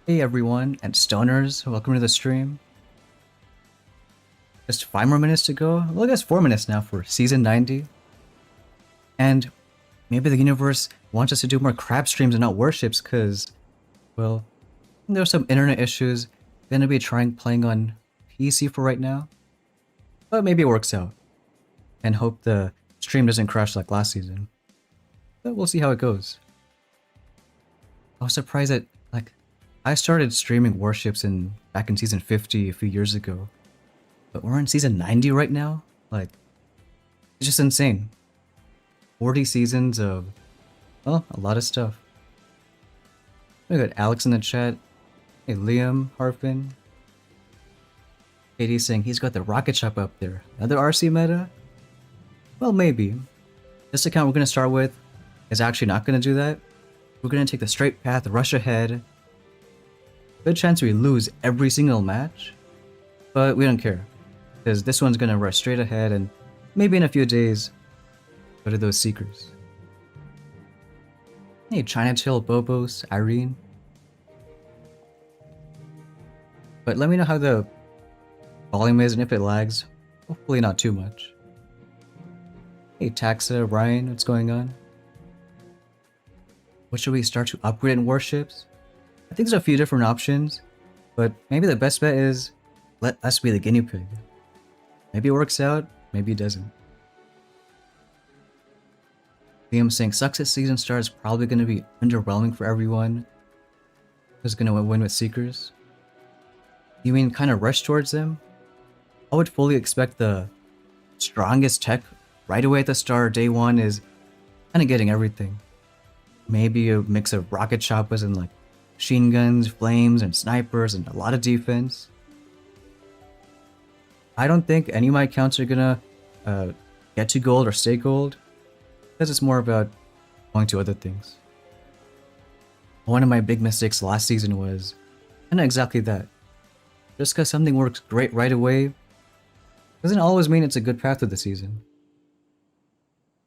Hey everyone, and stoners, welcome to the stream. Just 5 more minutes to go. Well, I guess 4 minutes now for season 90. And maybe the universe wants us to do more crab streams and not warships, because, well, there's some internet issues. Gonna be trying playing on PC for right now. But maybe it works out. And hope the stream doesn't crash like last season. But we'll see how it goes. I was surprised that, like, I started streaming warships back in season 50 a few years ago. But we're in season 90 right now? Like, it's just insane. 40 seasons of, well, a lot of stuff. We got Alex in the chat. Hey, Liam, Harfin. Katie saying he's got the rocket shop up there. Another RC meta? Well, maybe. This account we're going to start with is actually not going to do that. We're going to take the straight path, rush ahead. Good chance we lose every single match. But we don't care. Because this one's going to rush straight ahead and maybe in a few days go to those seekers. Hey, China Chill, Bobos, Irene. But let me know how the volume is and if it lags. Hopefully not too much. Hey, Taxa, Ryan, what's going on? What should we start to upgrade in warships? I think there's a few different options, but maybe the best bet is let us be the guinea pig. Maybe it works out, maybe it doesn't. Liam saying sucks at season start is probably going to be underwhelming for everyone. Who's going to win with Seekers? You mean kind of rush towards them? I would fully expect the strongest tech right away at the start, day one, is kind of getting everything. Maybe a mix of rocket choppers and like machine guns, flames, and snipers, and a lot of defense. I don't think any of my accounts are gonna get to gold or stay gold, because it's more about going to other things. One of my big mistakes last season was kind of exactly that. Just because something works great right away doesn't always mean it's a good path of the season.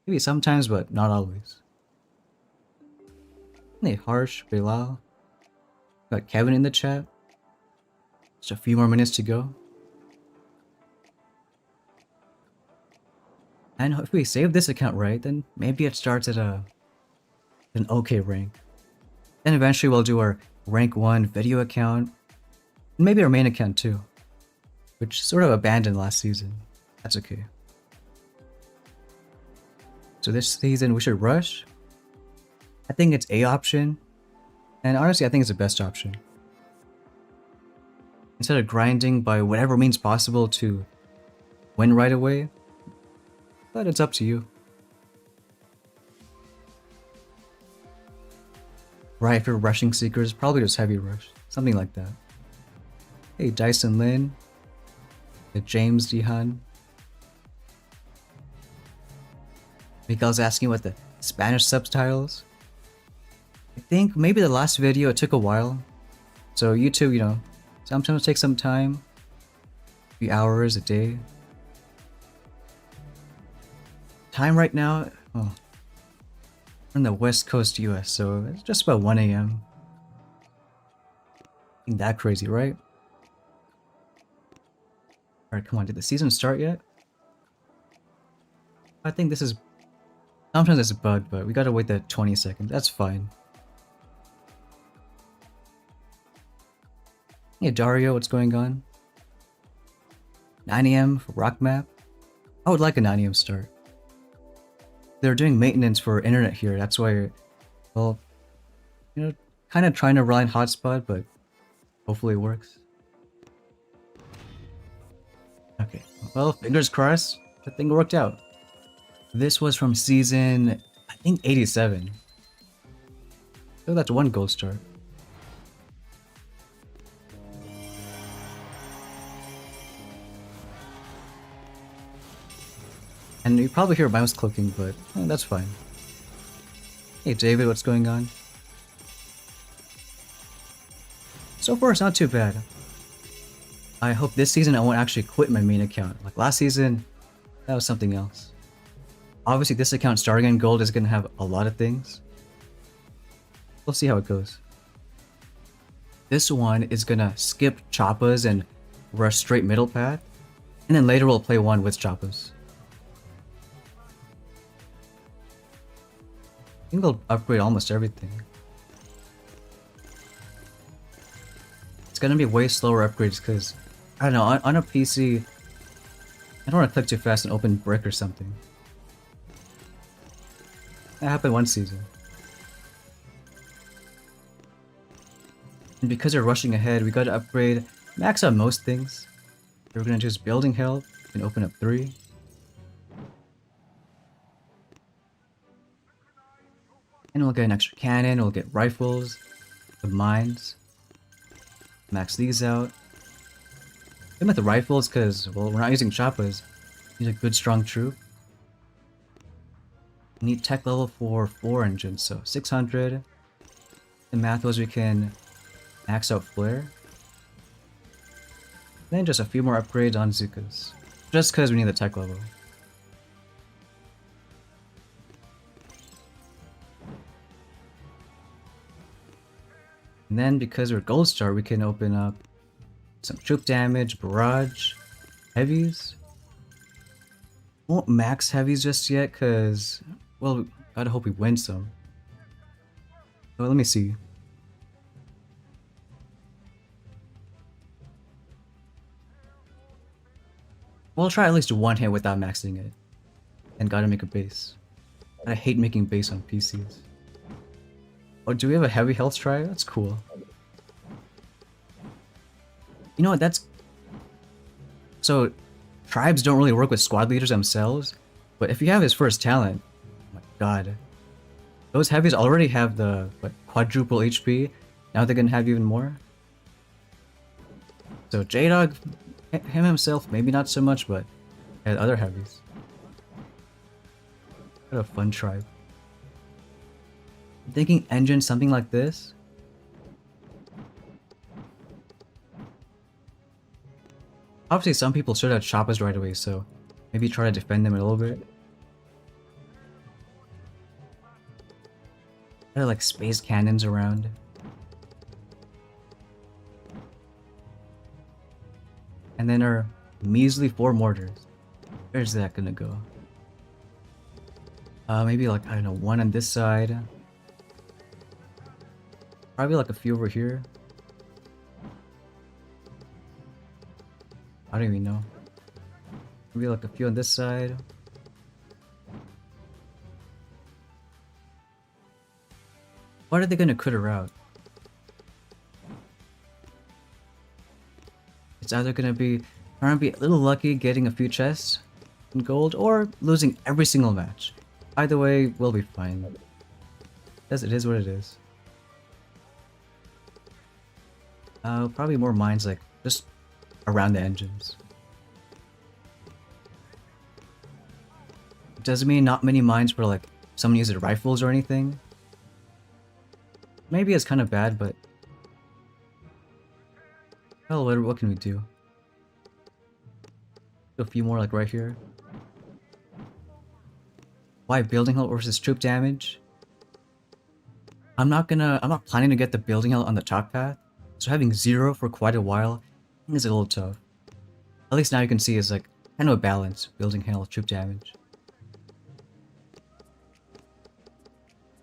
Maybe sometimes, but not always. Hey, Harsh, Bilal. Got Kevin in the chat. Just a few more minutes to go. And if we save this account right, then maybe it starts at an okay rank. Then eventually we'll do our rank 1 video account, and maybe our main account too, which sort of abandoned last season. That's okay. So this season we should rush. I think it's A option, and honestly I think it's the best option. Instead of grinding by whatever means possible to win right away, but it's up to you. Right, if you're rushing Seekers, probably just heavy rush. Something like that. Hey, Dyson Lin. Hey, James Dihan. Miguel's asking what the Spanish subtitles. I think maybe the last video it took a while. So YouTube, you know, sometimes take some time. A few hours, a day. Time right now, oh, we're in the West Coast US, so it's just about 1 a.m. Ain't that crazy, right? Alright, come on, did the season start yet? I think this is... Sometimes it's a bug, but we gotta wait that 20 seconds, that's fine. Hey Dario, what's going on? 9 a.m. for Rock Map? I would like a 9 a.m. start. They're doing maintenance for internet here, that's why, well, you know, kind of trying to rely on hotspot, but hopefully it works. Okay, well, fingers crossed, the thing worked out. This was from season, I think 87. So that's one gold star. And you probably hear mouse clicking, but that's fine. Hey David, what's going on? So far it's not too bad. I hope this season I won't actually quit my main account. Like last season, that was something else. Obviously this account starting in gold is going to have a lot of things. We'll see how it goes. this one is gonna skip Choppas and rush straight middle path, and then later we'll play one with Choppas. I think they'll upgrade almost everything. It's gonna be way slower upgrades because, I don't know, on a PC, I don't want to click too fast and open brick or something. That happened one season. And because we're rushing ahead, we gotta upgrade, max out most things. We're gonna choose building health and open up 3. And we'll get an extra cannon, we'll get rifles, the mines. Max these out. Same with the rifles, because, well, we're not using choppas. Need a good strong troop. We need tech level for 4 engines, so 600. The math was we can max out flare. Then just a few more upgrades on Zukas. Just because we need the tech level. And then because we're gold star, we can open up some troop damage, barrage, heavies. Won't max heavies just yet because, well, gotta hope we win some. Well, let me see. We'll try at least one hit without maxing it. And gotta make a base. I hate making base on PCs. Oh, do we have a heavy health try? That's cool. You know what, that's... So, tribes don't really work with squad leaders themselves, but if you have his first talent, oh my god. Those heavies already have the, what, quadruple HP, now they're gonna have even more. So J-Dog, him himself, maybe not so much, but had other heavies. What a fun tribe. I'm thinking engine, something like this. Obviously, some people should have choppas right away, so maybe try to defend them a little bit. There are like space cannons around. And then our measly 4 mortars. Where's that gonna go? Maybe like, I don't know, 1 on this side. Probably like a few over here. I don't even know. Maybe like a few on this side. What are they gonna critter out? It's either gonna be trying to be a little lucky getting a few chests in gold, or losing every single match. Either way, we'll be fine. It is what it is. Probably more mines like just around the engines. Doesn't mean not many mines where like someone uses rifles or anything. Maybe it's kind of bad, but well, what can we do? A few more like right here. Why building health versus troop damage? I'm not planning to get the building health on the top path, so having 0 for quite a while is a little tough. At least now you can see it's like kind of a balance, building health, troop damage.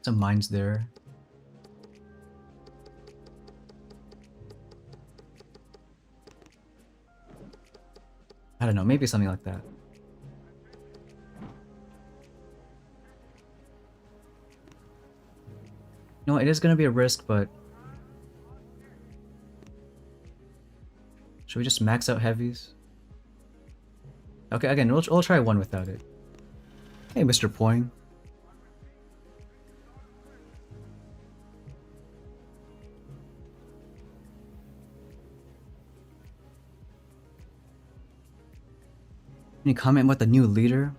Some mines there. I don't know, maybe something like that. No, it is gonna be a risk, but should we just max out heavies? Okay, again, we'll try 1 without it. Hey, Mr. Poing. Any comment about the new leader?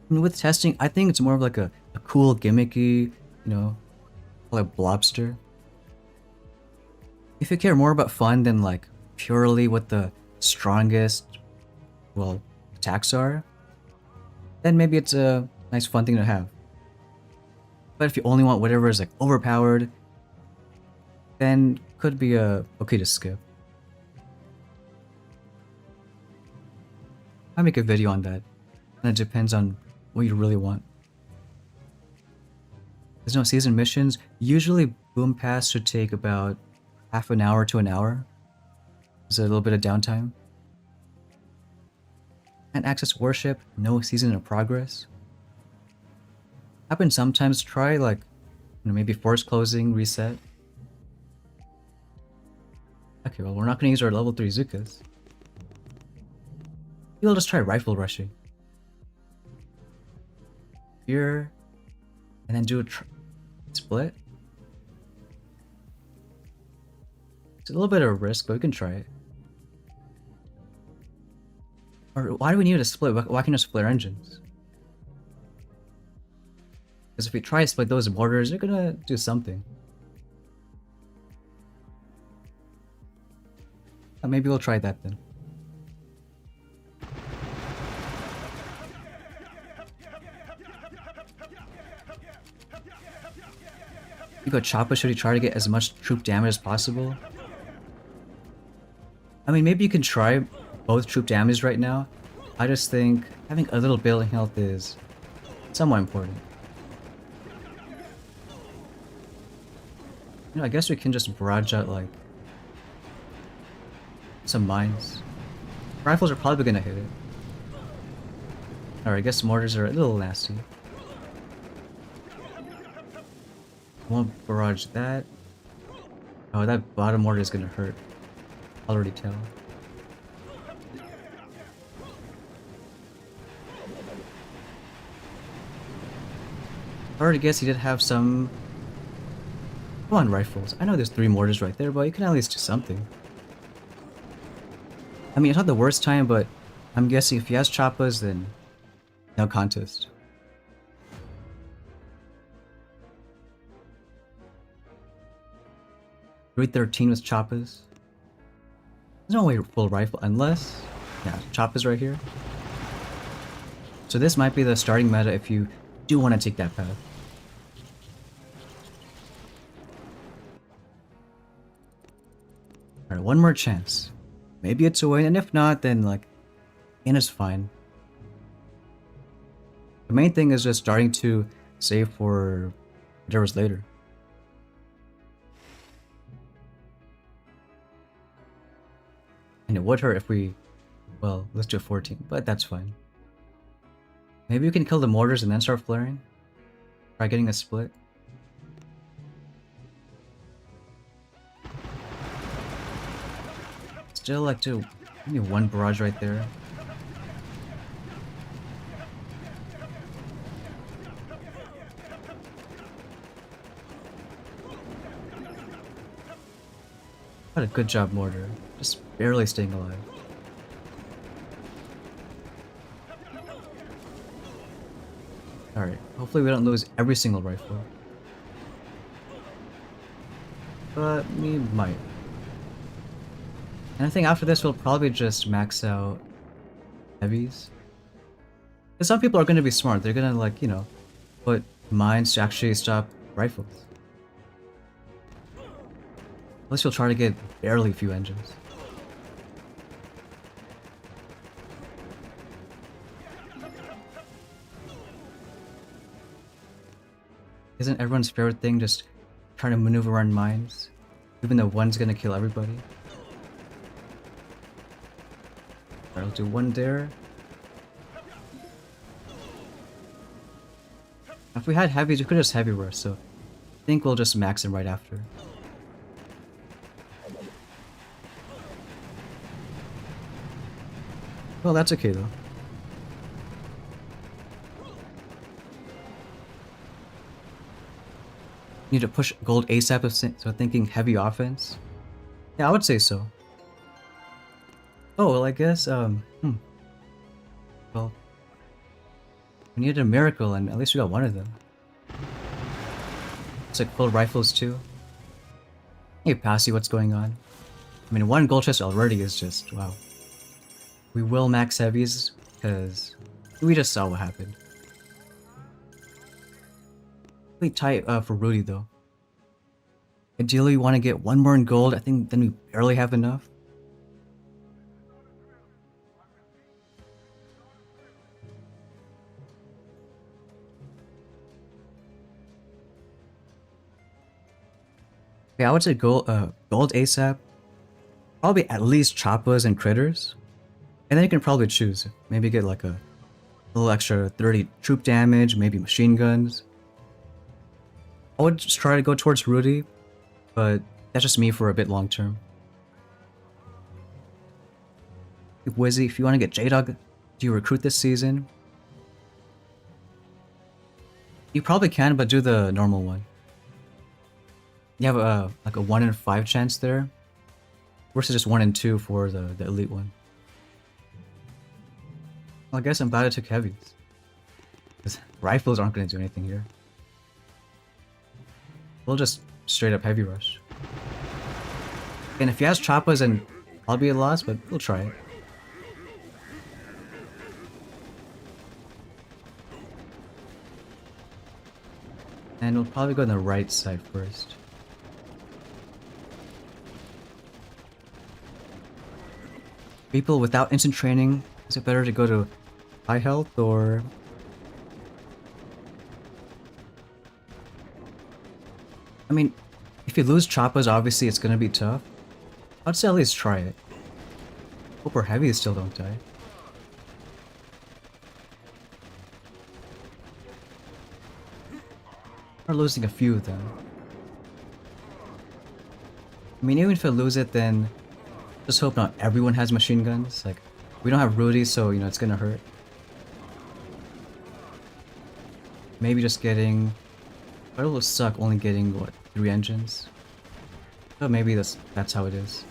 I mean, with testing, I think it's more of like a cool, gimmicky, you know, like Blobster. If you care more about fun than like purely what the strongest, well, attacks are, then maybe it's a nice fun thing to have. But if you only want whatever is like overpowered, then could be okay to skip. I'll make a video on that, and it depends on what you really want. There's no season missions. Usually Boom Pass should take about half an hour to an hour. There's a little bit of downtime. And access Warship, no season in progress. Happens sometimes, try like, maybe force closing, reset. Okay, well we're not gonna use our level 3 Zukas. We'll just try rifle rushing. Here, and then do a split. It's a little bit of a risk, but we can try it. Or why do we need a split? Why can't we just split our engines? Because if we try to split those mortars, they're gonna do something. Maybe we'll try that then. You go Choppa, should he try to get as much troop damage as possible? I mean, maybe you can try both troop damage right now. I just think having a little building health is somewhat important. I guess we can just barrage out like some mines. Rifles are probably gonna hit it. Alright, I guess mortars are a little nasty. Won't barrage that. Oh, that bottom mortar is gonna hurt. I'll already tell. I already guess he did have some... Come on, rifles. I know there's 3 mortars right there, but you can at least do something. I mean, it's not the worst time, but I'm guessing if he has choppas, then no contest. Grade 13 with choppas. There's no way full rifle, unless... Yeah, choppas right here. So this might be the starting meta if you do want to take that path. Alright, one more chance. Maybe it's a win, and if not, then like, and it's fine. The main thing is just starting to save for whatever's later. And it would hurt if we, well, let's do 14, but that's fine. Maybe we can kill the mortars and then start flaring? Try getting a split. Still like to maybe one barrage right there. What a good job, mortar. Just barely staying alive. Alright, hopefully we don't lose every single rifle. But we might. And I think after this we'll probably just max out heavies. Because some people are going to be smart. They're going to like, put mines to actually stop rifles. At least you'll try to get barely a few engines. Isn't everyone's favorite thing just trying to maneuver around mines? Even though one's gonna kill everybody? Alright, I'll do one there. If we had heavies, we could just heavy rush, so I think we'll just max them right after. Well, that's okay though. Need to push gold ASAP, so thinking heavy offense? Yeah, I would say so. Oh, well, I guess, well, we needed a miracle, and at least we got one of them. It's like full rifles too. Hey, Passy, what's going on? I mean, one gold chest already is just, wow. We will max heavies, because we just saw what happened. Really tight for Rudy though. Ideally, we want to get one more in gold. I think then we barely have enough. Yeah, I would say gold ASAP. Probably at least choppas and critters. And then you can probably choose. Maybe get like a little extra 30 troop damage, maybe machine guns. I would just try to go towards Rudy, but that's just me for a bit long term. Wizzy, if you want to get J-Dog, do you recruit this season? You probably can, but do the normal one. You have like a 1 in 5 chance there, versus just 1 in 2 for the elite one. Well, I guess I'm glad I took heavies. Because rifles aren't going to do anything here. We'll just straight up heavy rush. And if he has choppas, then I'll be a loss, but we'll try it. And we'll probably go on the right side first. People without instant training, is it better to go to high health or... I mean, if you lose choppas, obviously it's gonna be tough. I'd say at least try it. Hope our heavies still don't die. We're losing a few of them. I mean, even if I lose it, then just hope not everyone has machine guns. Like, we don't have Rudy, so, you know, it's gonna hurt. Maybe just getting... But it will suck only getting, what, 3 engines? But maybe that's how it is.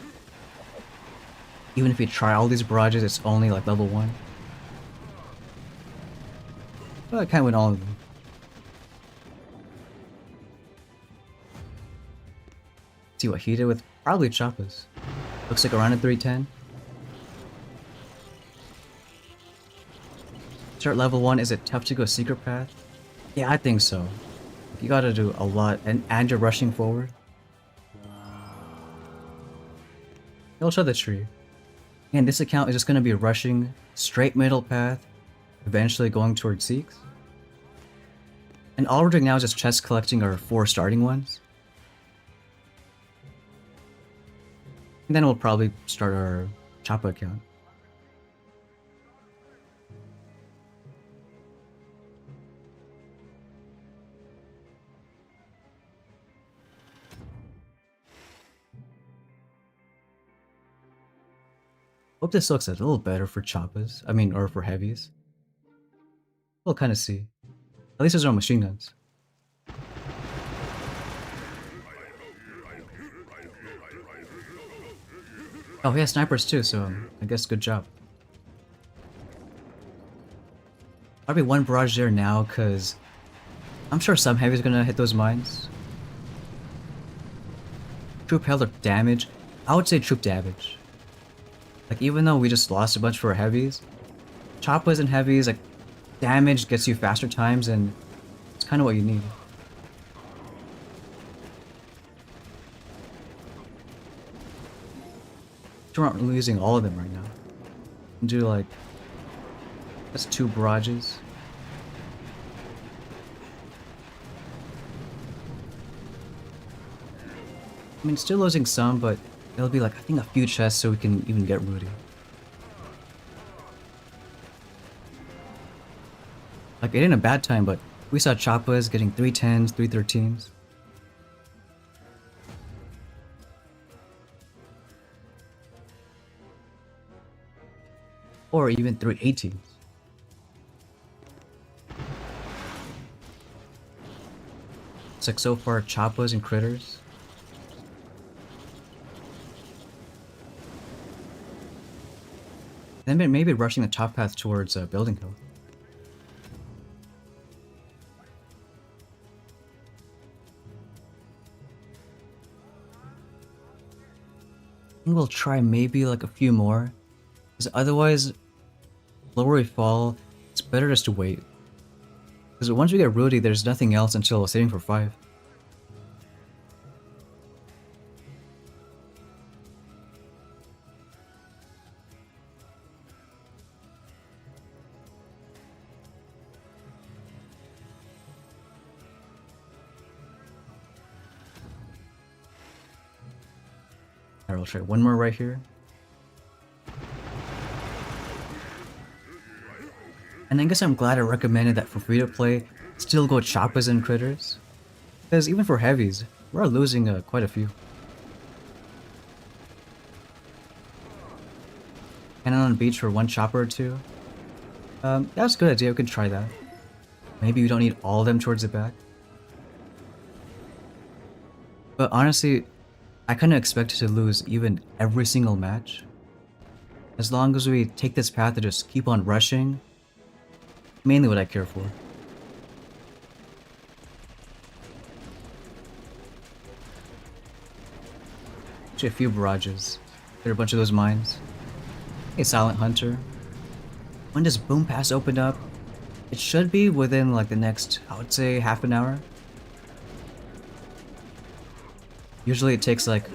Even if you try all these barrages, it's only like level 1. But I can't win all of them. See what he did with probably choppas. Looks like around a 310. Start level 1, is it tough to go secret path? Yeah, I think so. You gotta do a lot, and you're rushing forward. He'll show the tree. And this account is just gonna be rushing straight middle path, eventually going towards Seeks. And all we're doing now is just chest collecting our 4 starting ones. And then we'll probably start our Choppa account. Hope this looks a little better for choppas. I mean, or for heavies. We'll kind of see. At least there's no machine guns. Oh, he has snipers too, so I guess good job. Probably 1 barrage there now, because I'm sure some heavy's gonna hit those mines. Troop health or damage? I would say troop damage. Like, even though we just lost a bunch for our heavies, choppas and heavies, like, damage gets you faster times, and it's kind of what you need. We aren't losing all of them right now. Do like, that's 2 barrages. I mean, still losing some, but it'll be like, I think, a few chests so we can even get Rudy. Like, it ain't a bad time, but we saw choppas getting 310s, 313s. Or even 318s. It's like, so far, choppas and critters. Then maybe rushing the top path towards building health. I think we'll try maybe like a few more. Because otherwise, the lower we fall, it's better just to wait. Because once we get Rudy, there's nothing else until saving for 5. Alright, we'll try one more right here. And I guess I'm glad I recommended that for free to play, still go choppas and critters. Because even for heavies, we're losing quite a few. And on the beach for one chopper or two. That's a good idea, we could try that. Maybe we don't need all of them towards the back. But honestly, I kinda expected to lose even every single match. As long as we take this path to just keep on rushing, mainly what I care for. Actually, a few barrages. There are a bunch of those mines. Hey, Silent Hunter. When does Boom Pass open up? It should be within like the next, I would say, half an hour. Usually it takes like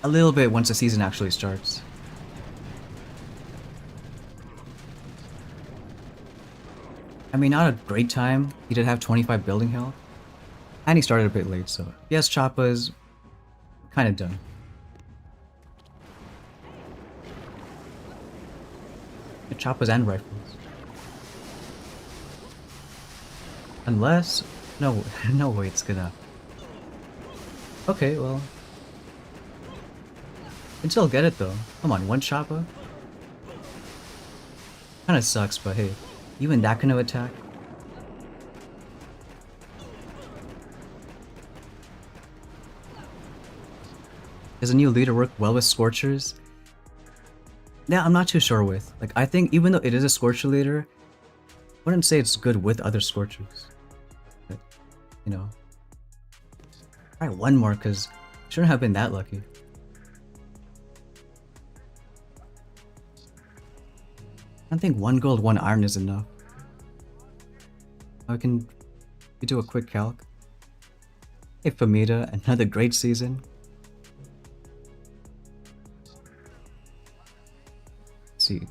a little bit once the season actually starts. I mean, not a great time. He did have 25 building health. And he started a bit late, so yes, Choppa's kind of done. The Choppas and rifles. Unless... No, no way it's gonna... Okay, well... Can still get it though. Come on, one Choppa? Kinda sucks, but hey, even that kind of attack. Does a new leader work well with Scorchers? Yeah, I'm not too sure with. Like, I think even though it is a Scorcher leader, I wouldn't say it's good with other Scorchers. But, you know. Try one more, because I shouldn't have been that lucky. I don't think 1 gold, 1 iron is enough. We do a quick calc. Hey Famita, another great season. Let's see,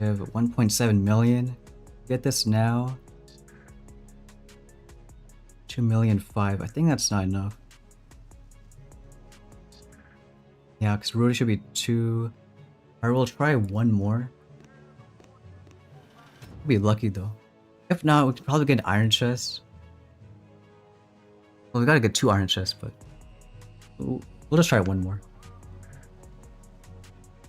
we have 1.7 million. Get this now. 2,000,005. I think that's not enough. Yeah, because Rudy should be 2. Alright, we'll try one more. We'll be lucky though. If not, we could probably get an iron chest. Well, we gotta get 2 iron chests, but we'll just try one more.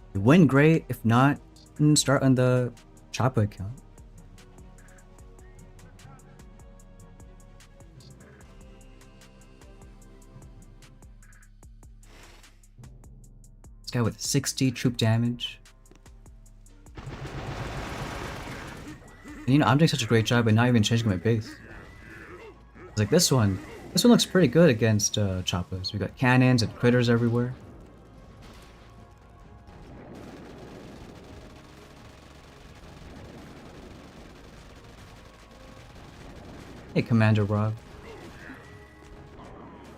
If we win, great. If not, then start on the Choppa account. This guy with 60 troop damage. And you know, I'm doing such a great job at not even changing my base. Like this one looks pretty good against Choppas. We got cannons and critters everywhere. Hey, Commander Rob.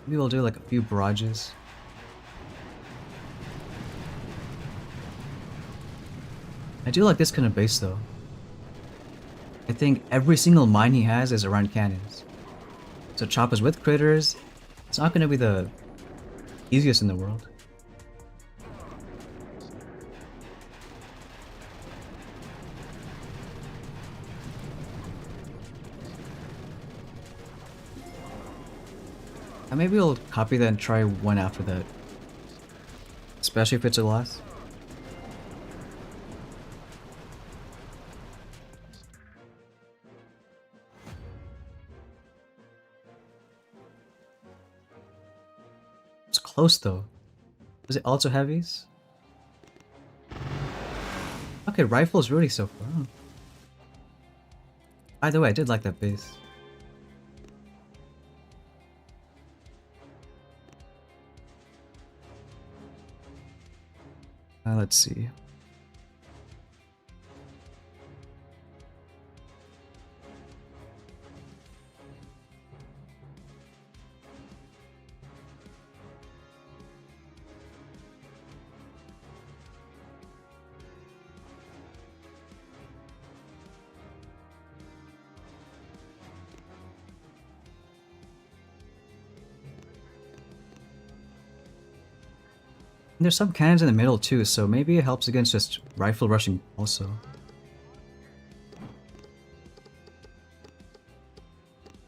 Maybe we'll do like a few barrages. I do like this kind of base though. I think every single mine he has is around cannons. So Choppas with critters, it's not going to be the easiest in the world. And maybe we'll copy that and try one after that. Especially if it's a loss. It's close though. Was it also heavies? Okay, rifles really so far. Oh. By the way, I did like that base. Let's see. And there's some cannons in the middle too, so maybe it helps against just rifle rushing also.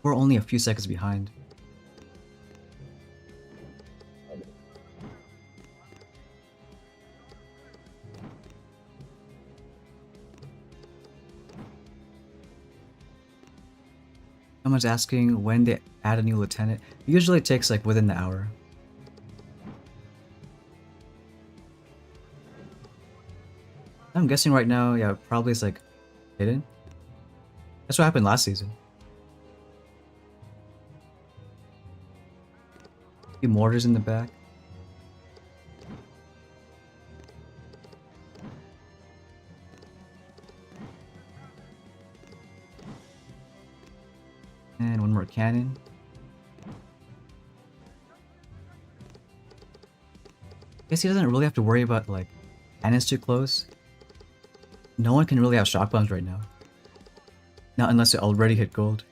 We're only a few seconds behind. Someone's asking when they add a new lieutenant. It usually takes like within the hour. I'm guessing right now, yeah, probably it's like hidden. That's what happened last season. A few mortars in the back. And one more cannon. Guess he doesn't really have to worry about like cannons too close. No one can really have shock bombs right now. Not unless they already hit gold.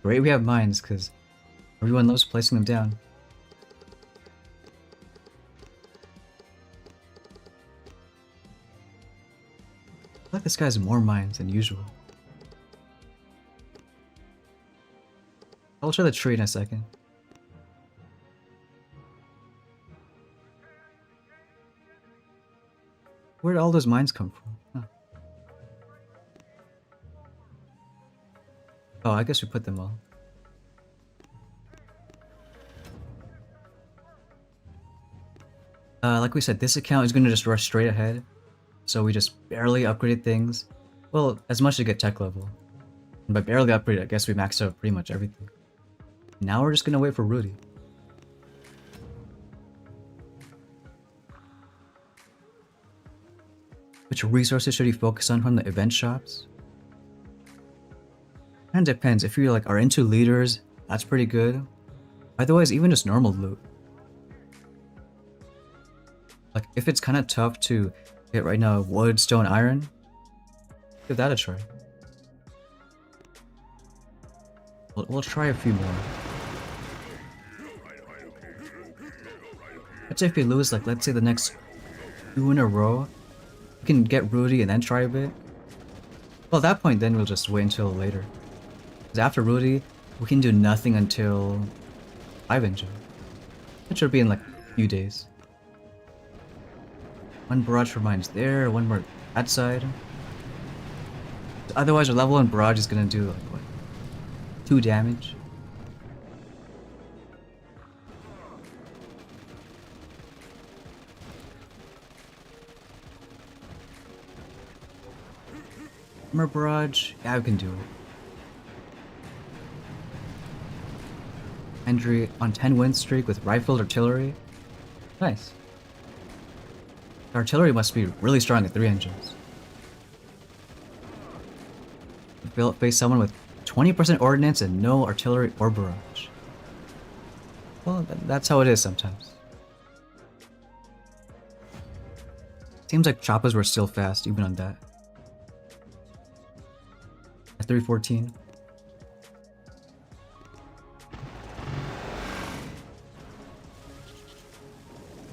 Great we have mines, because everyone loves placing them down. I feel like this guy has more mines than usual. I'll show the tree in a second. Where did all those mines come from? Huh. Oh, I guess we put them all. Like we said, this account is going to just rush straight ahead. So we just barely upgraded things. Well, as much to get tech level. And by barely upgraded, I guess we maxed out pretty much everything. Now we're just going to wait for Rudy. Which resources should you focus on from the event shops? And depends. If you like are into leaders, that's pretty good. Otherwise, even just normal loot. Like if it's kind of tough to get right now wood, stone, iron, give that a try. We'll try a few more. Let's say if we lose, like let's say the next 2 in a row, we can get Rudy and then try a bit. Well, at that point, then we'll just wait until later. Because after Rudy, we can do nothing until 5 engine, which will be in like a few days. One barrage for mines there, one more that side. Otherwise, our level 1 barrage is gonna do like what, 2 damage. Armor barrage, yeah, we can do it. Hendry on 10 win streak with rifled artillery. Nice. Artillery must be really strong at 3 engines. We'll face someone with 20% ordnance and no artillery or barrage. Well, that's how it is sometimes. Seems like choppas were still fast even on that. At 314.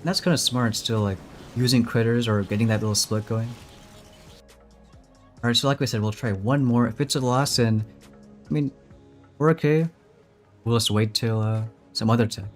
That's kind of smart still, like using critters or getting that little split going. Alright, so like we said, we'll try one more. If it's a loss, and I mean, we're okay. We'll just wait till some other tech.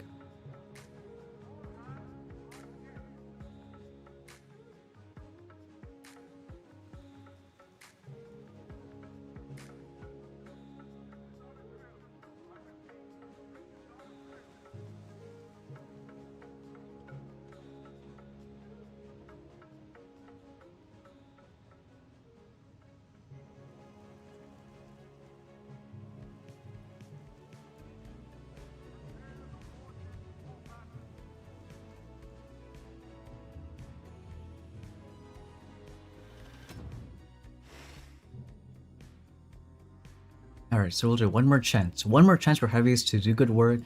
Alright, so we'll do one more chance. One more chance for heavies to do good work.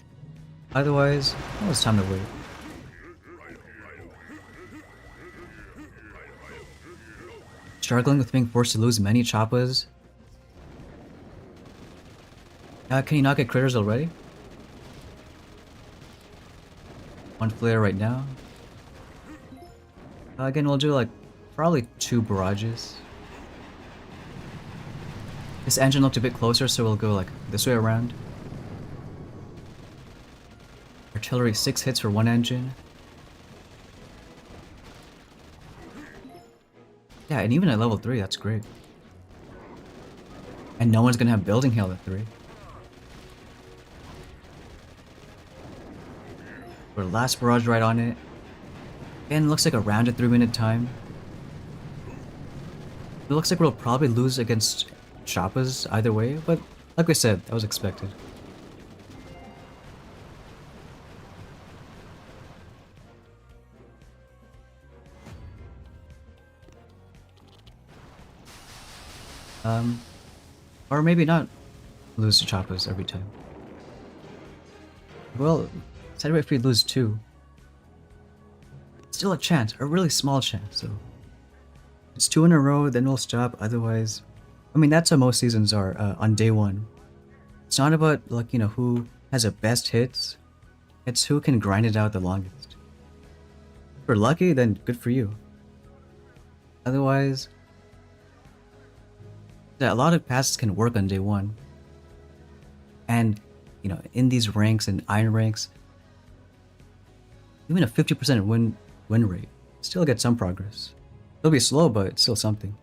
Otherwise, well, it's time to wait. Struggling with being forced to lose many choppas. Can you not get critters already? One flare right now. Again, we'll do like probably 2 barrages. This engine looked a bit closer, so we'll go like this way around. Artillery 6 hits for 1 engine. Yeah, and even at level 3, that's great. And no one's gonna have building hail at 3. Our last barrage right on it. Again, looks like around a 3-minute time. It looks like we'll probably lose against Choppas either way, but like we said, that was expected. Or maybe not lose to Choppas every time. Well, said if we lose 2. Still a chance, a really small chance, so it's 2 in a row, then we'll stop, otherwise... I mean, that's how most seasons are, on day 1. It's not about, like, you know, who has the best hits, it's who can grind it out the longest. If you're lucky, then good for you. Otherwise... yeah, a lot of passes can work on day 1. And, you know, in these ranks and iron ranks, even a 50% win rate still get some progress. It'll be slow, but it's still something.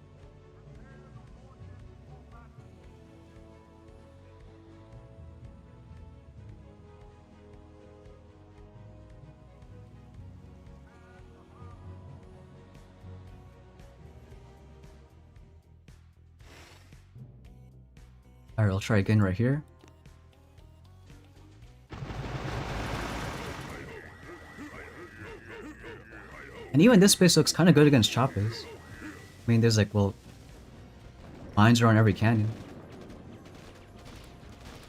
Alright, I'll try again right here. And even this base looks kind of good against Choppas. I mean, there's like, well, mines are on every cannon.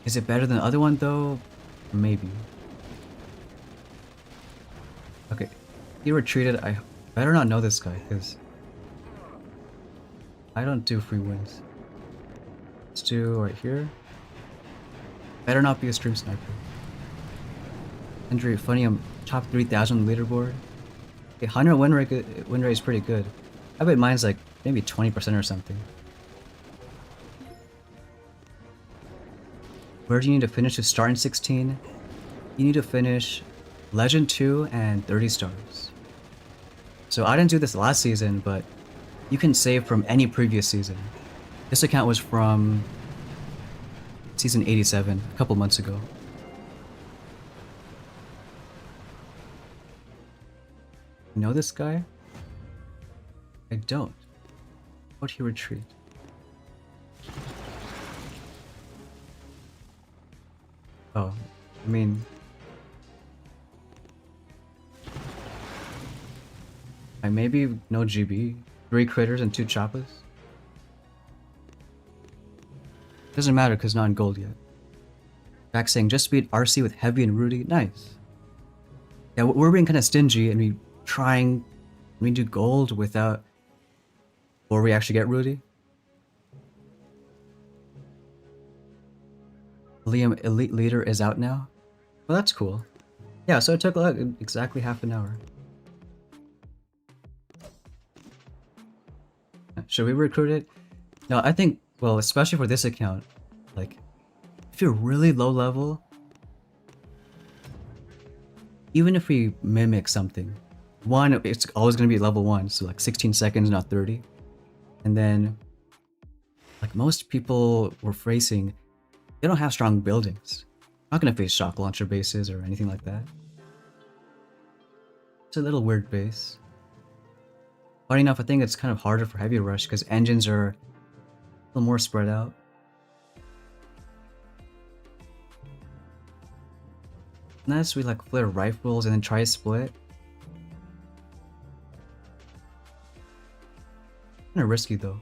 Is it better than the other one though? Maybe. Okay, he retreated. I better not know this guy, because I don't do free wins. Let's do right here. Better not be a stream sniper. Injury funny, I'm top 3,000 on the leaderboard. Okay, 100 win rate is pretty good. I bet mine's like maybe 20% or something. Where do you need to finish to start in 16? You need to finish Legend 2 and 30 stars. So I didn't do this last season, but you can save from any previous season. This account was from season 87, a couple months ago. You know this guy? I don't. Why'd he retreat? Oh, I mean... I maybe no GB, 3 critters and 2 choppas. Doesn't matter because not in gold yet. Back saying just beat RC with Heavy and Rudy, nice. Yeah, we're being kind of stingy and we do gold without, before we actually get Rudy. Liam Elite Leader is out now. Well, that's cool. Yeah, so it took like exactly half an hour. Should we recruit it? No, I think, well, especially for this account, like, if you're really low level, even if we mimic something, one, it's always going to be level 1, so like 16 seconds, not 30. And then, like most people we're facing, they don't have strong buildings. Not going to face shock launcher bases or anything like that. It's a little weird base. Funny enough, I think it's kind of harder for Heavy Rush because engines are a little more spread out. Unless we like flare rifles and then try a split. Kinda risky though.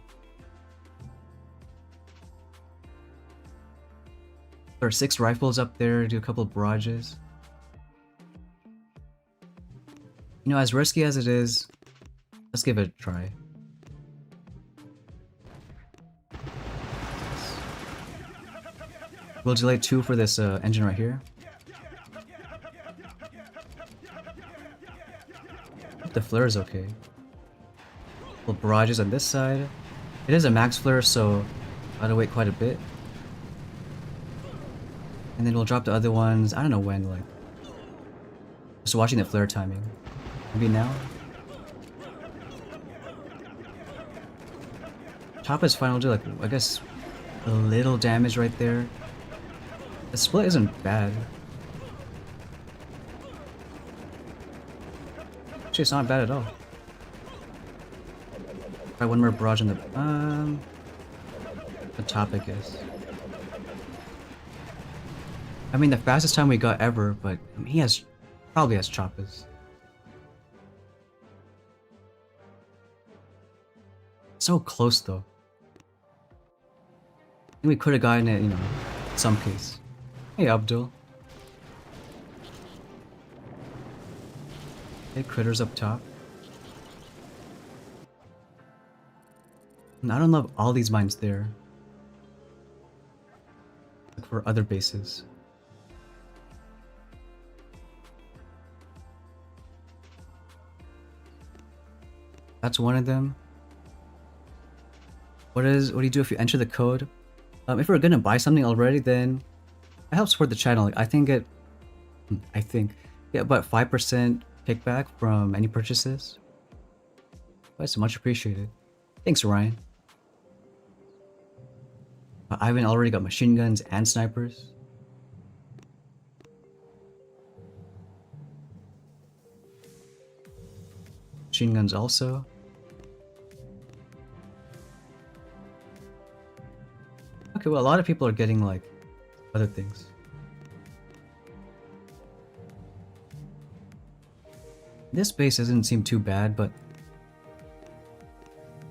There are 6 rifles up there, do a couple of barrages. You know, as risky as it is, let's give it a try. We'll delay 2 for this engine right here. The flare is okay. Well, barrages on this side. It is a max flare, so I gotta wait quite a bit. And then we'll drop the other ones. I don't know when, like. Just watching the flare timing. Maybe now? Chop is fine. We'll do, like, I guess, a little damage right there. The split isn't bad. Actually, it's not bad at all. Try one more barrage on the top, I guess. I mean, the fastest time we got ever, but I mean, he probably has choppers. So close, though. I think we could have gotten it, you know, in some case. Hey, Abdul. Hey, critters up top. And I don't love all these mines there. Look for other bases. That's one of them. What do you do if you enter the code? If we're gonna buy something already, then it helps support the channel. Like, I get about 5% kickback from any purchases. That's much appreciated. Thanks, Ryan. Ivan already got machine guns and snipers. Machine guns also. Okay, well, a lot of people are getting, like, other things. This base doesn't seem too bad, but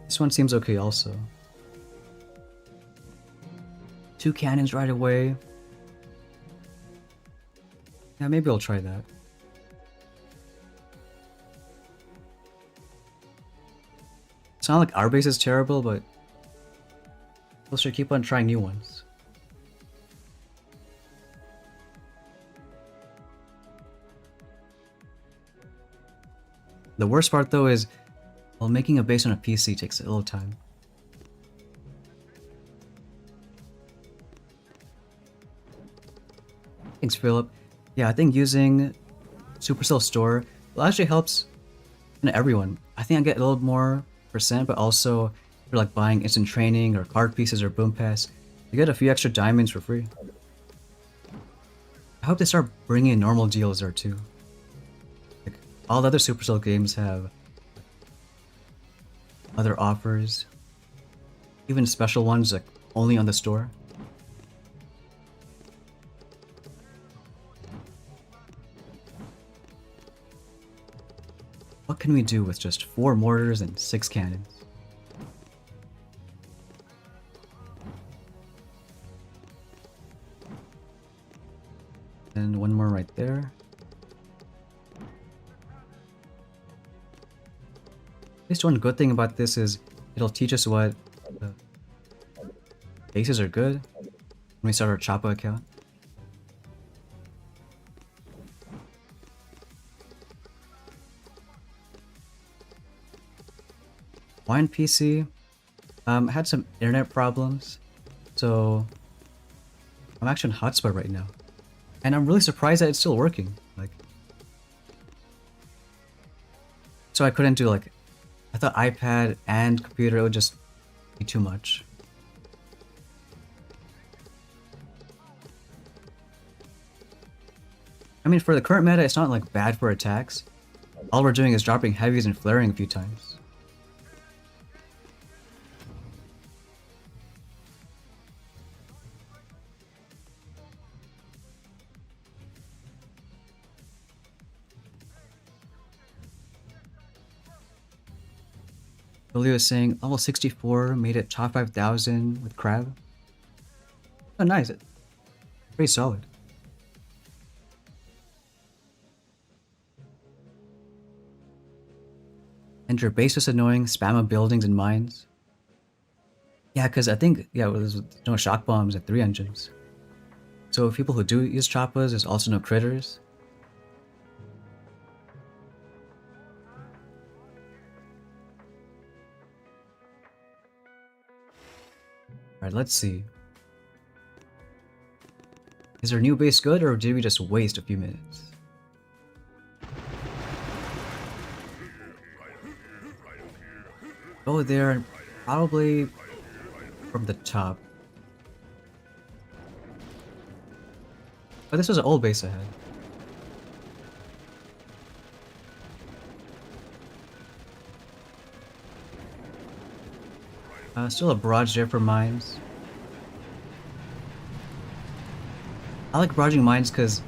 this one seems okay also. 2 cannons right away. Yeah, maybe I'll try that. It's not like our base is terrible, but we'll sure keep on trying new ones. The worst part though is, well, making a base on a PC takes a little time. Thanks, Philip. Yeah, I think using Supercell Store actually helps everyone. I think I get a little more percent, but also for like buying instant training or card pieces or boom pass, you get a few extra diamonds for free. I hope they start bringing in normal deals there too. Like, all the other Supercell games have other offers, even special ones like only on the store. What can we do with just 4 mortars and 6 cannons? And one more right there. At least one good thing about this is it'll teach us what bases are good when we start our Choppa account. Wine PC had some internet problems, so I'm actually on hotspot right now, and I'm really surprised that it's still working. Like, so I couldn't do like, I thought iPad and computer would just be too much. I mean, for the current meta, it's not like bad for attacks. All we're doing is dropping heavies and flaring a few times. Lily was saying level 64 made it top 5,000 with crab. Oh, nice. Pretty solid. And your base was annoying, spam of buildings and mines. Yeah, because I think, yeah, there's no shock bombs at 3 engines. So people who do use choppas, there's also no critters. Alright, let's see. Is our new base good, or did we just waste a few minutes? Go there and probably from the top. But this was an old base I had. Still a barrage there for mines. I like barraging mines because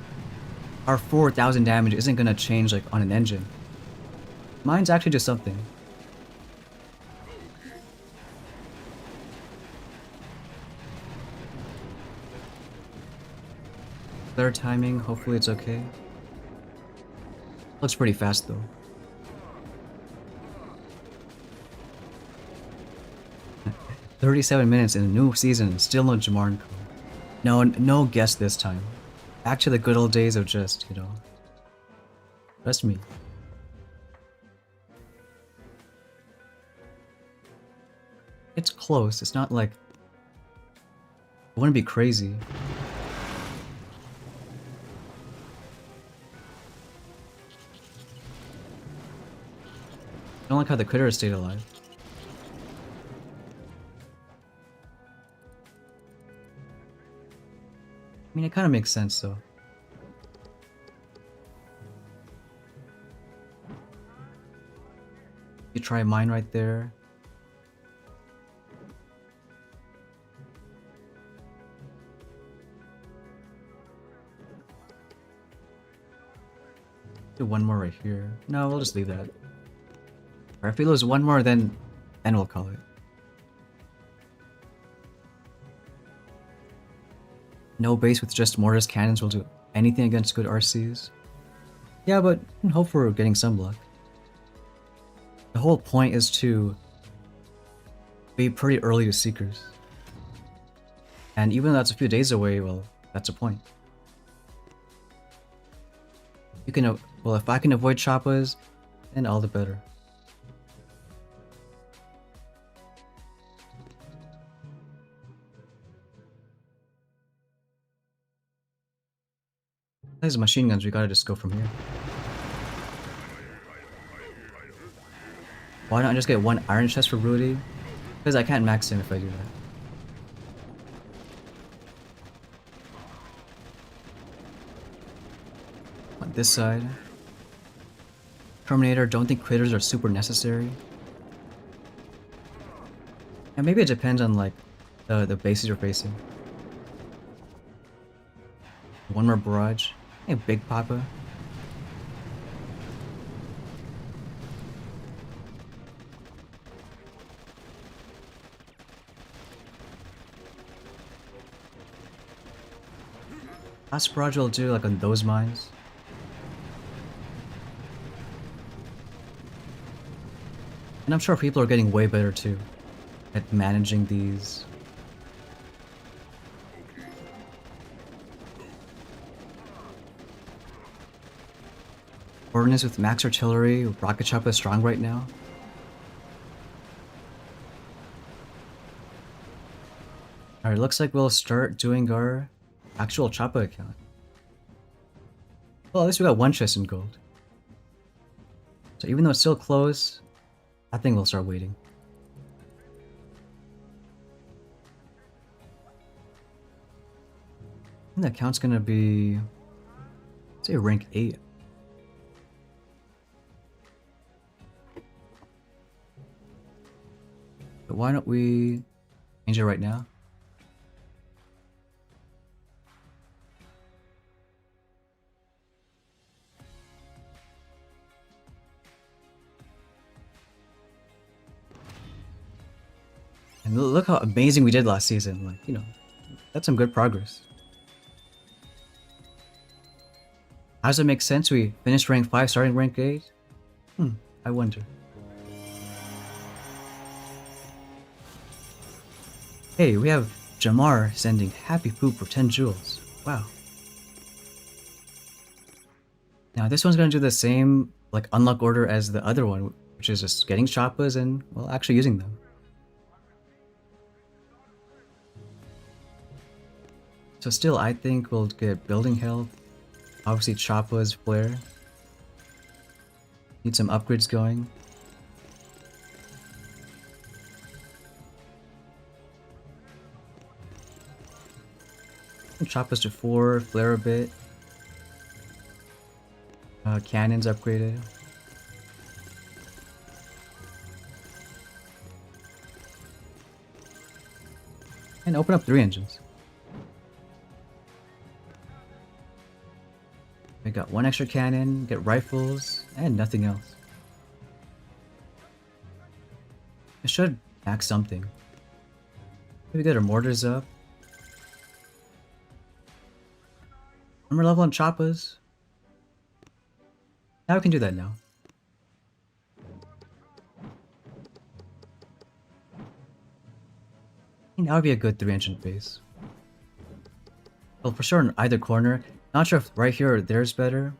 our 4,000 damage isn't gonna change like on an engine. Mines actually do something. Flare timing, hopefully it's okay. Looks pretty fast though. "37 minutes in a new season, still no Jamarn. No guess this time. Back to the good old days of just, you know. Trust me." It's close, it's not like... It wouldn't be crazy. I don't like how the critter stayed alive. I mean, it kind of makes sense though. You try mine right there. Do one more right here. No, we'll just leave that. Or if we lose one more, then we'll call it. No base with just mortars cannons will do anything against good RCs. Yeah, but hope for getting some luck. The whole point is to be pretty early to Seekers. And even though that's a few days away, well, that's a point. You can, well, if I can avoid choppas, then all the better. These machine guns, we gotta just go from here. Why don't I just get one iron chest for Rudy? Because I can't max him if I do that. On this side. Terminator, don't think critters are super necessary. And maybe it depends on like the bases you're facing. One more barrage. Hey, Big Papa. Last barrage will do like on those mines. And I'm sure people are getting way better too at managing these. Ordnance with max artillery, rocket chopper is strong right now. Alright, looks like we'll start doing our actual chopper account. Well, at least we got one chest in gold. So even though it's still close, I think we'll start waiting. I think that count's gonna be, say, rank 8. But why don't we change it right now? And look how amazing we did last season. Like, you know, that's some good progress. How does it make sense we finished rank 5 starting rank 8? I wonder. Hey, we have Jamar sending happy poop for 10 jewels. Wow. Now this one's gonna do the same like unlock order as the other one, which is just getting choppas and, well, actually using them. So still, I think we'll get building health, obviously choppas, flare. Need some upgrades going. Choppas to 4, flare a bit. Cannons upgraded. And open up 3 engines. We got 1 extra cannon, get rifles, and nothing else. I should axe something. Maybe get our mortars up. Armor level on choppas. Now we can do that now. I think that would be a good 3-engine base. Well, for sure in either corner. Not sure if right here or there's better.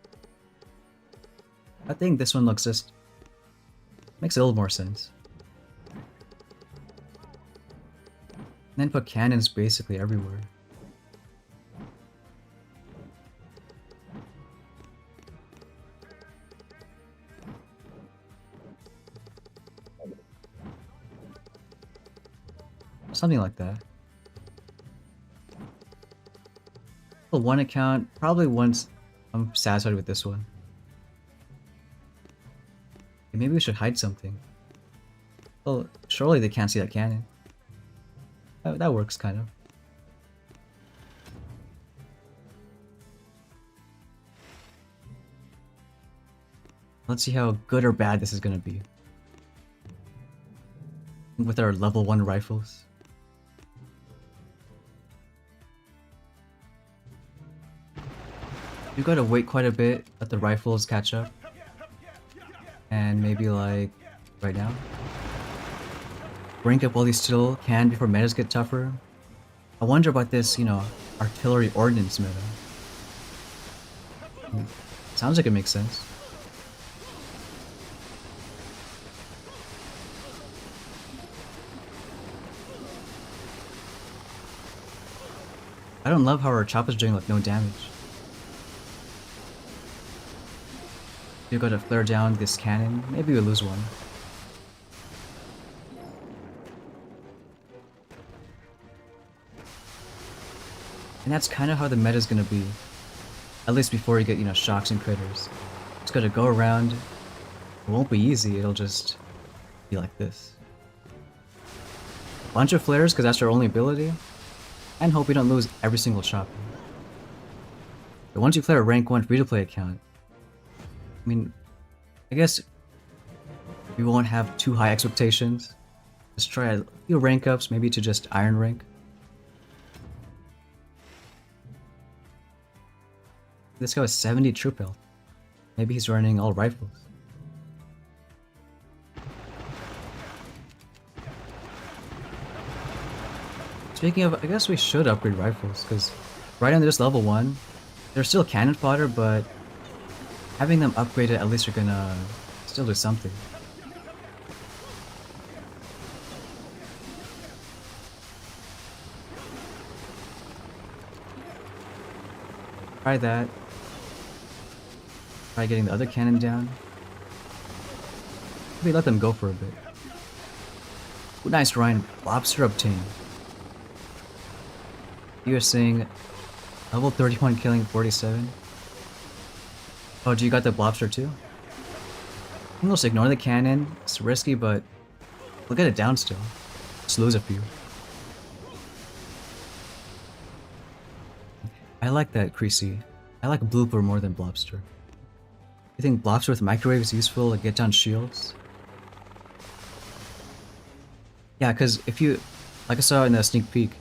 I think this one looks just... makes a little more sense. And then put cannons basically everywhere. Something like that. Well, 1 account, probably once I'm satisfied with this one. Okay, maybe we should hide something. Well, surely they can't see that cannon. That works, kind of. Let's see how good or bad this is gonna be. With our level 1 rifles. You gotta wait quite a bit, let the rifles catch up. And maybe like right now. Rank up while they still can before metas get tougher. I wonder about this, you know, artillery ordnance meta. Sounds like it makes sense. I don't love how our chopper's doing like no damage. You gotta flare down this cannon. Maybe we lose one. And that's kind of how the meta's gonna be. At least before you get, you know, shocks and critters. Just gotta go around. It won't be easy, it'll just be like this. Bunch of flares, because that's our only ability. And hope we don't lose every single chopper. But once you flare a rank 1 free-to-play account, I mean, I guess we won't have too high expectations. Let's try a few rank ups, maybe to just iron rank. This guy has 70 troop health. Maybe he's running all rifles. Speaking of, I guess we should upgrade rifles, because right under this level 1, they're still cannon fodder, but having them upgraded, at least you're gonna still do something. Try that. Try getting the other cannon down. Maybe let them go for a bit. Ooh, nice, Ryan. Lobster obtained. You were saying level 31 killing 47. Oh, do you got the lobster too? We'll just ignore the cannon. It's risky, but we'll get it down still. Just lose a few. I like that Creasy. I like Blooper more than Blobster. You think Blobster with microwave is useful to get down shields? Yeah, because if you, like I saw in the sneak peek,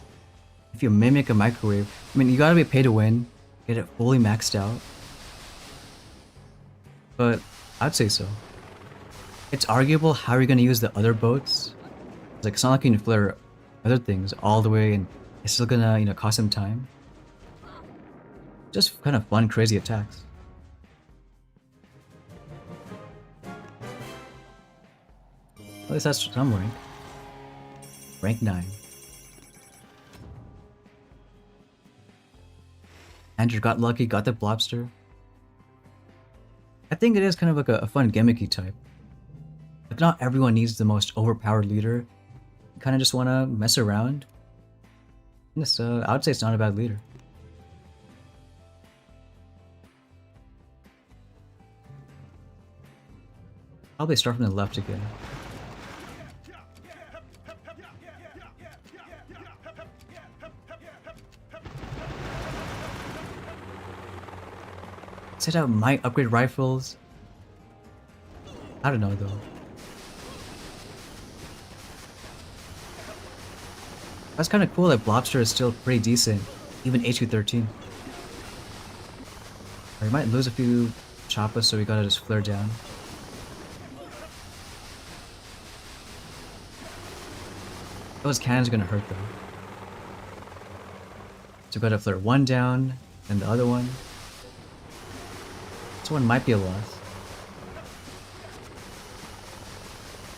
if you mimic a microwave, I mean, you gotta be paid to win, get it fully maxed out. But I'd say so. It's arguable how you're gonna use the other boats. It's not like you can flare other things all the way and it's still gonna, you know, cost them time. Just kind of fun, crazy attacks. At least that's some rank. Rank 9. Andrew got lucky, got the Blobster. I think it is kind of like a fun gimmicky type. Like not everyone needs the most overpowered leader. You kind of just want to mess around. And this, I would say it's not a bad leader. Probably start from the left again. Said I might upgrade rifles. I don't know though. That's kind of cool that Blobster is still pretty decent, even HQ 13. Or we might lose a few choppas, so we gotta just flare down. Those cannons are gonna hurt though. So we gotta flare one down, and the other one. This one might be a loss.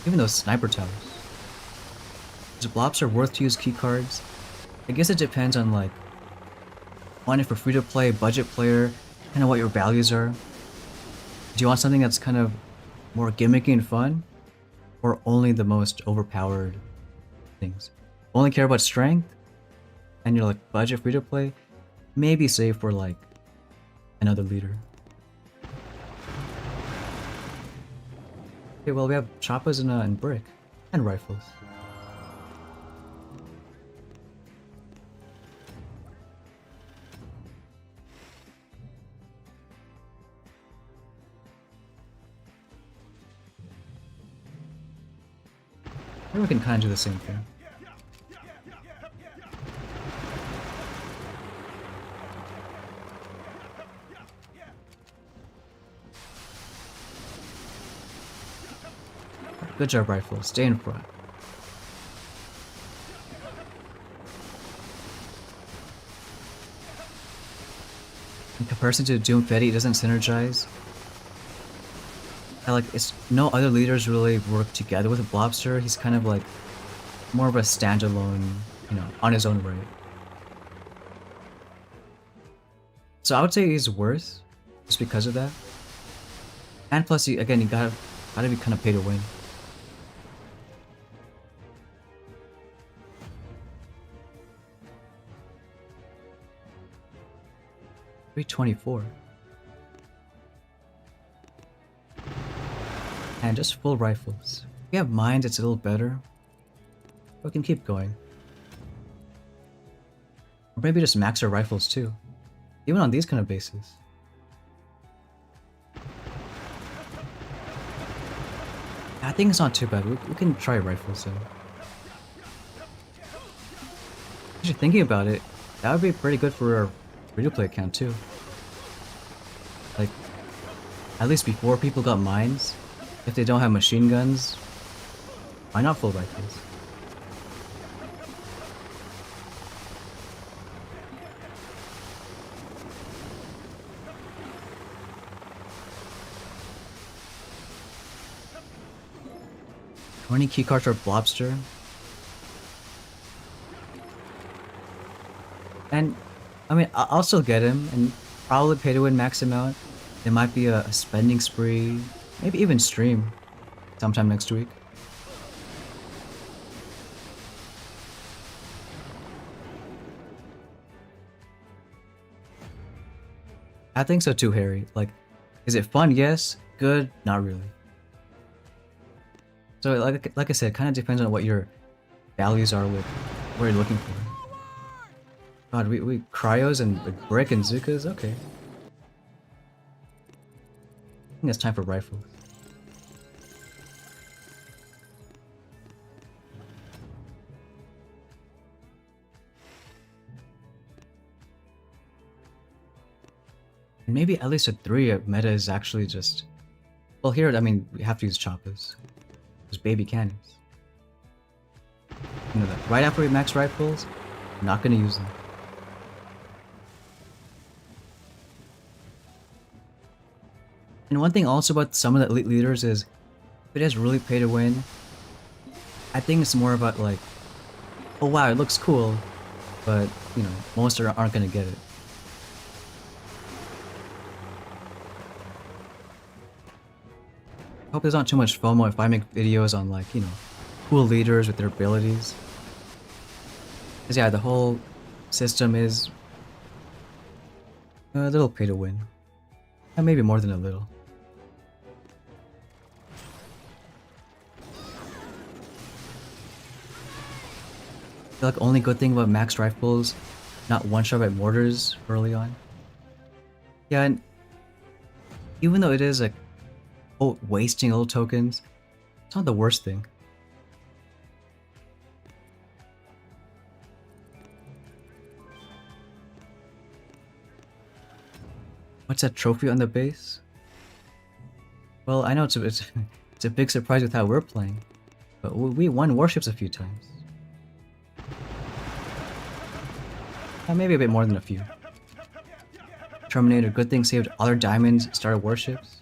Even those sniper towers. Is Blobster worth to use key cards? I guess it depends on like, one, if you're free to play, budget player, kind of what your values are. Do you want something that's kind of more gimmicky and fun? Or only the most overpowered things? Only care about strength? And you're like budget free to play? Maybe save for like another leader. Okay, well we have choppas and brick. And rifles. Or we can kind of do the same thing. Good job, rifle. Stay in front. In comparison to Doomfetti, it doesn't synergize. It's no other leaders really work together with a Blobster. He's kind of like more of a standalone, you know, on his own right. So I would say he's worth just because of that. And plus, again, you gotta be kind of pay to win. 324. And just full rifles. If you have mines, it's a little better. We can keep going. Or maybe just max our rifles too. Even on these kind of bases. I think it's not too bad. We can try rifles though. Actually, thinking about it, that would be pretty good for our free-to-play account too. Like, at least before people got mines, if they don't have machine guns, why not full rifles? How many keycards for Blobster? And, I mean, I'll still get him, and probably pay to win max amount. There might be a spending spree, maybe even stream sometime next week. I think so too, Harry. Like, is it fun? Yes. Good? Not really. So, like I said, it kind of depends on what your values are with what you're looking for. God, we cryos and brick and Zukas? Okay. I think it's time for rifles. And maybe at least a 3 of meta is actually just... Well, here, I mean, we have to use choppas. Those baby cannons. You know that. Right after we max rifles, I'm not gonna use them. And one thing also about some of the elite leaders is, if it is really pay to win, I think it's more about like, oh wow, it looks cool, but you know, most aren't gonna get it. I hope there's not too much FOMO if I make videos on like, you know, cool leaders with their abilities. Cause yeah, the whole system is a little pay to win. And maybe more than a little. I feel like only good thing about maxed rifles, not one-shot by mortars early on. Yeah, and even though it is like, oh, wasting little tokens, it's not the worst thing. What's that trophy on the base? Well, I know it's it's a big surprise with how we're playing, but we won Warships a few times. Maybe a bit more than a few. Terminator, good thing saved all their diamonds, started Warships.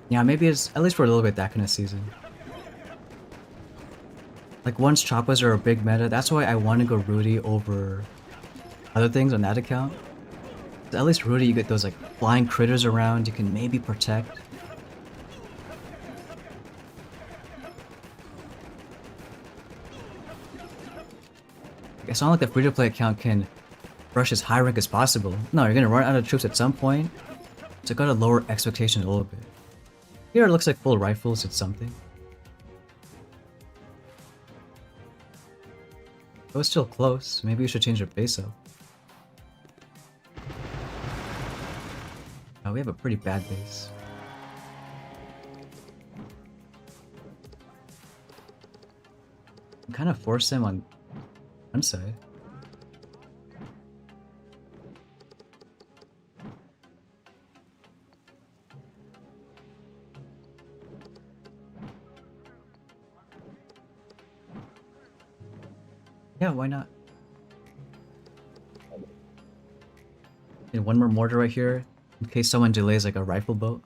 Yeah, maybe it's at least for a little bit that kind of season. Like once choppas are a big meta, that's why I want to go Rudy over other things on that account. At least Rudy, you get those like flying critters around, you can maybe protect. It's not like the free-to-play account can rush as high rank as possible. No, you're gonna run out of troops at some point, so gotta lower expectations a little bit. Here it looks like full rifles, it's something. But it's still close, maybe we should change our base up. Oh, we have a pretty bad base. Kind of force them on one side. Yeah, why not? And one more mortar right here, in case someone delays like a rifle boat.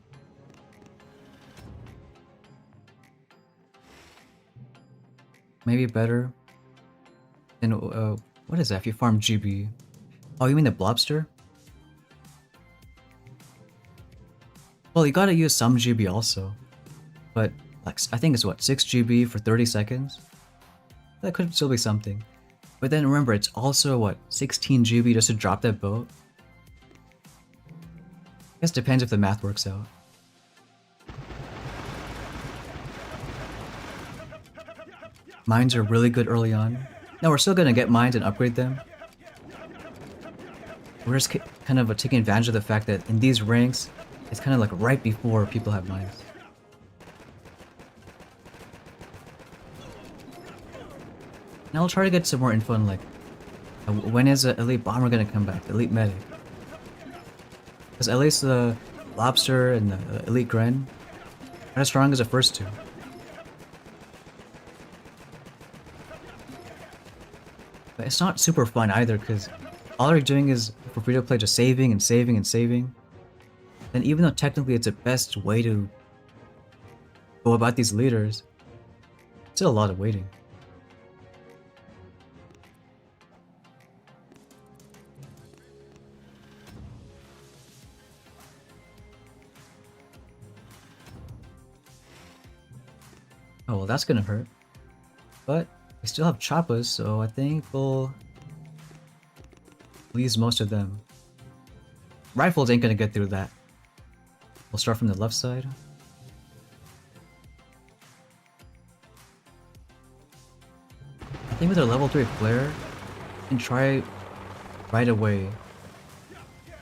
Maybe better. And what is that if you farm GB? Oh, you mean the Blobster? Well, you gotta use some GB also. But like, I think it's what, 6 GB for 30 seconds? That could still be something. But then remember, it's also what, 16 GB just to drop that boat? I guess it depends if the math works out. Mines are really good early on. No, we're still gonna get mines and upgrade them. We're just kind of taking advantage of the fact that in these ranks, it's kind of like right before people have mines. Now I'll try to get some more info on like, when is the elite bomber gonna come back? The elite medic. Because at least the lobster and the elite Gren are as strong as the first two. But it's not super fun either, because all they're doing is, for free to play, just saving and saving and saving. And even though technically it's the best way to go about these leaders, it's still a lot of waiting. Oh well, that's gonna hurt. But we still have choppas, so I think we'll use most of them. Rifles ain't gonna get through that. We'll start from the left side. I think with our level 3 flare, we can try right away.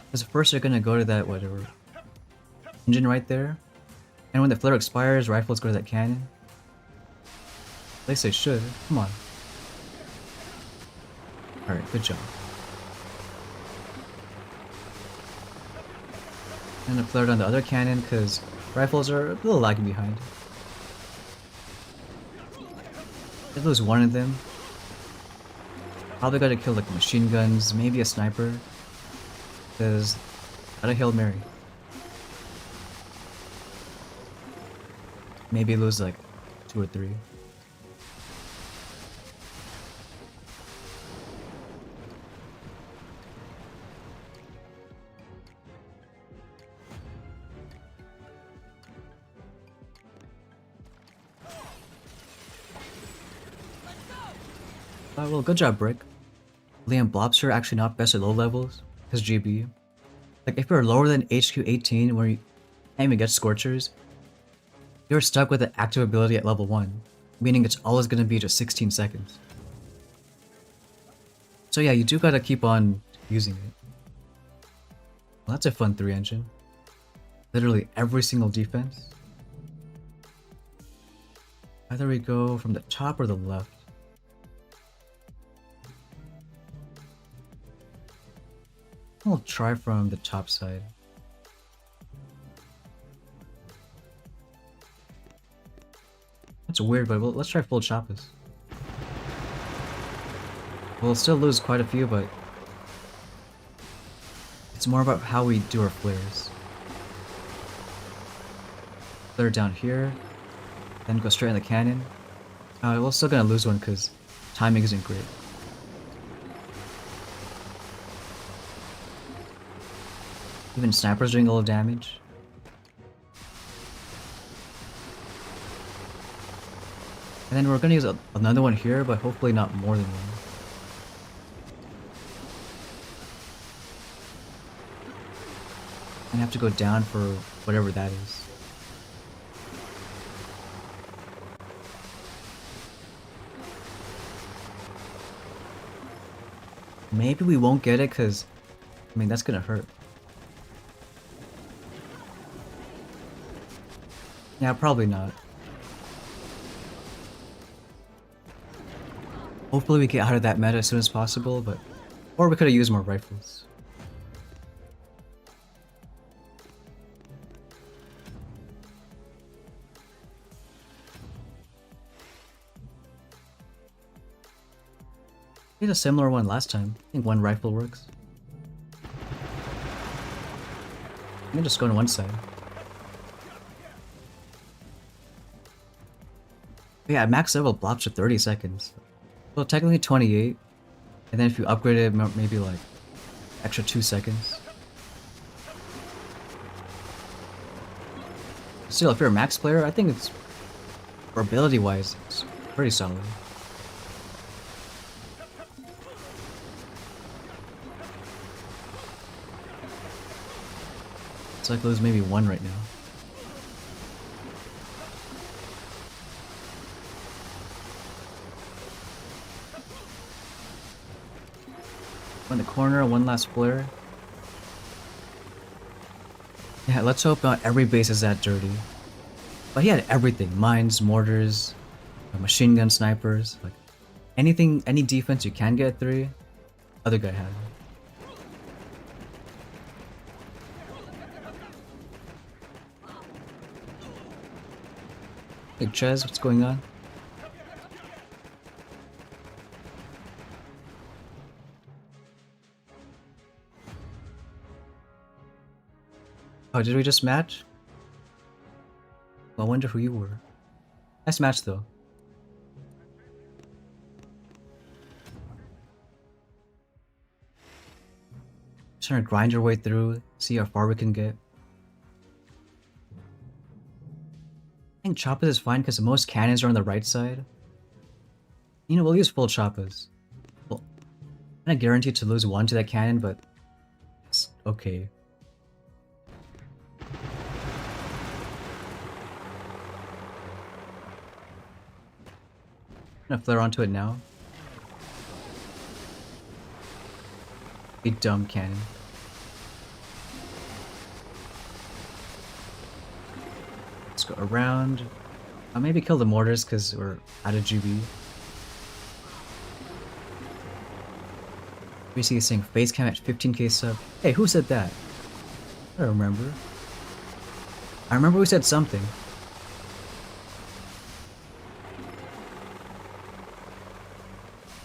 Because first they're gonna go to that whatever engine right there. And when the flare expires, rifles go to that cannon. At least they should. Come on. Alright, good job. And a flare on the other cannon, because rifles are a little lagging behind. If lose one of them, probably gotta kill like machine guns, maybe a sniper. Because Not a Hail Mary. Maybe lose like 2 or 3. Well, good job, Brick. Liam Blobs are actually not best at low levels, because GB. Like, if you're lower than HQ 18 where you can't even get Scorchers, you're stuck with an active ability at level 1, meaning it's always going to be just 16 seconds. So yeah, you do gotta keep on using it. Well, that's a fun 3 engine. Literally every single defense. Either we go from the top or the left. We'll try from the top side. That's weird, but let's try full Choppas. We'll still lose quite a few, but it's more about how we do our flares. Flare down here, then go straight in the cannon. We're still gonna lose one because timing isn't great. Even snipers doing a little damage. And then we're gonna use another one here, but hopefully not more than one. And have to go down for whatever that is. Maybe we won't get it because, I mean, that's gonna hurt. Yeah, probably not. Hopefully we get out of that meta as soon as possible, but... Or we could have used more rifles. We had a similar one last time. I think one rifle works. I'm gonna just go on one side. Yeah, max level blocks for 30 seconds. Well, technically 28. And then if you upgrade it, maybe like extra 2 seconds. Still, if you're a max player, I think it's, for ability wise, it's pretty solid. It's like lose maybe 1 right now. In the corner, one last flare. Yeah, let's hope not every base is that dirty. But he had everything. Mines, mortars, machine gun snipers. Like anything, any defense you can get 3, other guy had. Hey Ches, what's going on? Oh, did we just match? Well, I wonder who you were. Nice match though. Just trying to grind your way through, see how far we can get. I think Choppas is fine because most cannons are on the right side. You know, we'll use full Choppas. Well, I'm not guaranteed to lose 1 to that cannon, but it's okay. I'm gonna flare onto it now. Big dumb cannon. Let's go around. I'll maybe kill the mortars because we're out of GB. Basically saying face cam at 15k sub. Hey, who said that? I don't remember. I remember we said something.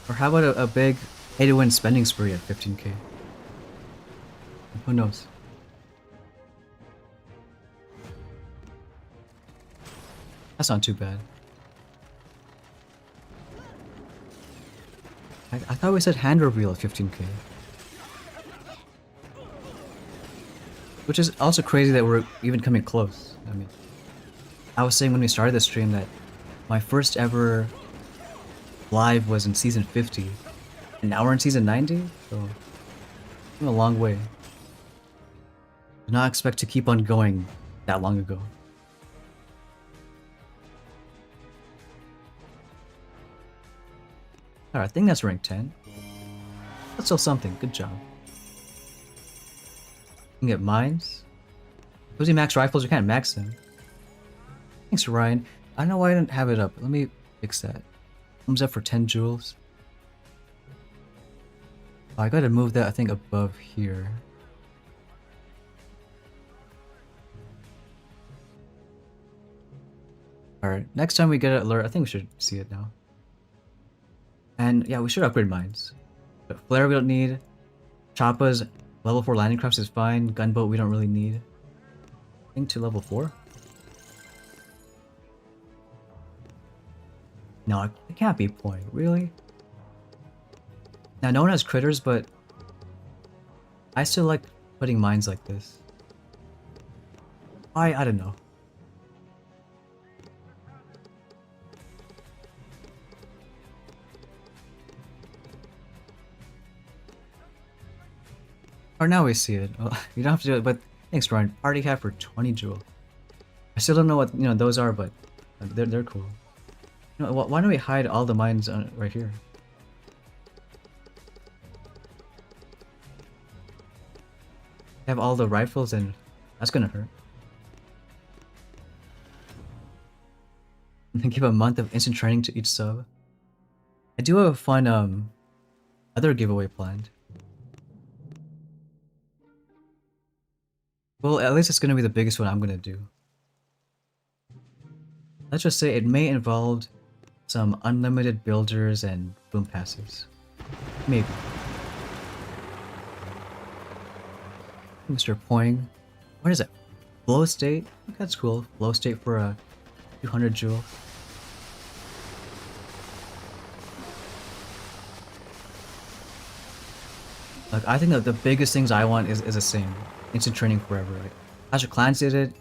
Or how about a big pay to win spending spree at 15k? Who knows? That's not too bad. I thought we said hand reveal at 15k. Which is also crazy that we're even coming close. I mean, I was saying when we started the stream that my first ever live was in season 50. And now we're in season 90? So, a long way. Did not expect to keep on going that long ago. Alright, I think that's rank 10. That's still something. Good job. You can get mines. Cozy max rifles, you can't max them. Thanks, Ryan. I don't know why I didn't have it up. Let me fix that. Comes up for 10 jewels. Oh, I gotta move that, I think, above here. Alright, next time we get an alert, I think we should see it now. And yeah, we should upgrade mines. But flare we don't need. Choppas, level 4 landing crafts is fine. Gunboat we don't really need. I think to level 4? No, it can't be point, really? Now no one has critters, but I still like putting mines like this. I don't know. Or now we see it. Well, you don't have to do it, but thanks, Ryan. Party hat for 20 jewel. I still don't know what those are, but they're cool. You know, why don't we hide all the mines right here? Have all the rifles, and that's gonna hurt. And give a month of instant training to each sub. I do have a fun other giveaway planned. Well, at least it's gonna be the biggest one I'm gonna do. Let's just say it may involve some unlimited builders and boom passes. Maybe. Mr. Poing. What is it? Flow state? That's cool. Flow state for a 200 jewel. Like, I think that the biggest things I want is the same. Instant training forever. Like, Clash of Clans did it.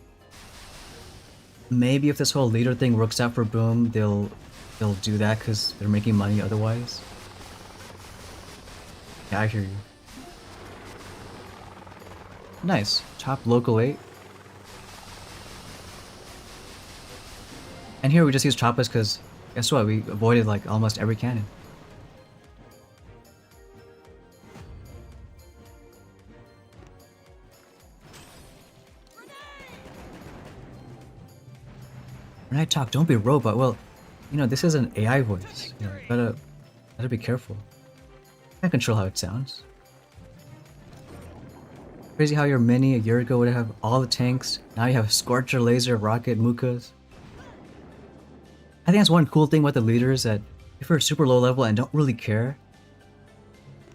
Maybe if this whole leader thing works out for Boom, they'll do that because they're making money otherwise. Yeah, I hear you. Nice. Top local 8. And here we just use Choppas because guess what? We avoided like almost every cannon. When I talk, don't be a robot. Well, you know, this is an AI voice. You know, gotta be careful. Can't control how it sounds. Crazy how your mini a year ago would have all the tanks. Now you have Scorcher, Laser, Rocket, Mukas. I think that's one cool thing with the leaders that if you're super low level and don't really care,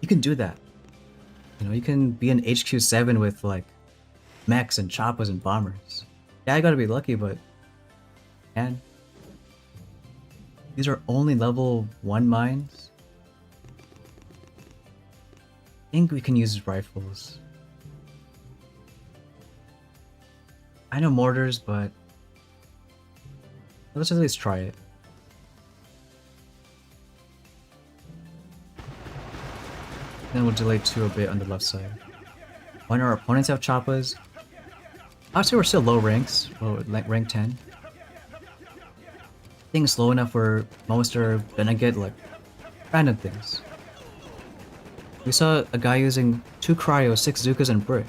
you can do that. You know, you can be an HQ7 with like mechs and choppas and bombers. Yeah, I gotta be lucky, but man, these are only level 1 mines. I think we can use rifles. I know mortars, but let's at least try it. Then we'll delay 2 a bit on the left side. When our opponents have choppas, obviously we're still low ranks, well, like rank 10. Things slow enough where most are gonna get like random things. We saw a guy using 2 cryo, 6 Zukas, and brick.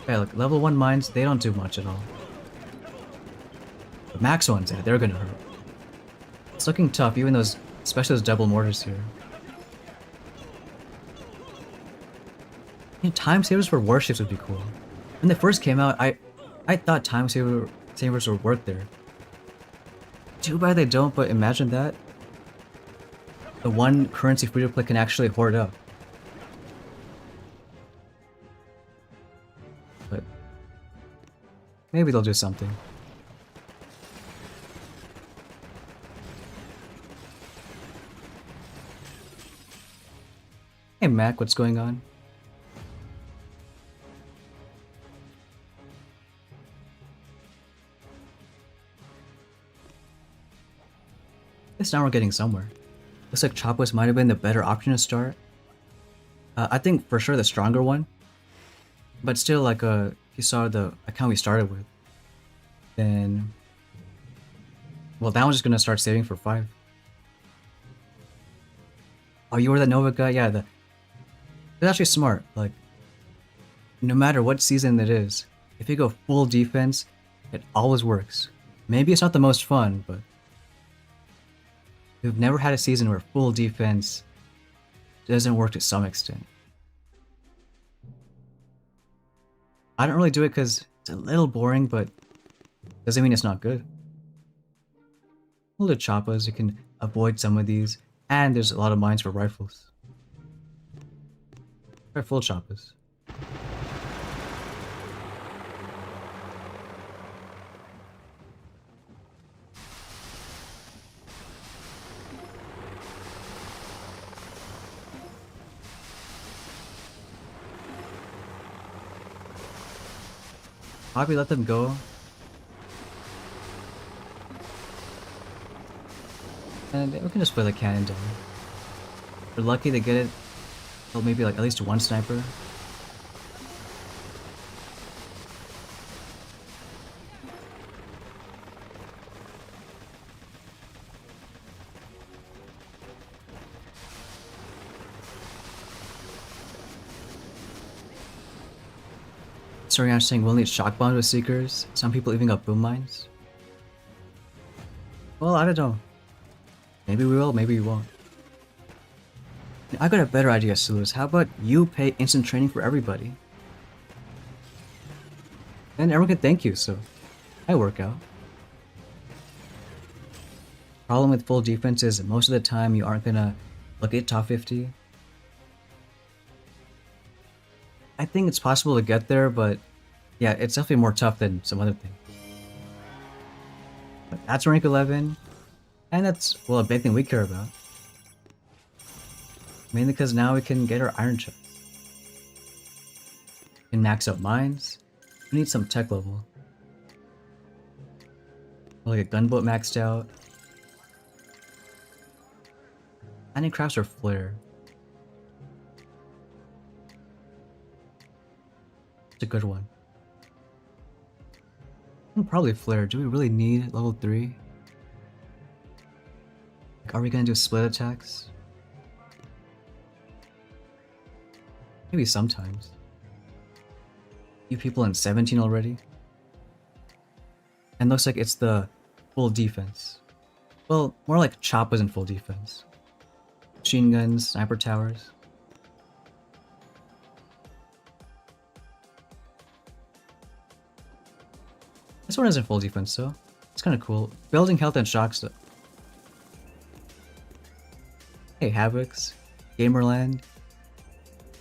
Yeah, like level 1 mines, they don't do much at all. The max ones, yeah, they're gonna hurt. It's looking tough, even those, especially those double mortars here. You know, time savers for warships would be cool. When they first came out, I thought time savers would work there. Too bad they don't, but imagine that. The one currency free to play can actually hoard up. But Maybe they'll do something. Hey Mac, what's going on? Guess now we're getting somewhere. Looks like Chopos might have been the better option to start. I think for sure the stronger one. But still, like, if you saw the account we started with, then... Well, that one's just gonna start saving for 5. Oh, you were the Nova guy? Yeah, it's actually smart. Like, no matter what season it is, if you go full defense, it always works. Maybe it's not the most fun, but... We've never had a season where full defense doesn't work to some extent. I don't really do it because it's a little boring, but doesn't mean it's not good. We'll do choppas, you can avoid some of these, and there's a lot of mines for rifles. Try full choppas. Probably let them go. And we can just play the cannon down. If we're lucky to get it, well, maybe like at least one sniper. Sorry, I'm saying we'll need shock bombs with Seekers. Some people even got boom mines. Well, I don't know. Maybe we will, maybe we won't. I got a better idea, Sulus. How about you pay instant training for everybody? Then everyone can thank you, so I work out. Problem with full defense is most of the time you aren't gonna look at top 50. I think it's possible to get there, but yeah, it's definitely more tough than some other things. But that's rank 11, and that's, well, a big thing we care about. Mainly because now we can get our iron chest. We can max out mines. We need some tech level. Like a gunboat maxed out. I need crafts or flare. It's a good one. Probably flare. Do we really need level 3? Like, are we gonna do split attacks? Maybe sometimes. You people in 17 already? And looks like it's the full defense. Well, more like choppas in full defense. Machine guns, sniper towers. This one isn't full defense, so it's kind of cool. Building health and shocks though. Hey, Havocs, Gamerland.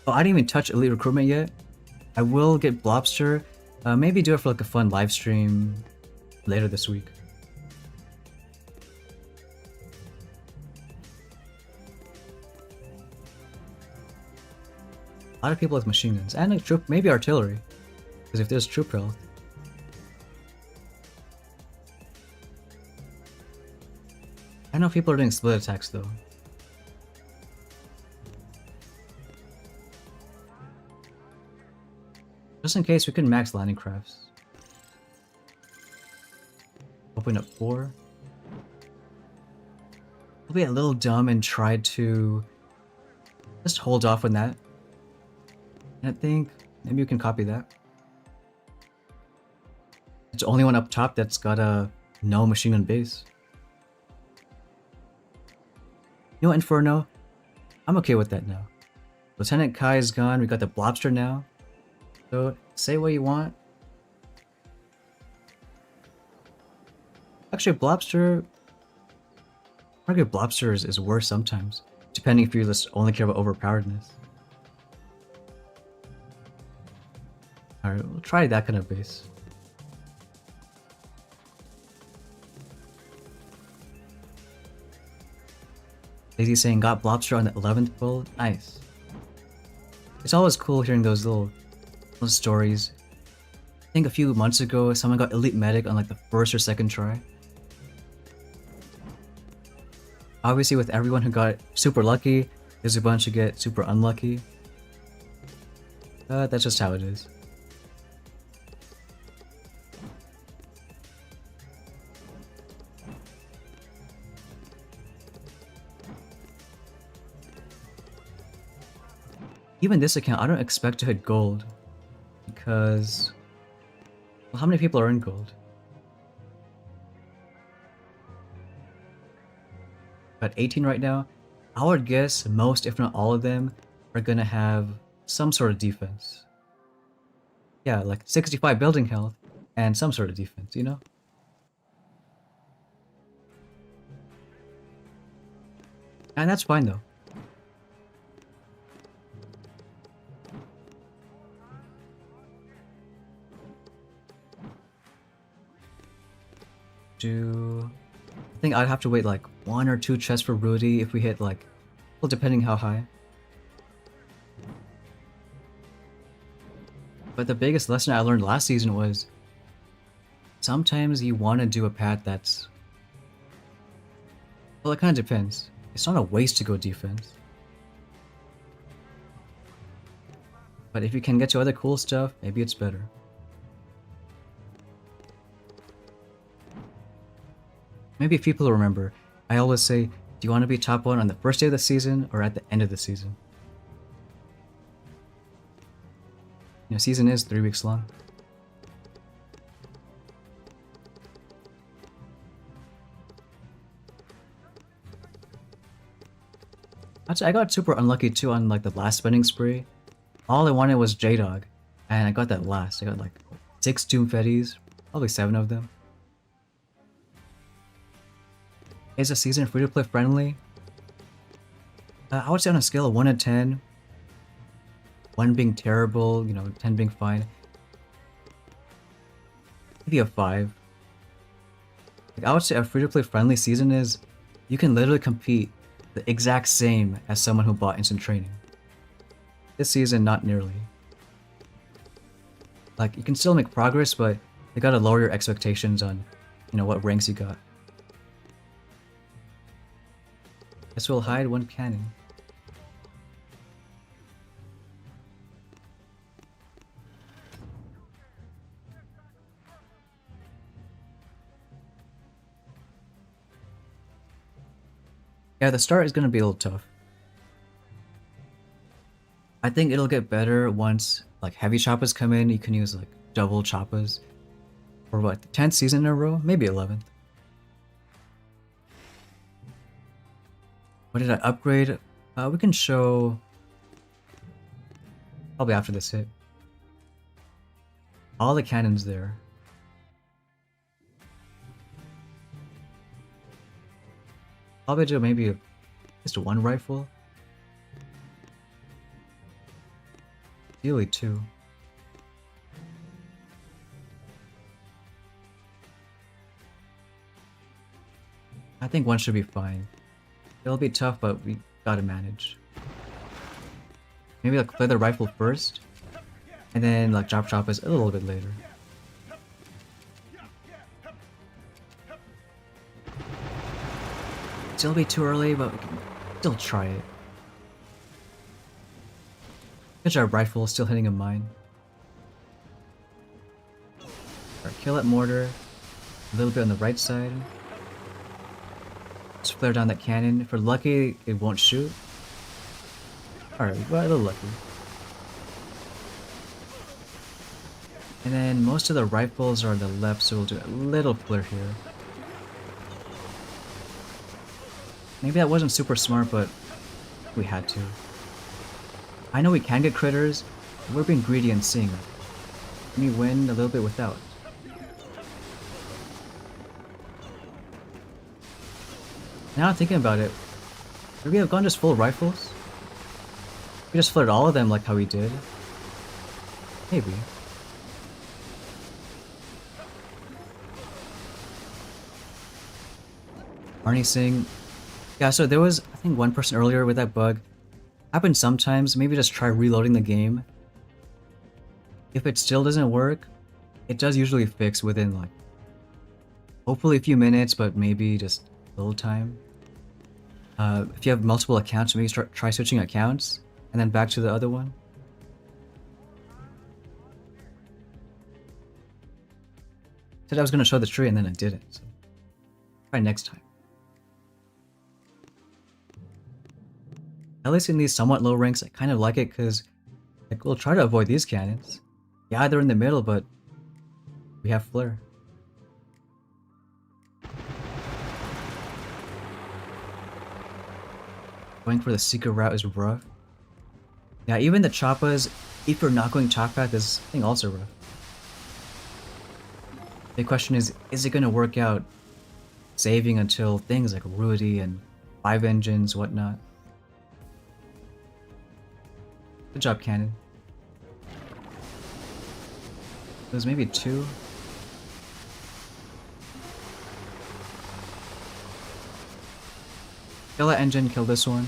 Oh, I didn't even touch Elite Recruitment yet. I will get Blobster. Maybe do it for like a fun live stream later this week. A lot of people with machine guns and like troop, maybe artillery, because if there's troop health. I know people are doing split attacks though. Just in case, we can max landing crafts. Open up 4. I'll be a little dumb and try to just hold off on that. And I think maybe you can copy that. It's the only one up top that's got a no machine gun base. You know, Inferno, I'm okay with that now. Lieutenant Kai is gone, we got the Blobster now. So, say what you want. Actually, Blobster... I argue Blobster is worse sometimes, depending if you just only care about overpoweredness. Alright, we'll try that kind of base. Lazy saying got Blobster on the 11th pull. Nice. It's always cool hearing those little stories. I think a few months ago, someone got Elite Medic on like the first or second try. Obviously, with everyone who got super lucky, there's a bunch who get super unlucky. That's just how it is. Even this account, I don't expect to hit gold. Because... well, how many people are in gold? About 18 right now. I would guess most, if not all of them, are gonna have some sort of defense. Yeah, like 65 building health and some sort of defense, you know? And that's fine though. I think I'd have to wait like 1 or 2 chests for Rudy if we hit like, well, depending how high. But the biggest lesson I learned last season was sometimes you want to do a path that's, well, it kind of depends. It's not a waste to go defense. But if you can get to other cool stuff, maybe it's better. Maybe if people remember, I always say, do you want to be top 1 on the first day of the season or at the end of the season? You know, season is 3 weeks long. Actually, I got super unlucky too on like the last spending spree. All I wanted was J-Dog, and I got that last. I got like 6 Doom Fetties, probably 7 of them. Is the season free-to-play friendly? I would say on a scale of 1 to 10, 1 being terrible, you know, 10 being fine, maybe a 5. Like, I would say a free-to-play friendly season is, you can literally compete the exact same as someone who bought instant training. This season, not nearly. Like, you can still make progress, but you gotta lower your expectations on, you know, what ranks you got. Guess we'll hide 1 cannon. Yeah, the start is gonna be a little tough. I think it'll get better once like heavy choppas come in. You can use like double choppas. For what, the 10th season in a row? Maybe 11th. What did I upgrade? We can show probably after this hit. All the cannons there. Probably do maybe just 1 rifle. Ideally 2. I think 1 should be fine. It'll be tough, but we gotta manage. Maybe like play the rifle first, and then like drop choppers a little bit later. Still be too early, but we can still try it. Good job, rifle, still hitting a mine. Alright, kill that mortar. A little bit on the right side. Just flare down that cannon. If we're lucky, it won't shoot. Alright, we got a little lucky. And then most of the rifles are on the left, so we'll do a little flare here. Maybe that wasn't super smart, but we had to. I know we can get critters, but we're being greedy and seeing it. Let me win a little bit without. Now I'm thinking about it, would we have gone just full rifles? We just flared all of them like how we did. Maybe. Arnie saying, Yeah, so there was, I think, one person earlier with that bug. Happens sometimes, maybe just try reloading the game. If it still doesn't work, it does usually fix within like, hopefully a few minutes, but maybe just a little time. If you have multiple accounts, maybe try switching accounts, and then back to the other one. Said I was gonna show the tree and then I didn't, so try next time. At least in these somewhat low ranks, I kind of like it because like, we'll try to avoid these cannons. Yeah, they're in the middle, but we have flare. Going for the secret route is rough. Yeah, even the choppas, if you're not going top path, is I think also rough. The question is it going to work out saving until things like Rudy and 5 engines, whatnot? Good job, Cannon. There's maybe 2. Kill that engine, kill this one.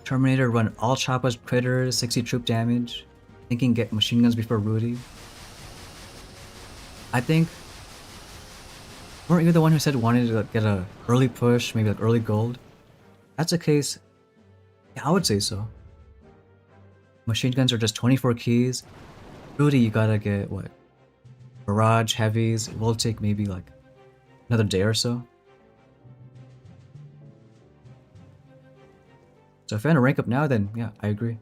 Terminator run all choppas, critters, 60 troop damage. Thinking get machine guns before Rudy. I think... Weren't you the one who said wanted to get a early push, maybe like early gold? That's the case. Yeah, I would say so. Machine guns are just 24 keys. Rudy, you gotta get what? Barrage, heavies. It will take maybe like another day or so. So if I want to rank up now, then yeah, I agree.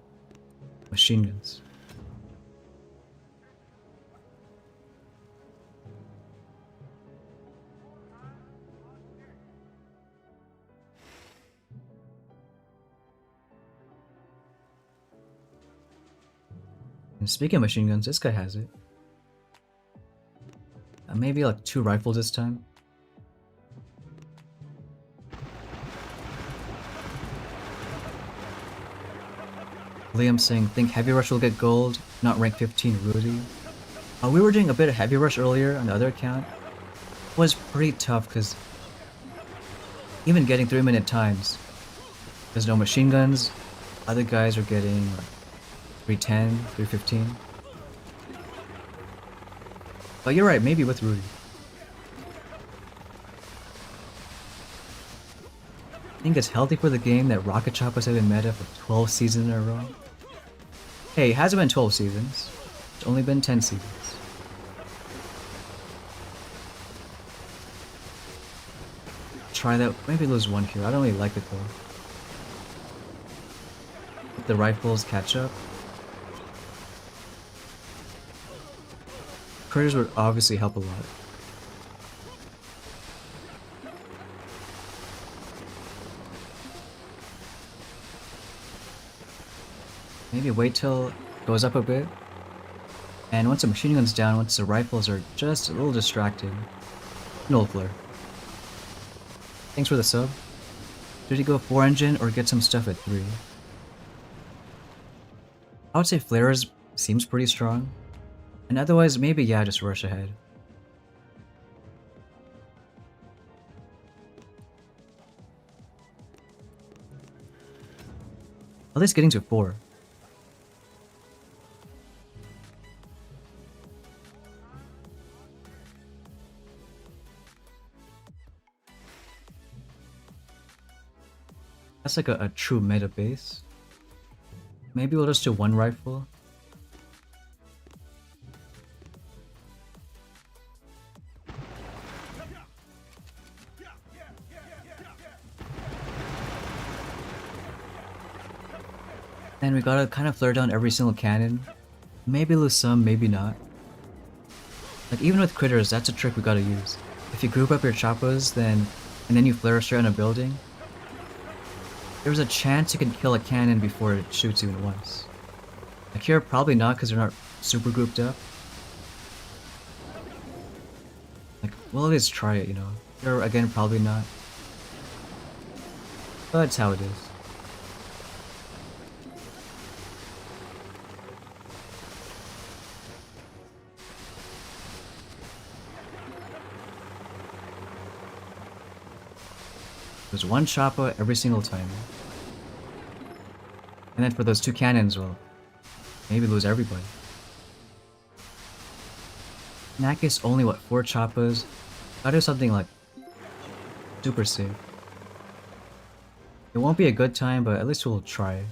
Machine guns. And speaking of machine guns, this guy has it. Maybe like 2 rifles this time. Liam saying, think heavy rush will get gold, not rank 15 Rudy. We were doing a bit of heavy rush earlier on the other account. It was pretty tough because even getting 3-minute times, there's no machine guns. Other guys are getting like 310, 315. But you're right, maybe with Rudy. I think it's healthy for the game that rocket choppas have been meta for 12 seasons in a row. Hey, it hasn't been 12 seasons. It's only been 10 seasons. Try that. Maybe lose 1 kill. I don't really like it though. Let the rifles catch up. Critters would obviously help a lot. Maybe wait till it goes up a bit. And once the machine gun's down, once the rifles are just a little distracted, no flare. Thanks for the sub. Should he go 4 engine or get some stuff at 3? I would say flares seems pretty strong. And otherwise, maybe yeah, just rush ahead. At least getting to 4. That's like a true meta base. Maybe we'll just do 1 rifle. And we gotta kind of flare down every single cannon. Maybe lose some, maybe not. Like even with critters, that's a trick we gotta use. If you group up your choppas, and then you flare straight on a building, there's a chance you can kill a cannon before it shoots even once. Like here, probably not because they're not super grouped up. Like, we'll at least try it, you know. Here, again, probably not. But it's how it is. There's one chopper every single time. And then for those 2 cannons, well, maybe lose everybody. In that case, only what, 4 choppers? Gotta do something like super safe. It won't be a good time, but at least we'll try.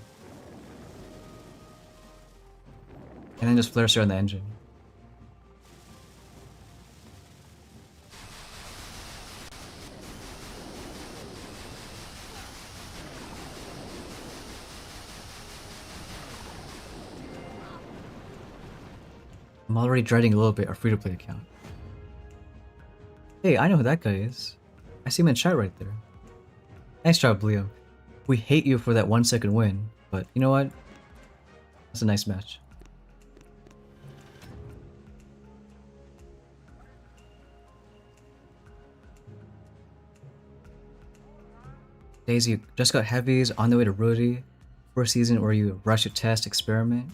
And then just flare share on the engine. I'm already dreading a little bit our free-to-play account. Hey, I know who that guy is. I see him in chat right there. Nice job, Liam. We hate you for that 1-second win, but you know what? That's a nice match. Daisy just got heavies on the way to Rudy. First season where you rush a test, experiment.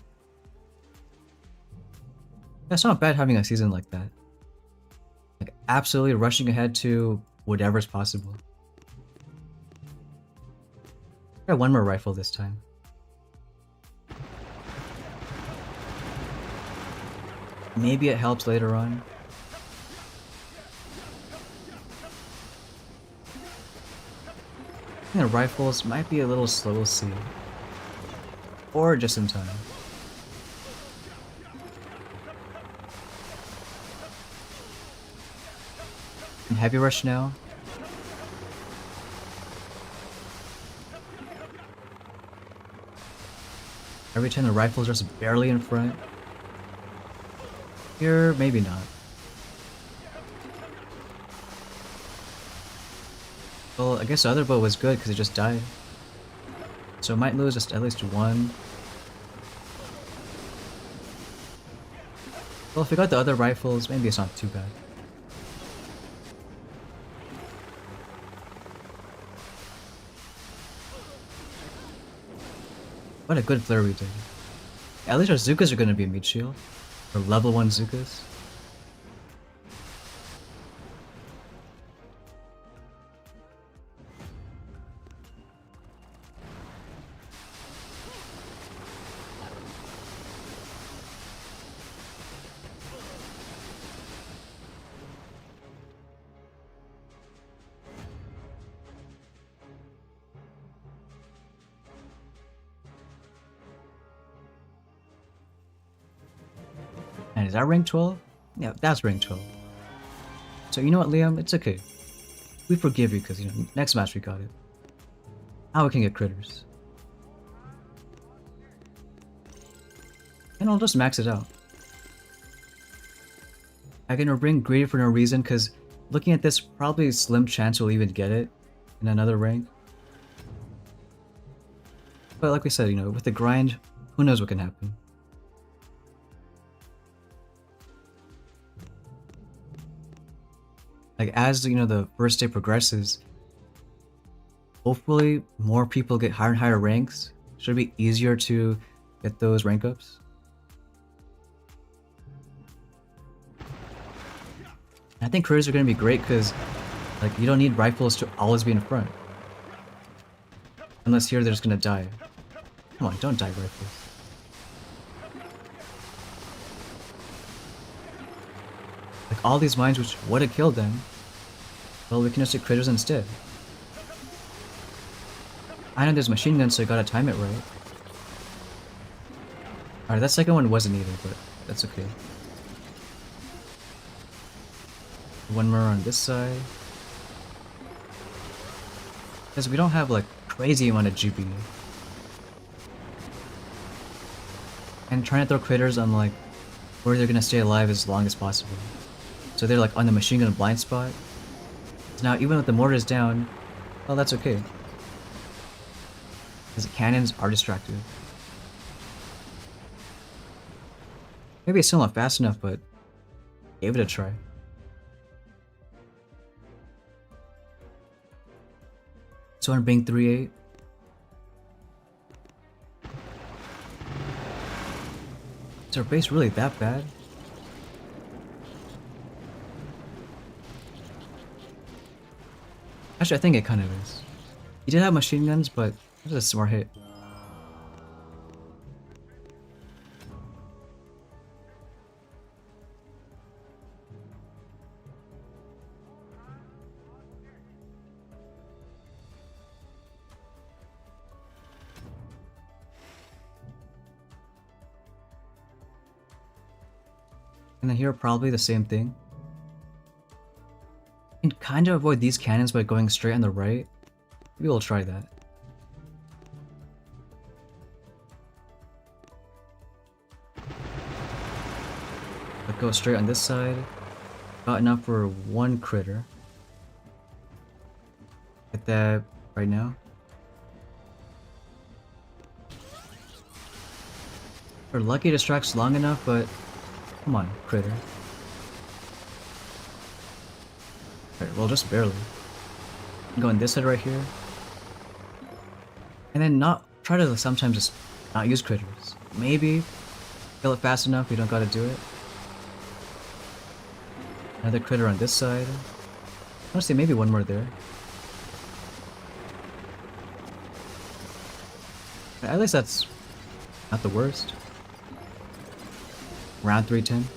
That's not bad having a season like that. Like absolutely rushing ahead to whatever's possible. Try one more rifle this time. Maybe it helps later on. I think the rifles might be a little slow, we'll see. Or just in time. And heavy rush now. Every time the rifle's just barely in front. Here, maybe not. Well, I guess the other boat was good because it just died. So it might lose just at least one. Well, if we got the other rifles, maybe it's not too bad. What a good flare we did. At least our Zukas are gonna be a meat shield. Or level 1 Zukas. And is that rank 12? Yeah, that's rank 12. So you know what, Liam? It's okay. We forgive you because, you know, next match we got it. Now we can get critters. And I'll just max it out. Again, we're bring greedy for no reason because looking at this, probably a slim chance we'll even get it in another rank. But like we said, you know, with the grind, who knows what can happen. Like as, you know, the first day progresses, hopefully more people get higher and higher ranks. Should be easier to get those rank ups. I think critters are going to be great because like you don't need rifles to always be in front. Unless here they're just going to die. Come on, don't die, rifles. Like all these mines which would have killed them, well, we can just hit critters instead. I know there's machine guns, so I gotta time it right. Alright, that second one wasn't either, but that's okay. One more on this side. Because we don't have like crazy amount of GP. And trying to throw critters on like where they're gonna stay alive as long as possible. So they're like on the machine gun blind spot. So now even with the mortars down, well, that's okay. Because the cannons are distracted. Maybe it's still not fast enough, but gave it a try. So on Bing 3-8. Is our base really that bad? Actually, I think it kind of is. He did have machine guns, but that was a smart hit. And then here, probably the same thing. And kind of avoid these cannons by going straight on the right. Maybe we'll try that. But go straight on this side. Got enough for one critter. Get that right now. We're lucky distracts long enough, but come on, critter. Alright, well, just barely. Go on this side right here. And then not try to sometimes just not use critters. Maybe kill it fast enough, we don't gotta do it. Another critter on this side. Honestly, maybe one more there. At least that's not the worst. Round 310.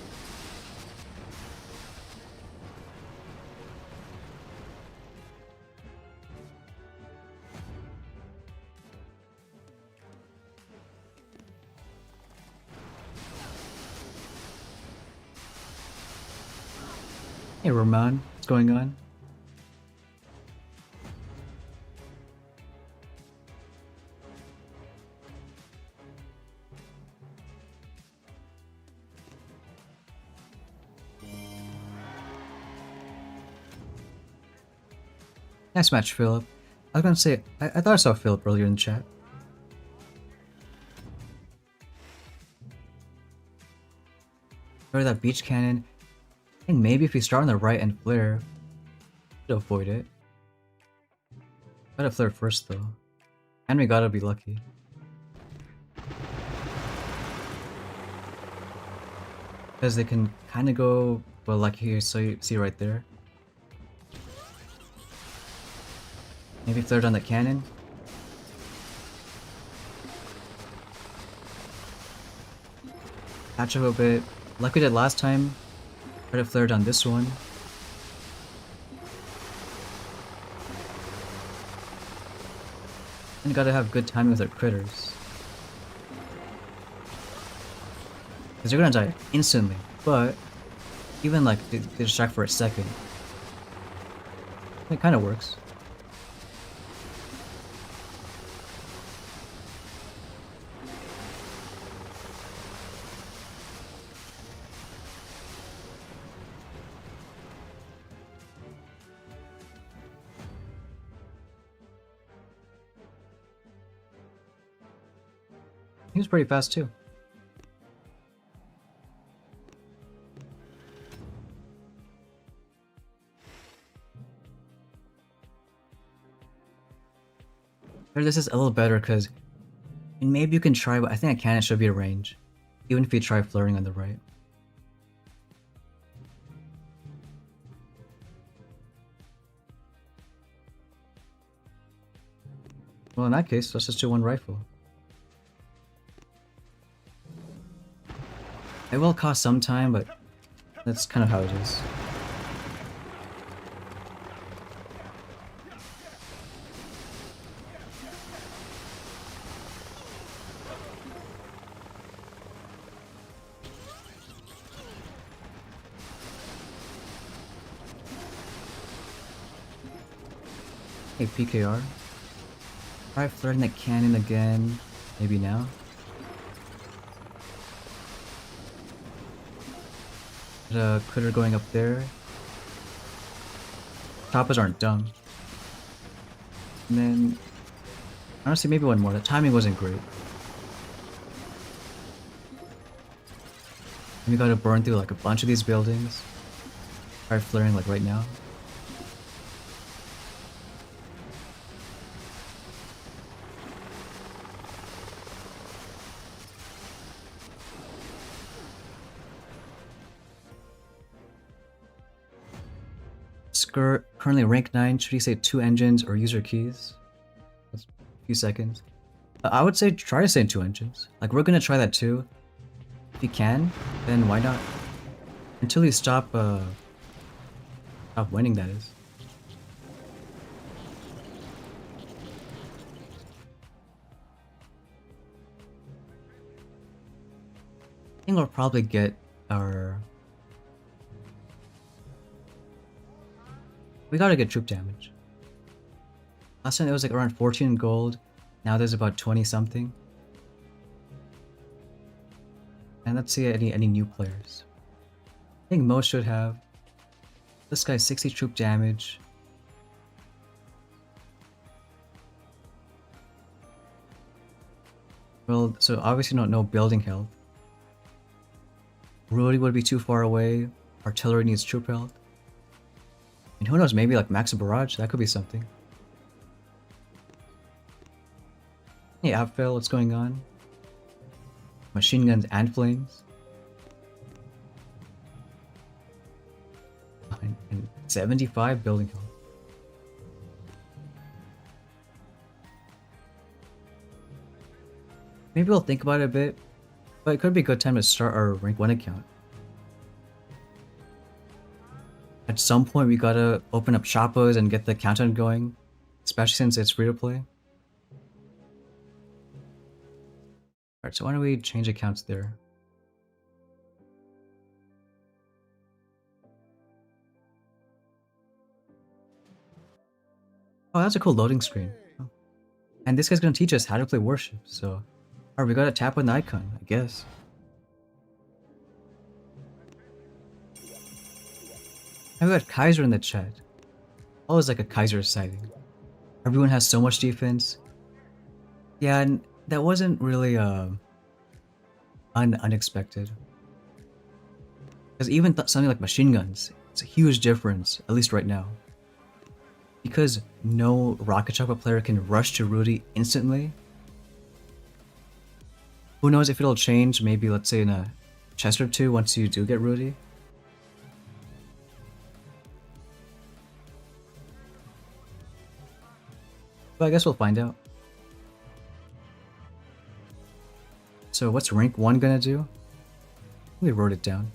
Hey Roman, what's going on? Nice match, Philip. I was gonna say, I thought I saw Philip earlier in the chat. Or that beach cannon. I think maybe if we start on the right and flare, we'll avoid it. Gotta flare first though. And we gotta be lucky. Because they can kind of go, well, like here, so you see right there. Maybe flared on the cannon. Patch up a bit, like we did last time. Try to flare on this one. And gotta have good timing with our critters. Because they're gonna die instantly, but even like they distract for a second. It kind of works. He was pretty fast too. This is a little better because maybe you can try, but I think a cannon should be a range. Even if you try flaring on the right. Well, in that case, let's just do one rifle. It will cost some time, but that's kind of how it is. Hey, PKR. Try flaring the cannon again. Maybe now. The critter going up there. Choppers aren't dumb. And then, honestly, maybe one more. The timing wasn't great. And we gotta burn through like a bunch of these buildings. Try flaring like right now. Currently rank 9, should he say 2 engines or user keys? few seconds. I would say try to stay in 2 engines. Like, we're gonna try that too. If you can, then why not? Until you stop winning, that is. I think we'll probably get our... We gotta get troop damage. Last time it was like around 14 gold. Now there's about 20 something. And let's see any new players. I think most should have. This guy's 60 troop damage. Well, so obviously no building health. Rudy would be too far away. Artillery needs troop health. And who knows, maybe like max barrage, that could be something. Hey, Abfell, what's going on? Machine guns and flames. And 75 building health. Maybe we'll think about it a bit, but it could be a good time to start our rank 1 account. At some point we gotta open up Chapas and get the countdown going, especially since it's free to play. Alright, so why don't we change accounts there? Oh, that's a cool loading screen. Oh. And this guy's gonna teach us how to play Warships, so... Alright, we gotta tap on the icon, I guess. I've got Kaiser in the chat. Always like a Kaiser sighting. Everyone has so much defense. Yeah, and that wasn't really unexpected. Because even something like machine guns, it's a huge difference, at least right now. Because no Rocket Chopper player can rush to Rudy instantly. Who knows if it'll change, maybe let's say in a chest or two once you do get Rudy. But I guess we'll find out. So what's rank 1 gonna do? We wrote it down.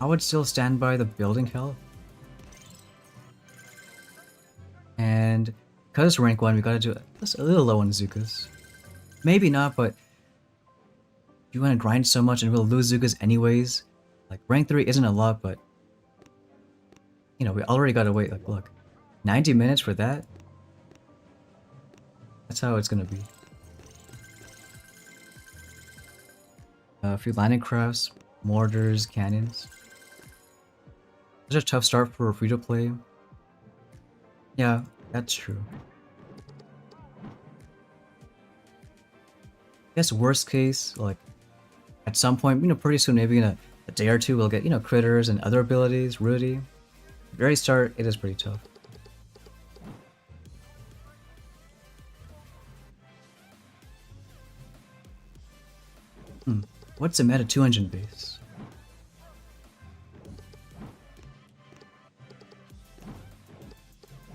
I would still stand by the building health. And because it's rank 1, we gotta do just a little low on Zukas. Maybe not, but if you want to grind so much and we'll lose Zukas anyways, like rank 3 isn't a lot, but you know, we already gotta wait, like look, 90 minutes for that? That's how it's gonna be. A few landing crafts, mortars, cannons. Such a tough start for free to play. Yeah, that's true. I guess worst case, like at some point, you know, pretty soon, maybe in a day or two, we'll get, you know, critters and other abilities, Rudy. Very start, it is pretty tough. What's a meta 2-engine base?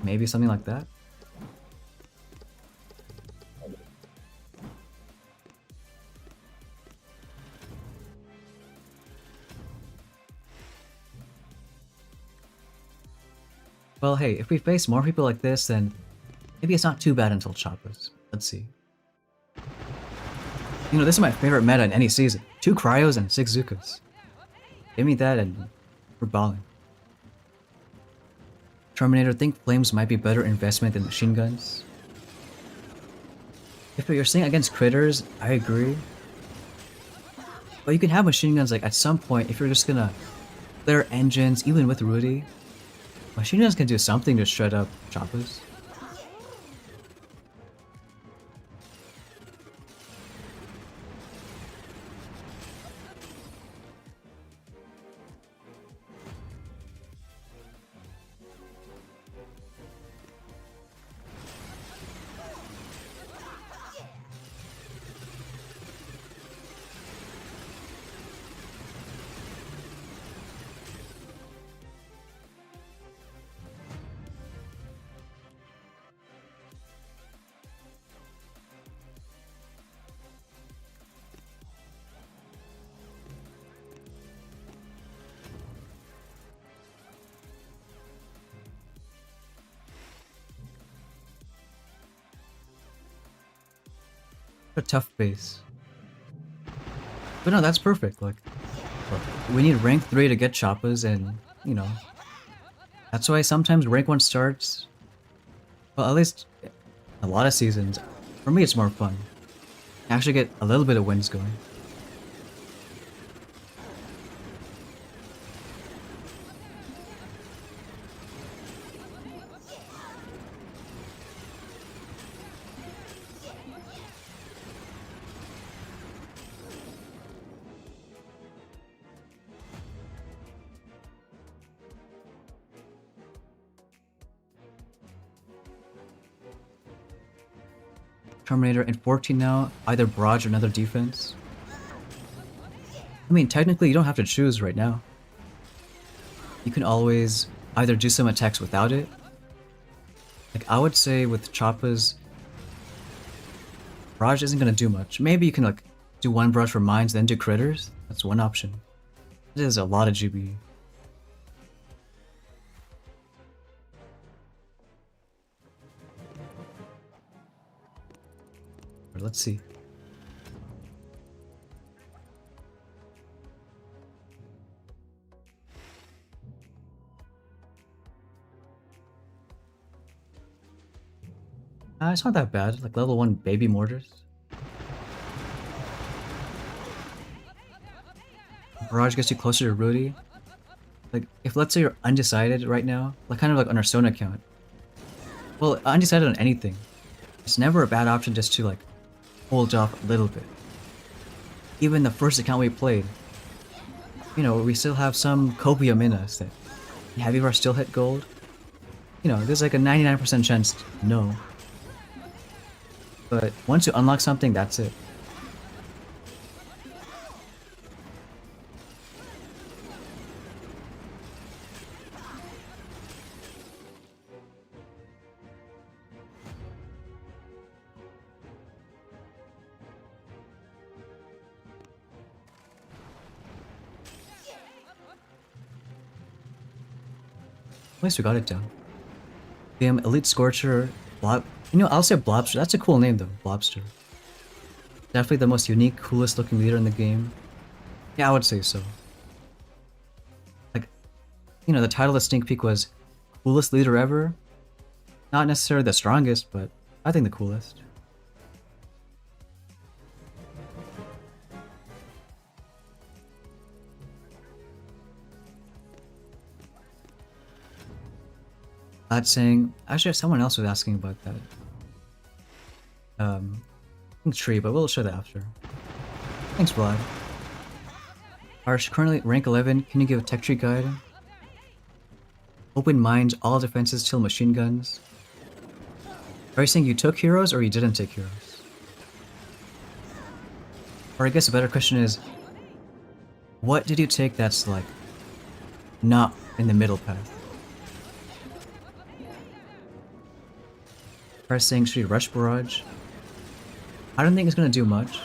Maybe something like that? Well, hey, if we face more people like this, then maybe it's not too bad until Choppas. Let's see. You know, this is my favorite meta in any season. 2 Cryos and 6 Zukas. Give me that and we're balling. Terminator, think flames might be better investment than machine guns. If you're saying against critters, I agree. But you can have machine guns like at some point if you're just gonna clear engines, even with Rudy. Machine guns can do something to shred up Choppas. A tough base. But no, that's perfect. Like, look, we need rank 3 to get choppas, and, you know, that's why sometimes rank 1 starts. Well, at least a lot of seasons. For me, it's more fun. Actually get a little bit of wins going. Terminator and 14 now, either barrage or another defense. I mean, technically you don't have to choose right now. You can always either do some attacks without it. Like, I would say with Choppa's, barrage isn't gonna do much. Maybe you can like do one barrage for mines, then do critters. That's one option. It is a lot of GB. Let's see. It's not that bad. Like level 1 baby mortars. Barrage gets you closer to Rudy. Like, if let's say you're undecided right now, like kind of like on our Sona account. Well, undecided on anything. It's never a bad option just to like hold off a little bit. Even the first account we played, you know, we still have some copium in us that heavy rush still hit gold. You know, there's like a 99% chance no. But once you unlock something, that's it. At least we got it down. Damn, Elite Scorcher, Blob. You know, I'll say Blobster. That's a cool name though, Blobster. Definitely the most unique, coolest looking leader in the game. Yeah, I would say so. Like, you know, the title of the sneak peek was coolest leader ever. Not necessarily the strongest, but I think the coolest. That's saying, actually, someone else was asking about that. I think Tree, but we'll show that after. Thanks, Vlad. Harsh, currently rank 11. Can you give a tech tree guide? Open mind, all defenses till machine guns. Are you saying you took heroes or you didn't take heroes? Or I guess a better question is, what did you take that's like not in the middle path? Saying should we rush barrage? I don't think it's gonna do much.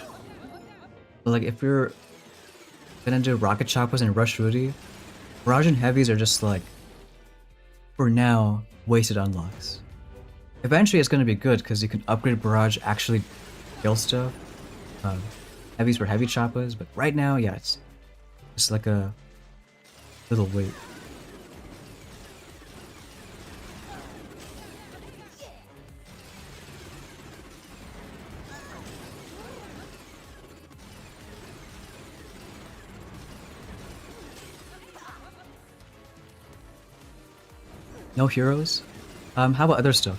But like if you're gonna do rocket choppers and rush Rudy, barrage and heavies are just like, for now, wasted unlocks. Eventually it's gonna be good because you can upgrade barrage, actually kill stuff. Heavies for heavy choppers, but right now, yeah, it's just like a little wait. No heroes? How about other stuff?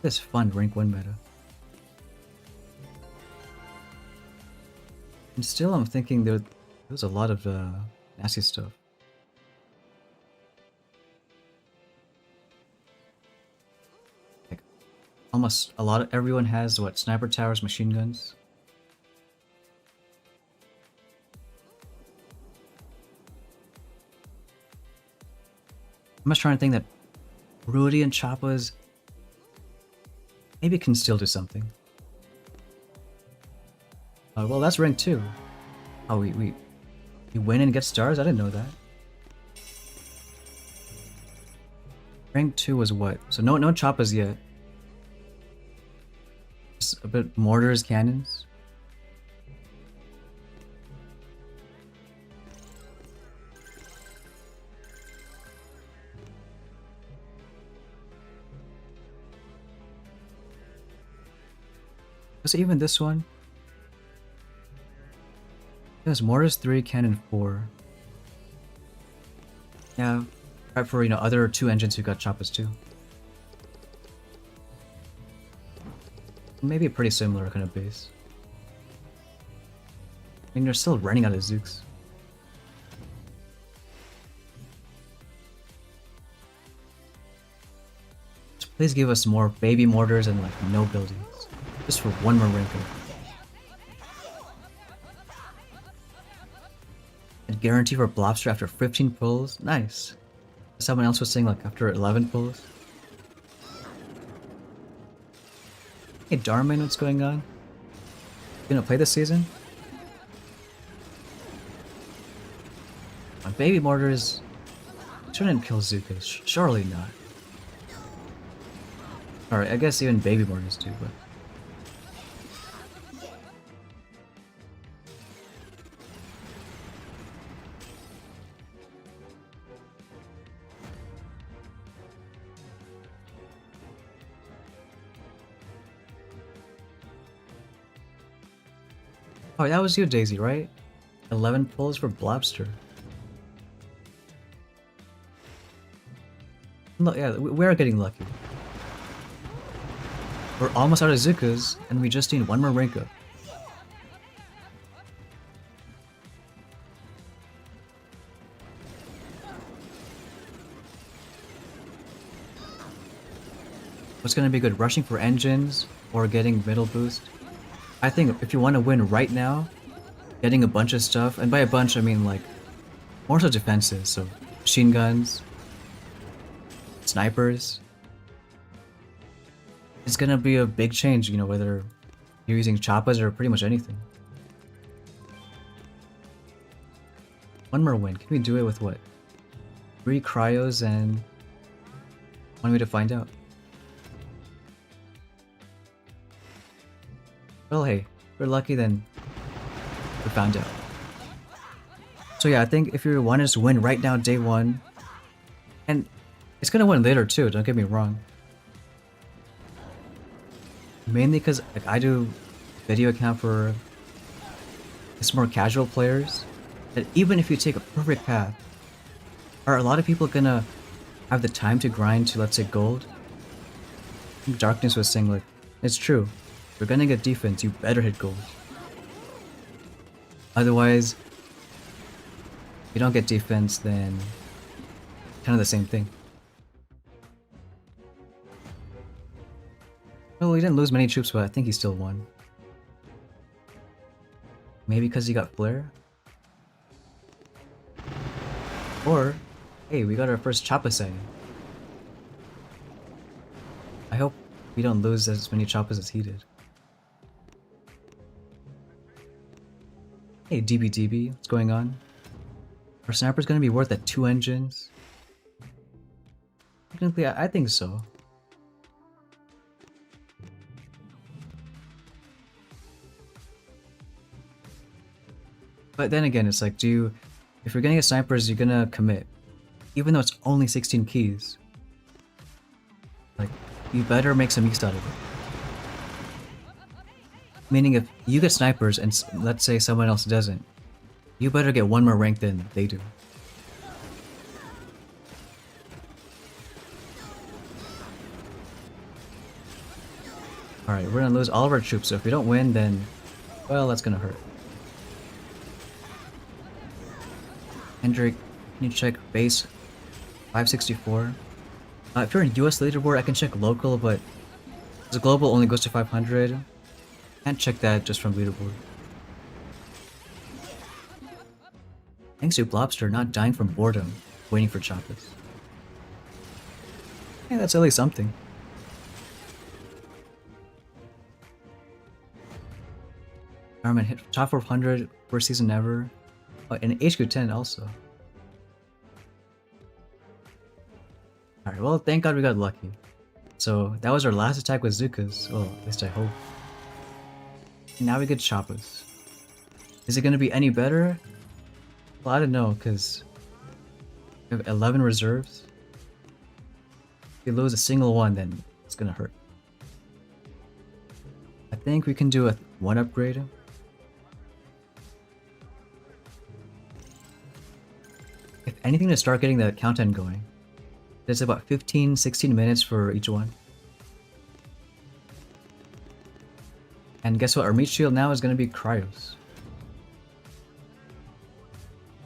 This fun rank 1 meta. And still I'm thinking there's a lot of nasty stuff. Like almost everyone has what, sniper towers, machine guns. I'm just trying to think that Rudy and Choppa's maybe can still do something. Well, that's rank 2. Oh, we win and get stars? I didn't know that. Rank 2 was what? So no choppas yet. Just a bit mortars, cannons. Was it even this one? Yes, mortars 3, cannon 4. Yeah, right for, other 2 engines who got choppas too. Maybe a pretty similar kind of base. I mean, you're still running out of Zooks. Just please give us more baby mortars and like no buildings. Just for one more rank up. And guarantee for Blobster after 15 pulls? Nice. Someone else was saying like after 11 pulls. Hey Darman, what's going on? You gonna play this season? My baby mortars shouldn't kill Zukas. Surely not. Alright, I guess even baby mortars do, but... Oh, that was you, Daisy, right? 11 pulls for Blobster. Look, yeah, we're getting lucky. We're almost out of Zukas, and we just need one more rank up. What's gonna be good, rushing for engines or getting middle boost? I think if you want to win right now, getting a bunch of stuff, and by a bunch I mean like more so defenses, so machine guns, snipers. It's gonna be a big change, whether you're using choppas or pretty much anything. One more win. Can we do it with what? 3 cryos and 1 way to find out. Well, hey, if we're lucky, then we found out. So yeah, I think if you want to just win right now, day 1, and it's gonna win later too, don't get me wrong. Mainly because like, I do video account for it's more casual players, that even if you take a perfect path, are a lot of people gonna have the time to grind to, let's say, gold? I think Darkness was saying like, it's true. If you're gonna get defense, you better hit gold. Otherwise, if you don't get defense, then kind of the same thing. Well, he didn't lose many troops, but I think he still won. Maybe because he got flare? Or, hey, we got our first Choppa sighting. I hope we don't lose as many Choppas as he did. Hey, DB, what's going on? Our sniper's gonna be worth at 2 engines? Technically, I think so. But then again, it's like, if you're gonna get snipers, you're gonna commit. Even though it's only 16 keys. Like, you better make some use out of it. Meaning if you get snipers and let's say someone else doesn't, you better get 1 more rank than they do. Alright, we're gonna lose all of our troops, so if we don't win, then, well, that's gonna hurt. Hendrik, can you check base 564? If you're in US leaderboard, I can check local, but the global only goes to 500. Can't check that just from leaderboard. Thanks to Blobster not dying from boredom, waiting for choppas. Hey, that's at least something. Armin hit top 400, first season ever. Oh, and HQ 10 also. Alright, Well, thank God we got lucky. So that was our last attack with Zukas. Well, at least I hope. And now we get Choppas. Is it gonna be any better? Well, I don't know, because we have 11 reserves. If we lose a single one, then it's gonna hurt. I think we can do a 1 upgrade. If anything, to start getting the countdown going. There's about 15-16 minutes for each one. And guess what? Our meat shield now is going to be cryos.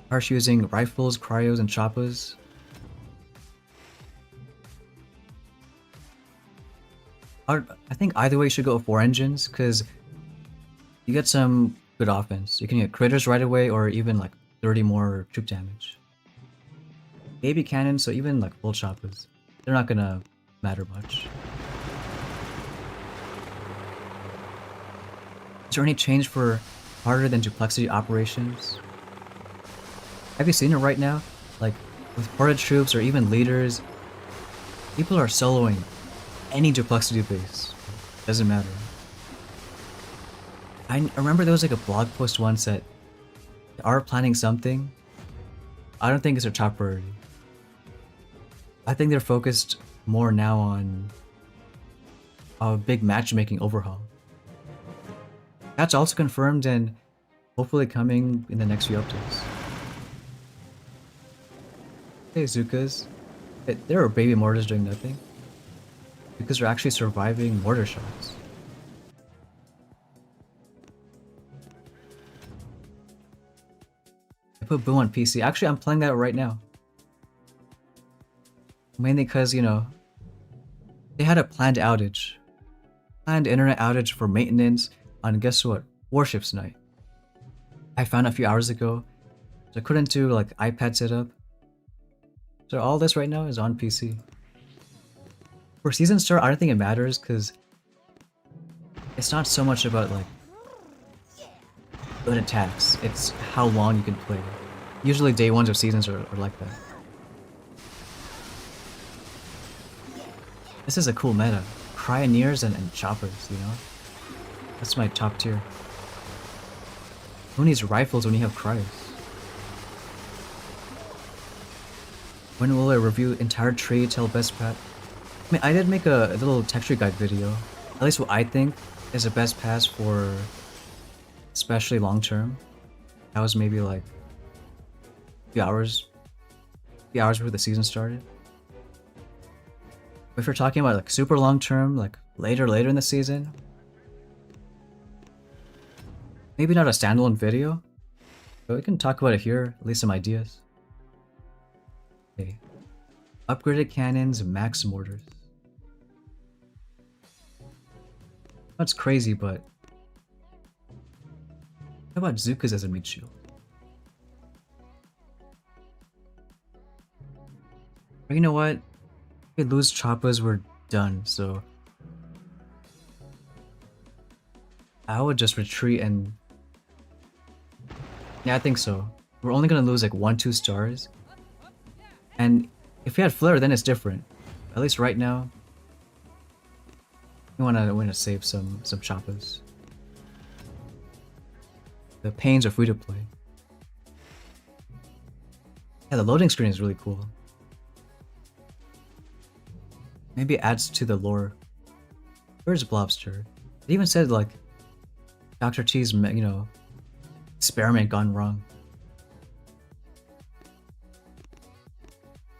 Harsh using rifles, cryos, and choppas. I think either way you should go 4 engines, because you get some good offense. You can get critters right away, or even like 30 more troop damage. Baby cannons, so even like full choppas, they're not gonna matter much. Is there any change for harder than duplexity operations? Have you seen it right now? Like, with ported troops or even leaders, people are soloing any duplexity base. Doesn't matter. I remember there was like a blog post once that they are planning something. I don't think it's their top priority. I think they're focused more now on a big matchmaking overhaul. That's also confirmed and hopefully coming in the next few updates. Hey Zukas. There are baby mortars doing nothing. Because they're actually surviving mortar shots. I put Boo on PC. Actually, I'm playing that right now. Mainly because, you know, they had a planned outage. Planned internet outage for maintenance on, guess what? Warships night. I found a few hours ago. So I couldn't do like iPad setup. So all this right now is on PC. For season start, I don't think it matters because it's not so much about like good attacks. It's how long you can play. Usually day ones of seasons are like that. This is a cool meta. Cryoneers and choppers, you know? That's my top tier. Who needs rifles when you have cryos? When will I review entire tree till best path? I mean, I did make a little texture guide video. At least what I think is the best pass for especially long term. That was maybe like a few hours before the season started. If you're talking about like super long term, like later in the season, maybe not a standalone video, but we can talk about it here, at least some ideas. Okay. Upgraded cannons, max mortars. That's crazy, but how about Zukas as a meat shield? But you know what? If we lose choppas, we're done, so I would just retreat and yeah, I think so. We're only gonna lose like 1-2 stars. And if we had Flare, then it's different. At least right now, we wanna save some choppas. The pains are free to play. Yeah, the loading screen is really cool. Maybe it adds to the lore. Where's Blobster? It even said like Dr. T's, you know, experiment gone wrong.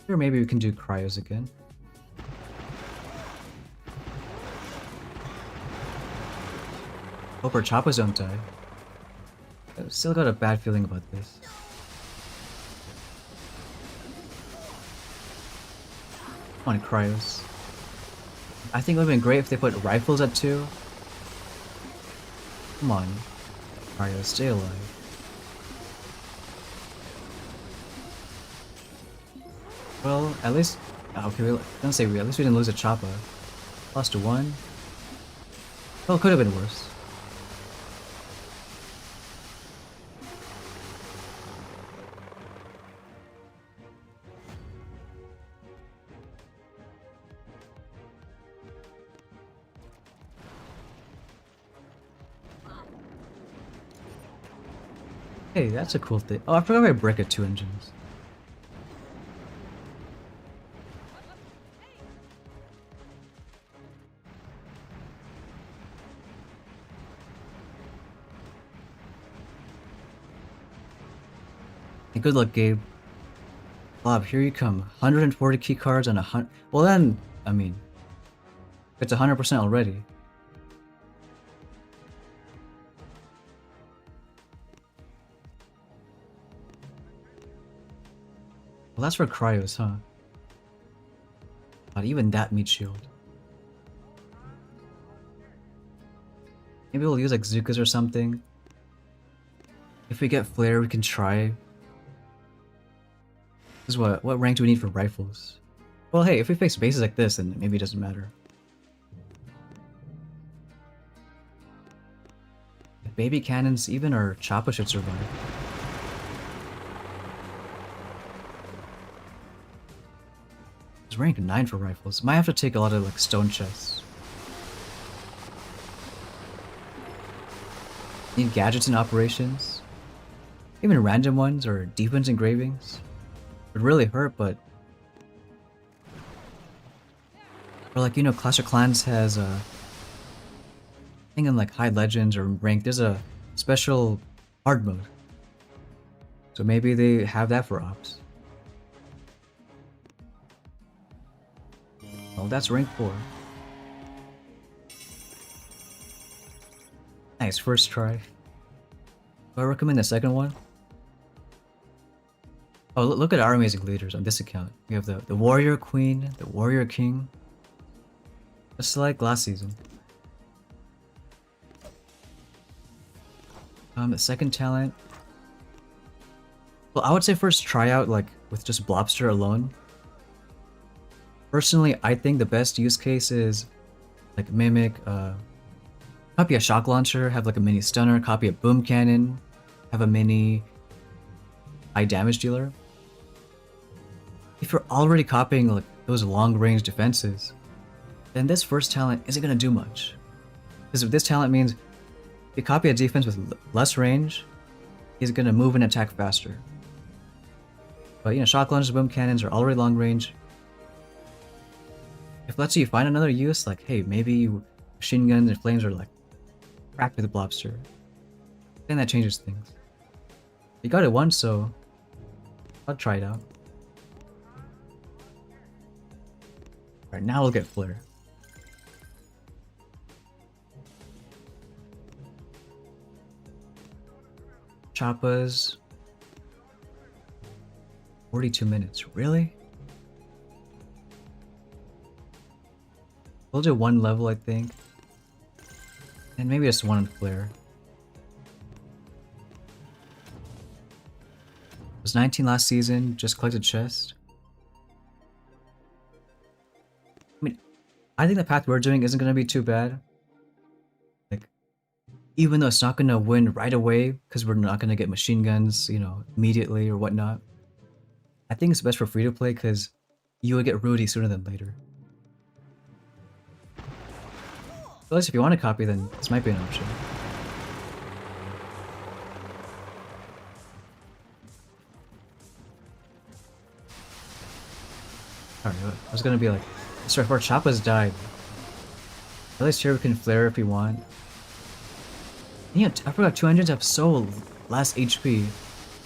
Or maybe we can do cryos again. Hope our choppas don't die. I've still got a bad feeling about this. Come on, cryos. I think it would have been great if they put rifles at 2. Come on, cryos, stay alive. Well, at least... okay, don't say we. At least we didn't lose a choppa. Lost to 1. Well, it could have been worse. Hey, that's a cool thing. Oh, I forgot my brick at 2 engines. Hey, good luck, Gabe. Bob, here you come. 140 key cards and 100. Well, then, I mean, it's 100% already. Well, that's for cryos, huh? But even that meat shield. Maybe we'll use like Zukas or something. If we get flare, we can try. This is what rank do we need for rifles? Well, hey, if we face bases like this, then maybe it doesn't matter. If baby cannons, even our Choppa should survive. It's rank 9 for rifles. Might have to take a lot of like stone chests. Need gadgets and operations. Even random ones or defense engravings. Would really hurt, but or like, you know, Clash of Clans has I think in like high legends or rank there's a special hard mode, so maybe they have that for ops. Oh, that's rank 4. Nice, first try. Do I recommend the second one? Oh, look at our amazing leaders on this account. We have the Warrior Queen, the Warrior King. Just like last season. The second talent. Well, I would say first try out like with just Blobster alone. Personally, I think the best use case is like Mimic, copy a shock launcher, have like a mini stunner, copy a boom cannon, have a mini high damage dealer. If you're already copying like those long range defenses, then this first talent isn't gonna do much. Because this talent means if you copy a defense with less range, he's gonna move and attack faster. But you know, shock launchers, boom cannons are already long range. If let's say you find another use, like hey, maybe machine guns and flames are like cracked with the Blobster, then that changes things. You got it once, so I'll try it out. Alright, now we'll get flare. Choppas. 42 minutes, really? We'll do one level, I think. And maybe just one flare. It was 19 last season, just collected chest. I mean, I think the path we're doing isn't going to be too bad. Like, even though it's not going to win right away, because we're not going to get machine guns, you know, immediately or whatnot. I think it's best for free to play because you will get Rudy sooner than later. At least if you want to copy, then this might be an option. Alright, I was gonna be like, sorry, if our Choppas died, at least here we can flare if we want. And yeah, I forgot 2 engines have so less HP.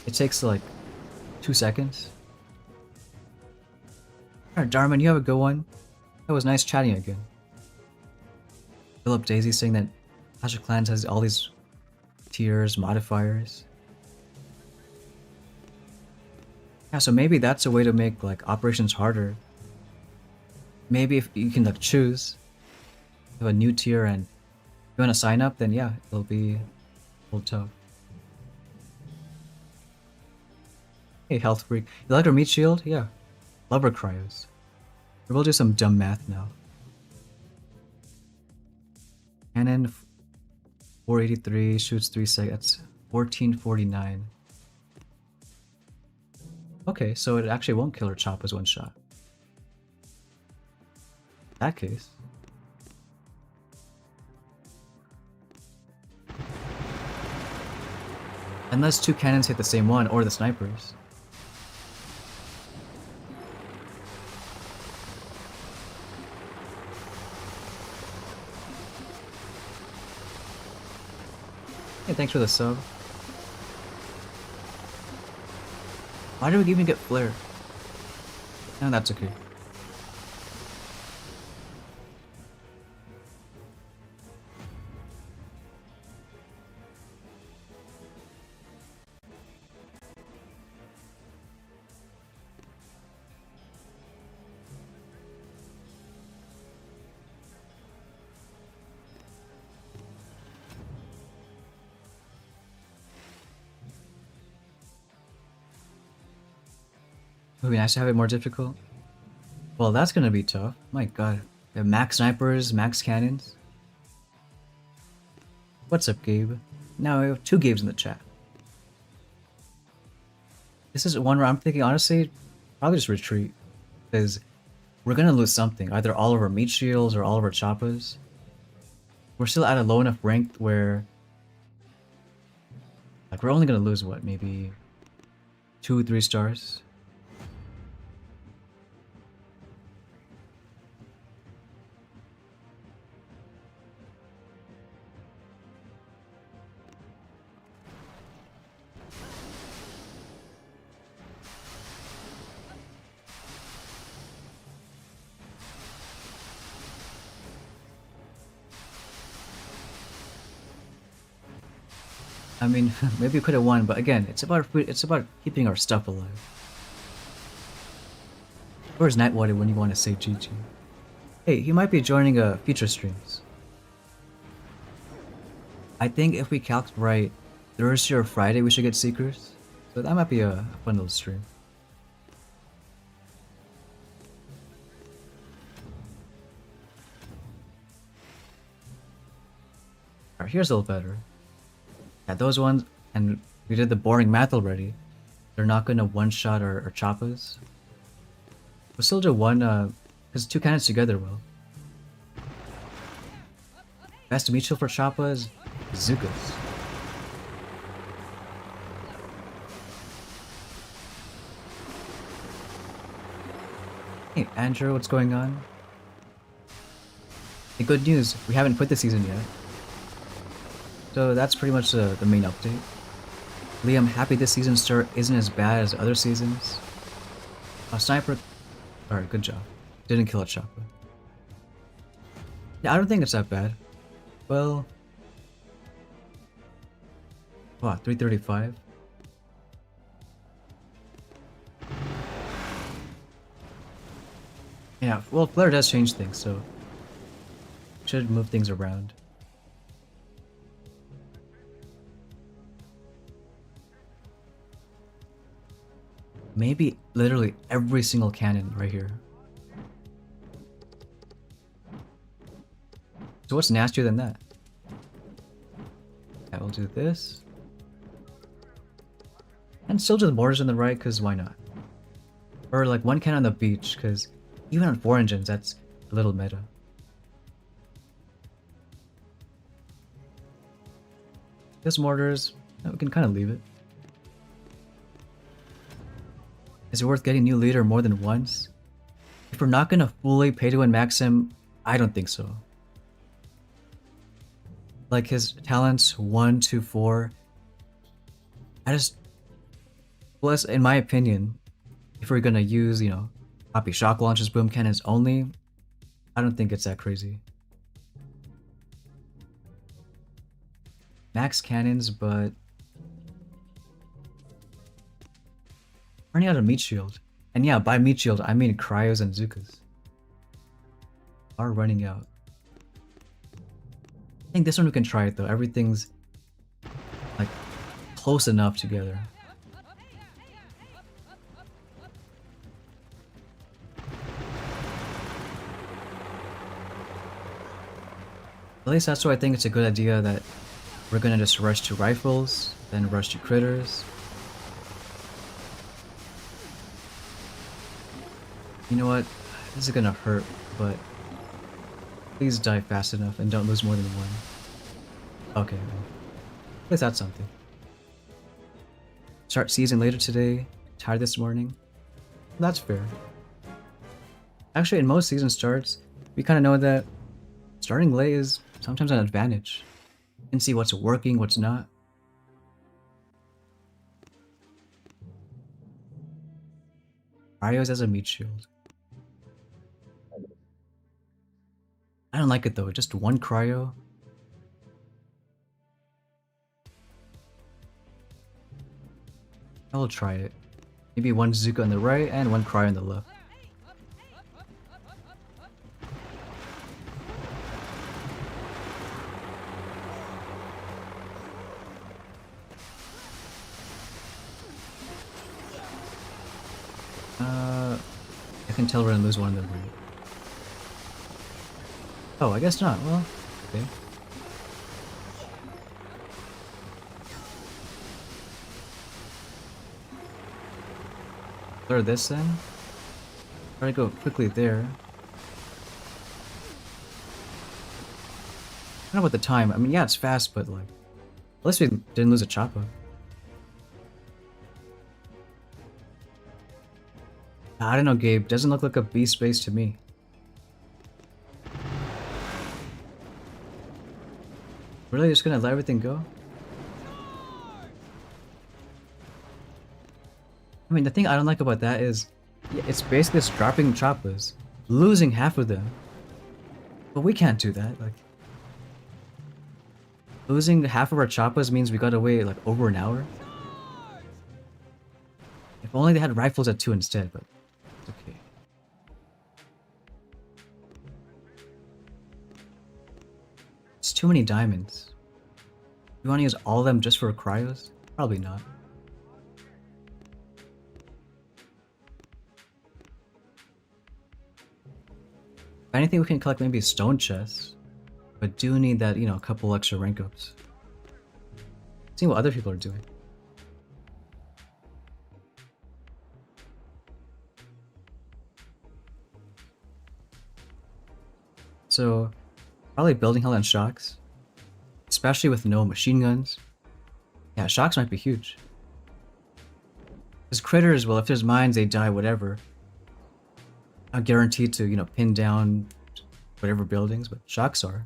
It takes like 2 seconds. Alright, Darman, you have a good one. It was nice chatting again. Philip Daisy saying that Clash of Clans has all these tiers, modifiers. Yeah, so maybe that's a way to make like operations harder. Maybe if you can like choose, have a new tier and you want to sign up, then yeah, it'll be a little tough. Hey, Health Freak. You like our meat shield? Yeah. Love our cryos. We'll do some dumb math now. Cannon 483 shoots 3 seconds. 1449. Okay, so it actually won't kill her Choppas one shot. In that case. Unless two cannons hit the same one, or the snipers. Hey, thanks for the sub. Why did we even get flare? No, that's okay. It would be nice to have it more difficult. Well, that's gonna be tough. My god. We have max snipers, max cannons. What's up, Gabe? Now we have 2 Gabes in the chat. This is one where I'm thinking, honestly, probably just retreat. Because we're gonna lose something. Either all of our meat shields or all of our choppas. We're still at a low enough rank where... like, we're only gonna lose, what, maybe... 2-3 stars? I mean, maybe we could have won, but again, it's about keeping our stuff alive. Where's Nightwater when you want to say GG? Hey, he might be joining future streams. I think if we calc right, Thursday or Friday we should get Seekers. So that might be a fun little stream. Alright, here's a little better. Yeah, those ones, and we did the boring math already. They're not gonna one-shot our choppas. We'll still do one, because 2 cannons together will. Best meat shield for choppas, Zukas. Hey, Andrew, what's going on? Hey, good news, we haven't quit the season yet. So that's pretty much the main update. Liam, happy this season start isn't as bad as other seasons. Sniper... Alright, good job. Didn't kill a chopper. Yeah, I don't think it's that bad. Well... wow, 335? Yeah, well, flare does change things, so... should move things around. Maybe literally every single cannon right here. So what's nastier than that? I will do this. And still just mortars on the right, because why not? Or like 1 cannon on the beach, because even on 4 engines, that's a little meta. This mortars, we can kind of leave it. Is it worth getting new leader more than once? If we're not gonna fully pay to win max him, I don't think so. Like his talents 1 to 4. I just... well, in my opinion, if we're gonna use, you know, copy shock launches, boom cannons only, I don't think it's that crazy. Max cannons, but... running out of meat shield. And yeah, by meat shield, I mean cryos and Zukas. Are running out. I think this one we can try it though. Everything's like close enough together. At least that's why I think it's a good idea that we're gonna just rush to rifles, then rush to critters. You know what? This is gonna hurt, but please die fast enough and don't lose more than 1. Okay, well, at least that's something. Start season later today. Tired this morning. That's fair. Actually, in most season starts, we kind of know that starting late is sometimes an advantage. You can see what's working, what's not. Cryos as a meat shield. I don't like it though, just one cryo. I will try it. Maybe one Zuko on the right and one cryo on the left. I can tell we're gonna lose one of them, right? Oh, I guess not. Well, okay. Clear this then. Try to go quickly there. I don't know about the time. I mean, yeah, it's fast, but like, at least we didn't lose a chopper. I don't know, Gabe. Doesn't look like a beast space to me. Really, just gonna let everything go? I mean, the thing I don't like about that is, yeah, it's basically just dropping choppers, losing half of them. But we can't do that. Like, losing half of our choppers means we gotta wait like over an hour. If only they had rifles at 2 instead, but it's okay. It's too many diamonds. You want to use all of them just for cryos? Probably not. If anything, we can collect maybe a stone chest, but do need that, you know, a couple extra rank ups. See what other people are doing. So, probably building hell on shocks, especially with no machine guns. Yeah, shocks might be huge. Because critters, well, if there's mines, they die, whatever. Not guaranteed to, you know, pin down whatever buildings, but shocks are.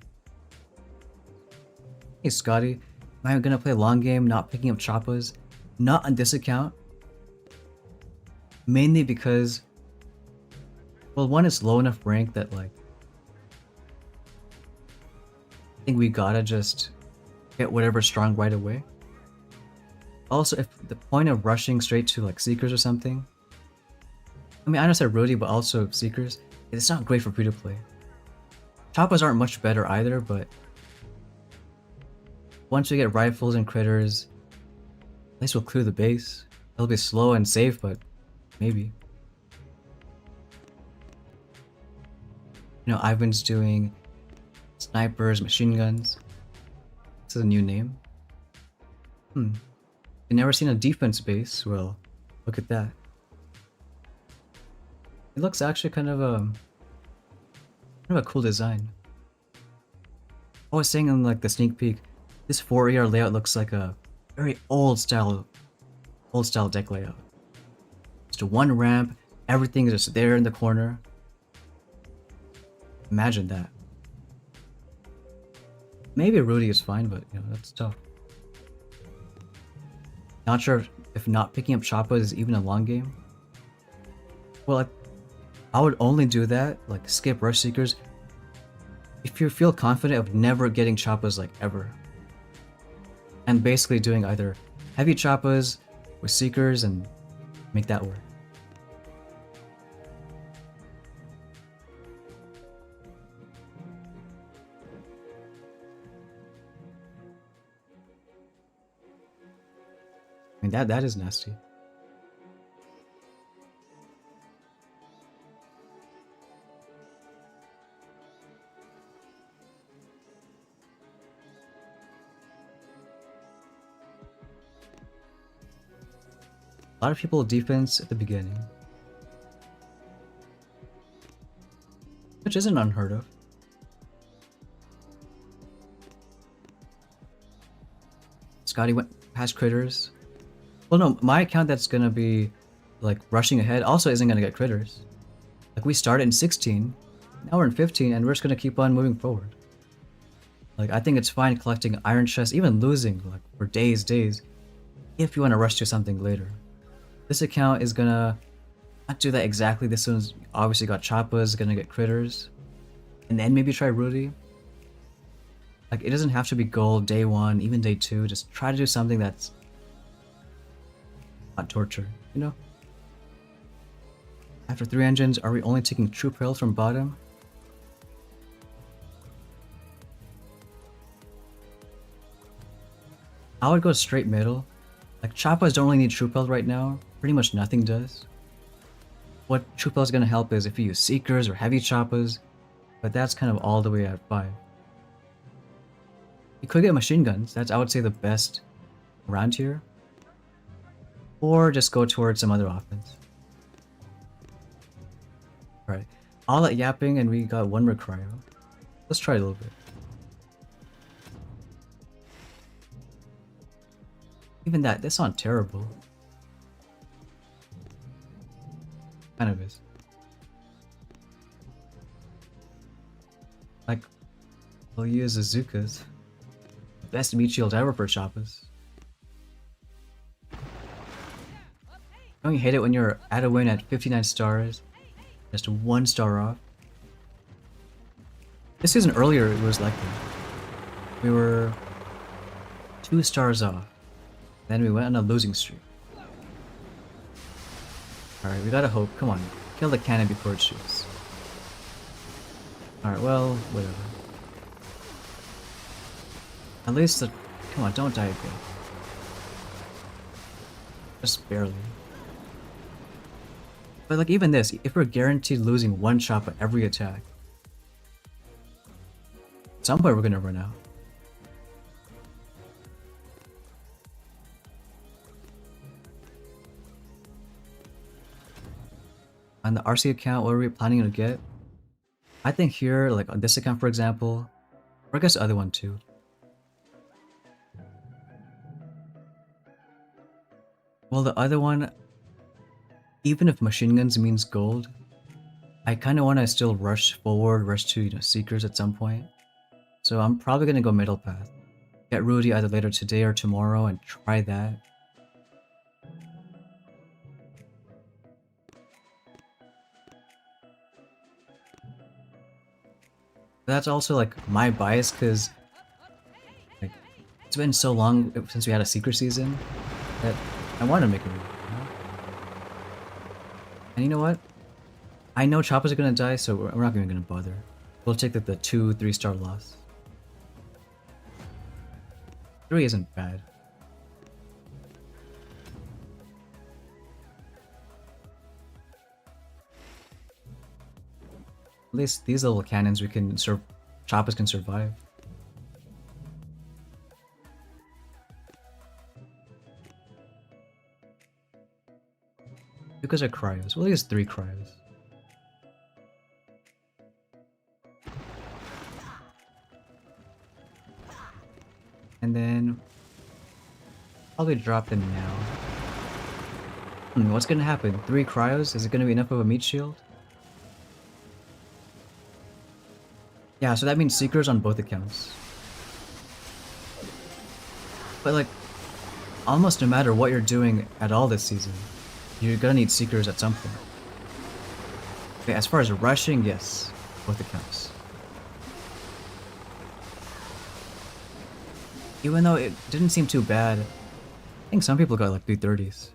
Hey, Scotty, am I gonna play a long game, not picking up choppas? Not on this account. Mainly because, well, one is low enough rank that, like, I think we gotta just get whatever strong right away. Also, if the point of rushing straight to like Seekers or something, I mean, I know I said Rudy, but also Seekers, it's not great for free to play. Choppas aren't much better either, but once we get rifles and critters, at least we'll clear the base. It'll be slow and safe, but maybe. You know, Ivan's doing snipers, machine guns. This is a new name. You've never seen a defense base? Well, look at that. It looks actually kind of a cool design. I was saying in like the sneak peek, this 4ER layout looks like a very old style deck layout. Just one ramp, everything is just there in the corner. Imagine that. Maybe Rudy is fine, but you know, that's tough. Not sure if not picking up choppas is even a long game. Well, I would only do that, like skip rush seekers, if you feel confident of never getting choppas like ever. And basically doing either heavy choppas with seekers and make that work. I mean, that is nasty. A lot of people defense at the beginning, which isn't unheard of. Scotty went past critters. Well, no, my account that's gonna be like rushing ahead also isn't gonna get critters. Like we started in 16, now we're in 15, and we're just gonna keep on moving forward. Like I think it's fine collecting iron chests, even losing like for days, if you want to rush to something later. This account is gonna not do that exactly. This one's obviously got Choppas, gonna get critters, and then maybe try Rudy. Like it doesn't have to be gold day 1, even day 2. Just try to do something that's not torture, you know? After 3 engines, are we only taking troop rails from bottom? I would go straight middle. Like Choppas don't really need troop rails right now. Pretty much nothing does. What troop rail is gonna help is if you use seekers or heavy Choppas, but that's kind of all the way at 5. You could get machine guns. That's I would say the best around here. Or just go towards some other offense. Alright, all that yapping and we got 1 more cryo. Let's try it a little bit. Even that's not terrible. Kind of is. Like, we'll use Azukas. Best meat shield ever for Choppas. Don't you hate it when you're at a win at 59 stars? Just 1 star off. This season earlier it was like that. We were 2 stars off. Then we went on a losing streak. Alright, we gotta hope. Come on. Kill the cannon before it shoots. Alright, well, whatever. At least the... Come on, don't die again. Just barely. But like even this, if we're guaranteed losing 1 chop at every attack, at some point we're gonna run out. On the RC account, what are we planning to get? I think here, like on this account for example, or I guess the other one too. Well, the other one, even if machine guns means gold, I kind of want to still rush forward, rush to, Seekers at some point. So I'm probably going to go middle path. Get Rudy either later today or tomorrow and try that. That's also like my bias because like, it's been so long since we had a secret season that I want to make a Rudy. And you know what? I know Choppas are gonna die, so we're not even gonna bother. We'll take the 2-3 star loss. 3 isn't bad. At least these little cannons we can Choppas can survive. Because of cryos. We'll use 3 cryos. And then probably drop them now. What's gonna happen? 3 cryos? Is it gonna be enough of a meat shield? Yeah, so that means Seekers on both accounts. But like, almost no matter what you're doing at all this season, you're gonna need Seekers at some point. Okay, as far as rushing, yes, both accounts. Even though it didn't seem too bad, I think some people got like 330s.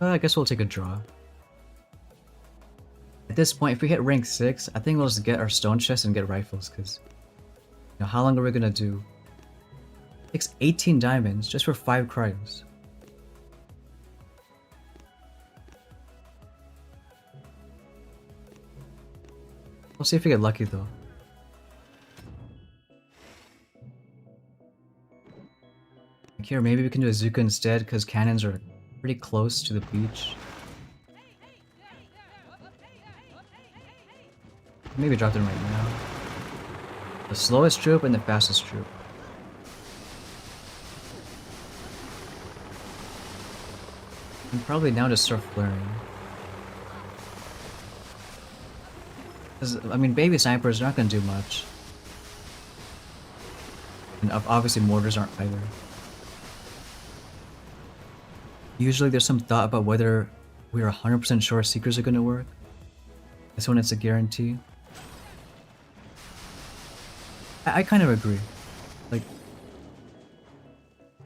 I guess we'll take a draw. At this point, if we hit rank 6, I think we'll just get our stone chest and get rifles, because how long are we gonna do? It takes 18 diamonds just for 5 cryos. We'll see if we get lucky though. Like here, maybe we can do a Zuka instead, because cannons are pretty close to the beach. Maybe drop them right now. The slowest troop and the fastest troop. And probably now just start flaring. Because, I mean, baby snipers are not gonna do much. And obviously mortars aren't either. Usually there's some thought about whether we're 100% sure Seekers are gonna work. This one it's a guarantee. I kind of agree. Like,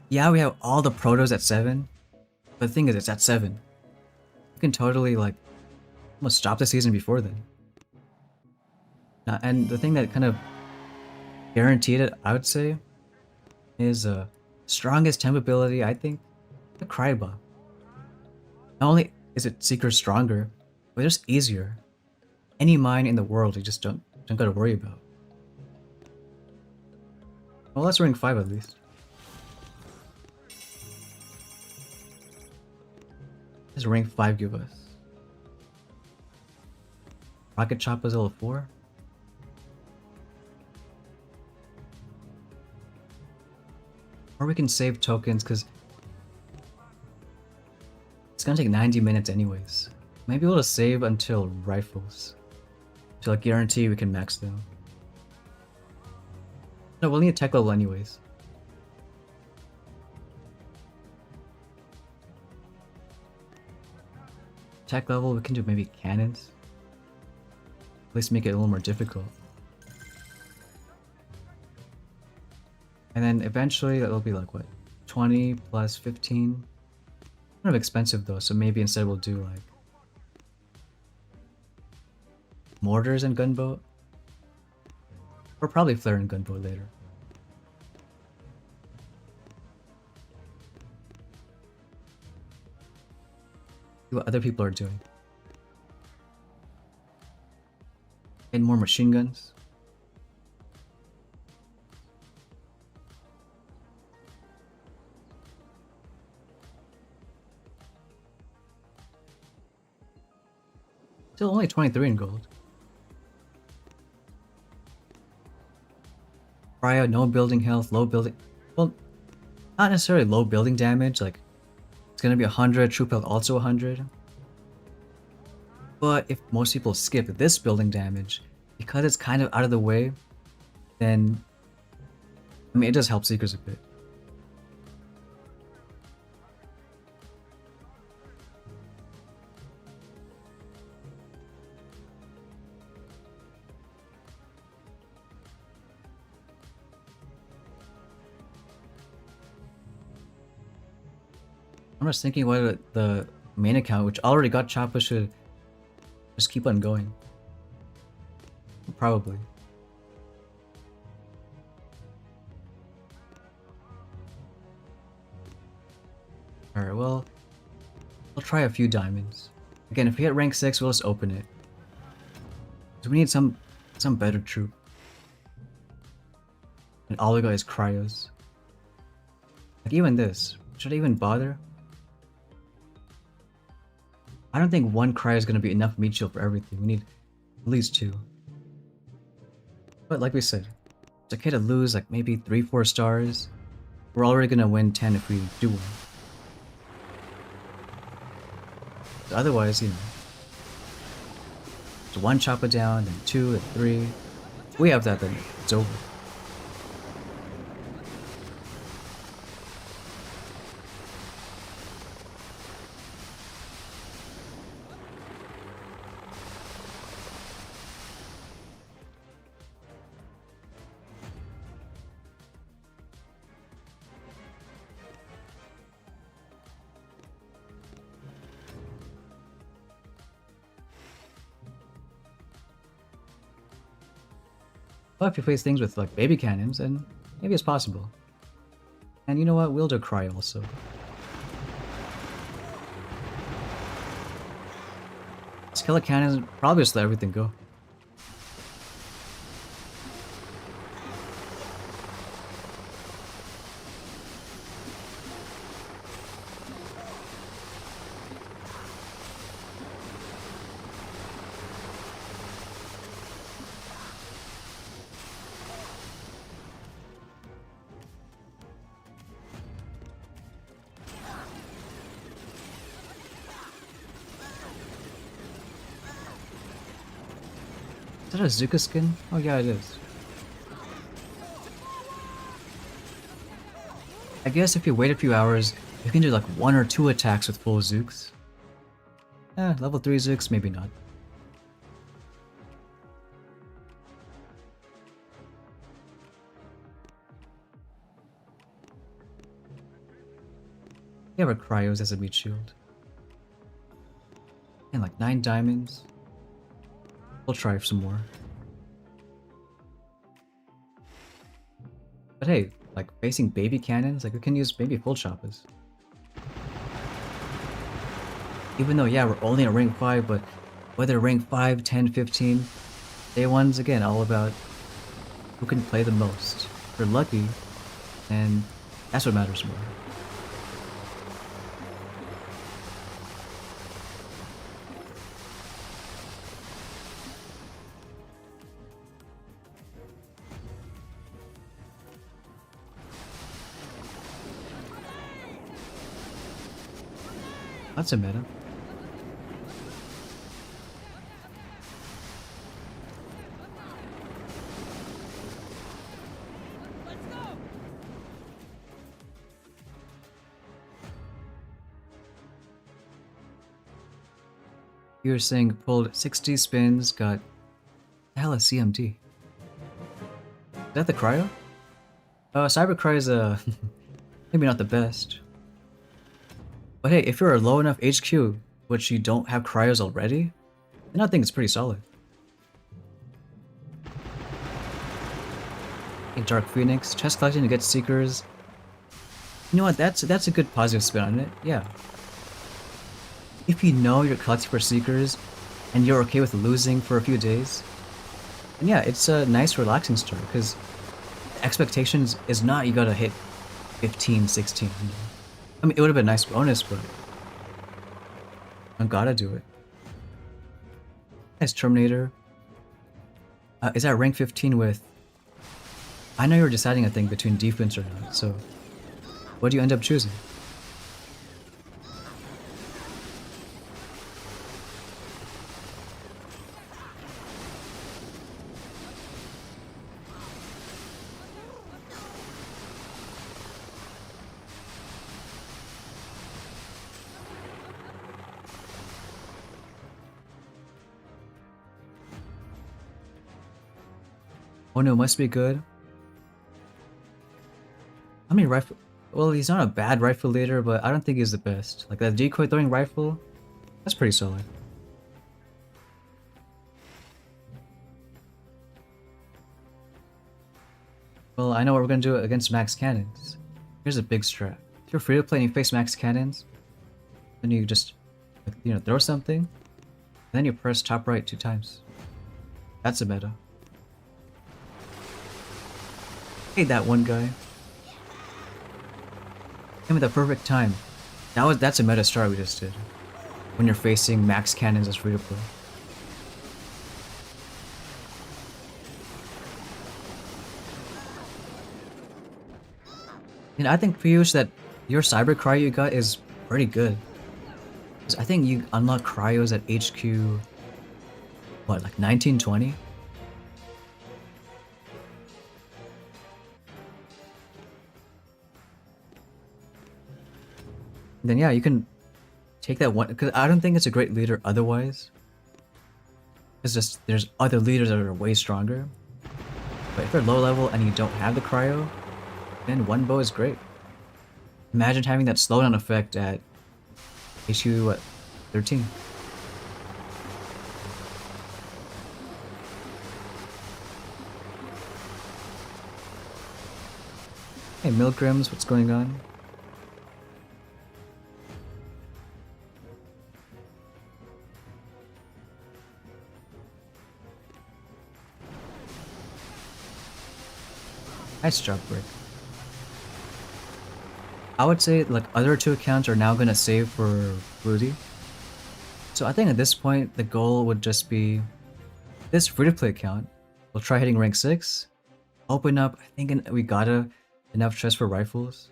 yeah, we have all the protos at 7, but the thing is, it's at 7. You can totally, like, almost stop the season before then. And the thing that kind of guaranteed it, I would say, is strongest temp ability, I think, the Cry buff. Not only is it Seeker stronger, but it's just easier. Any mine in the world you just don't gotta worry about. Well, that's rank 5 at least. What does rank 5 give us? Rocket Chopper's level 4? Or we can save tokens because it's gonna take 90 minutes anyways. Maybe we'll just save until rifles. To like guarantee we can max them. No, we'll need a tech level anyways. Tech level, we can do maybe cannons. At least make it a little more difficult. And then eventually that'll be like what? 20 plus 15? Kind of expensive though, so maybe instead we'll do like mortars and gunboat. Or probably flare and gunboat later. See what other people are doing. And more machine guns. Still only 23 in gold. Cryo, no building health, low building... Well, not necessarily low building damage, like... It's gonna be 100, troop health also 100. But if most people skip this building damage, because it's kind of out of the way, then... I mean, it does help Seekers a bit. I'm just thinking whether the main account, which already got Choppa, should just keep on going. Probably. Alright, well, we'll try a few diamonds. Again, if we hit rank 6, we'll just open it. So we need some better troop. And all we got is cryos. Like even this, should I even bother? I don't think one cryo is going to be enough meat shield for everything. We need at least 2. But like we said, it's okay to lose like maybe 3-4 stars. We're already going to win 10 if we do one. So otherwise, you know, it's 1 Choppa down, then 2 and 3. If we have that, then it's over. But if you face things with like baby cannons, then maybe it's possible. And you know what? We'll do cry also. Skeleton cannons probably just let everything go. that a Zuka skin? Oh yeah, it is. I guess if you wait a few hours, you can do like 1 or 2 attacks with full Zooks. Level 3 Zooks, maybe not. You have a Cryos as a meat shield. And like 9 diamonds. We'll try some more. But hey, like facing baby cannons, like we can use maybe full choppers. Even though, yeah, we're only at rank 5, but whether rank 5, 10, 15, day one's again all about who can play the most. If we're lucky, and that's what matters more. That's a meta. You were saying pulled 60 spins, got the hell is CMD? Is that the cryo? Cyber Cryo is maybe not the best. But hey, if you're a low enough HQ, which you don't have cryos already, then I think it's pretty solid. A Dark Phoenix, chest collecting to get Seekers. You know what, that's a good positive spin on it, yeah. If you know you're collecting for Seekers, and you're okay with losing for a few days, then yeah, it's a nice relaxing start, because expectations is not you gotta hit 15, 16, you know? I mean, it would have been a nice bonus, but I gotta do it. Nice Terminator. Is that rank 15 with... I know you were deciding a thing between defense or not, so what do you end up choosing? Oh no, must be good. I mean, rifle. Well, he's not a bad rifle leader, but I don't think he's the best. Like that decoy throwing rifle, that's pretty solid. Well, I know what we're gonna do against max cannons. Here's a big strat. If you're free to play and you face max cannons, then you just, you know, throw something, and then you press top right 2 times. That's a meta. Hate that one guy. Came at the perfect time. That's a meta strat we just did. When you're facing max cannons as free to play. And I think Piyush that your cyber cryo you got is pretty good. 'Cause I think you unlock cryos at HQ what, like 1920? Then yeah, you can take that one, because I don't think it's a great leader otherwise. It's just there's other leaders that are way stronger. But if you're low level and you don't have the cryo, then one bow is great. Imagine having that slowdown effect at HQ what, 13. Hey Milgrims, what's going on? Nice job, Brick. I would say like other 2 accounts are now gonna save for Rudy. So I think at this point the goal would just be this free-to-play account. We'll try hitting rank 6. Open up, I think we got enough chests for rifles.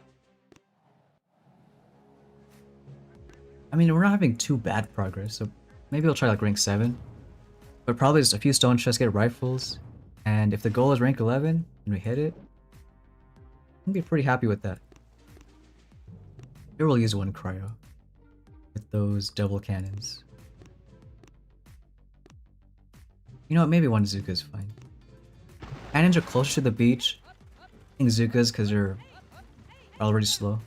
I mean, we're not having too bad progress, so maybe we'll try like rank 7. But probably just a few stone chests, get rifles. And if the goal is rank 11 and we hit it, I'll be pretty happy with that. Maybe we'll use one cryo with those double cannons. You know what, maybe one Zuka is fine. Cannons are closer to the beach. I think Zukas because they're already slow.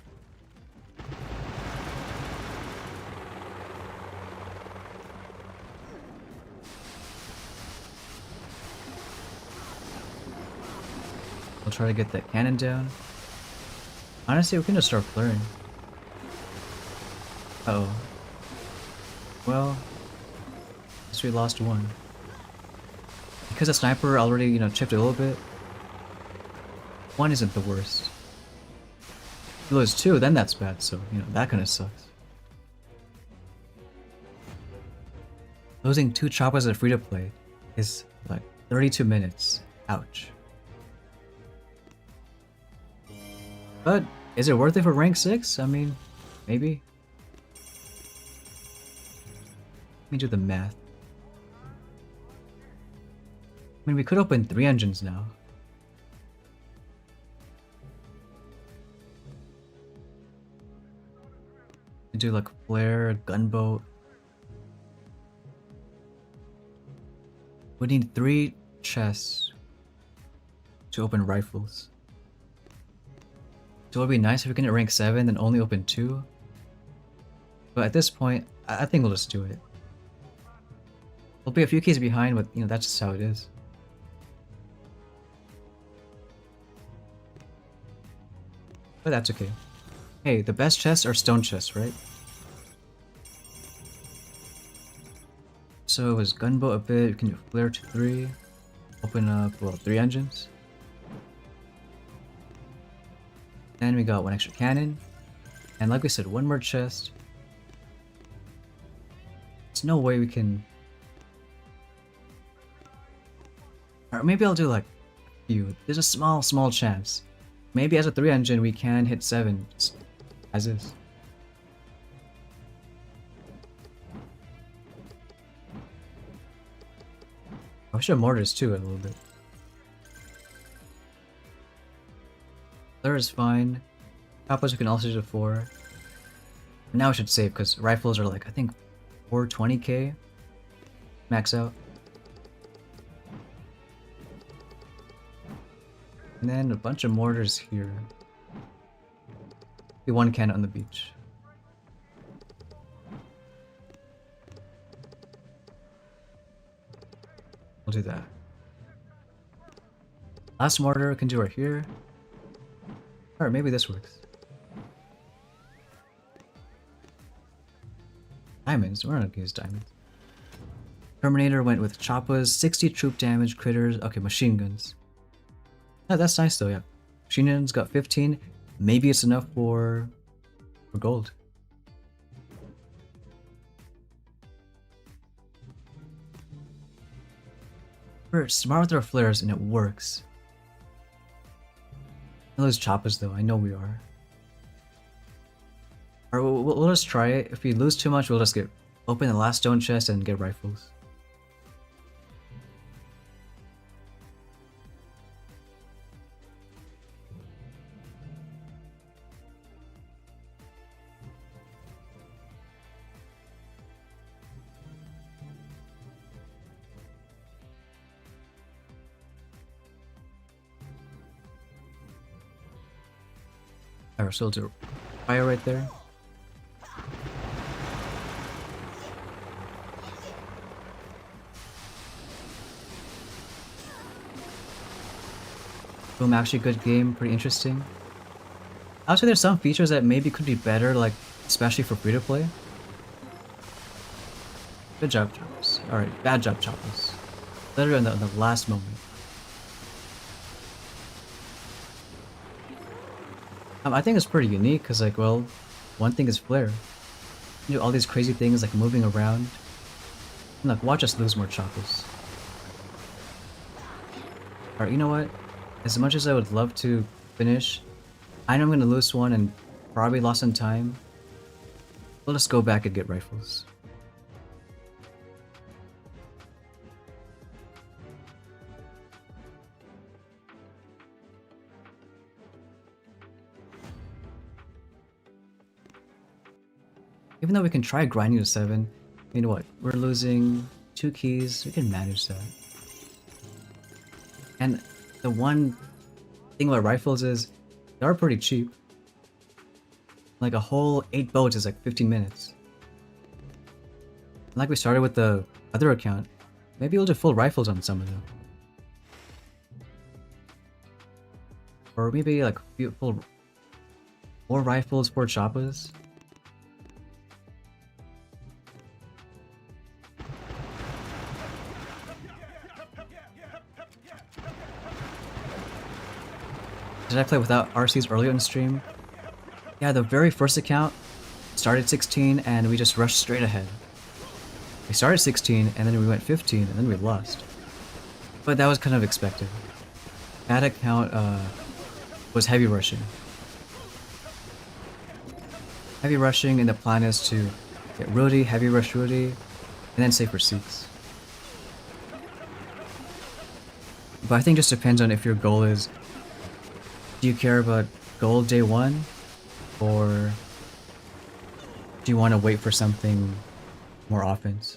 We'll try to get that cannon down. Honestly, we can just start flaring. Uh oh. Well, guess we lost one. Because the sniper already, you know, chipped a little bit. One isn't the worst. If you lose two, then that's bad, so, you know, that kinda sucks. Losing 2 choppers at free-to-play is like 32 minutes. Ouch. But, is it worth it for rank 6? I mean, maybe. Let me do the math. I mean, we could open 3 engines now. We do like flare, gunboat. We need 3 chests to open rifles. So it would be nice if we can hit rank 7 and only open 2. But at this point, I think we'll just do it. We'll be a few keys behind, but you know, that's just how it is. But that's okay. Hey, the best chests are stone chests, right? So it was gunboat a bit, we can do flare to 3. Open up, well, 3 engines. Then we got 1 extra cannon. And like we said, 1 more chest. There's no way we can... Or maybe I'll do like a few. There's a small chance. Maybe as a 3 engine we can hit 7 just as is. I wish I have mortars too a little bit. Flare is fine. Choppers we can also do 4. Now I should save because rifles are like I think 420k max out. And then a bunch of mortars here. Be 1 cannon on the beach. We'll do that. Last mortar we can do right here. Or maybe this works. Diamonds? We're not gonna use diamonds. Terminator went with choppas, 60 troop damage, critters. Okay, machine guns. Oh, that's nice though, yeah. Machine guns got 15. Maybe it's enough for gold. We're smart with our flares and it works. Those choppas though, I know we are. Or we'll just try it. If we lose too much, we'll just open the last stone chest and get rifles. Alright, so we'll do fire right there. Boom, actually good game, pretty interesting. I would say there's some features that maybe could be better, like especially for free to play. Good job, choppers. Alright, bad job, choppers. Literally in the last moment. I think it's pretty unique because, like, well, one thing is flare. You do all these crazy things like moving around. And look, watch us lose more choppers. Alright, you know what? As much as I would love to finish, I know I'm gonna lose one and probably lost in time. We'll just go back and get rifles. Even though we can try grinding to 7, you know what? We're losing 2 keys. We can manage that. And the one thing about rifles is they are pretty cheap. Like a whole 8 boats is like 15 minutes. Like we started with the other account, maybe we'll do full rifles on some of them. Or maybe like full more rifles, 4 choppas. Did I play without RCs earlier in stream? Yeah, the very first account started 16 and we just rushed straight ahead. We started 16 and then we went 15 and then we lost. But that was kind of expected. That account was heavy rushing. Heavy rushing, and the plan is to get Rudy, heavy rush Rudy, and then save for Seeks. But I think it just depends on if your goal is, do you care about gold day 1? Or do you want to wait for something more offense?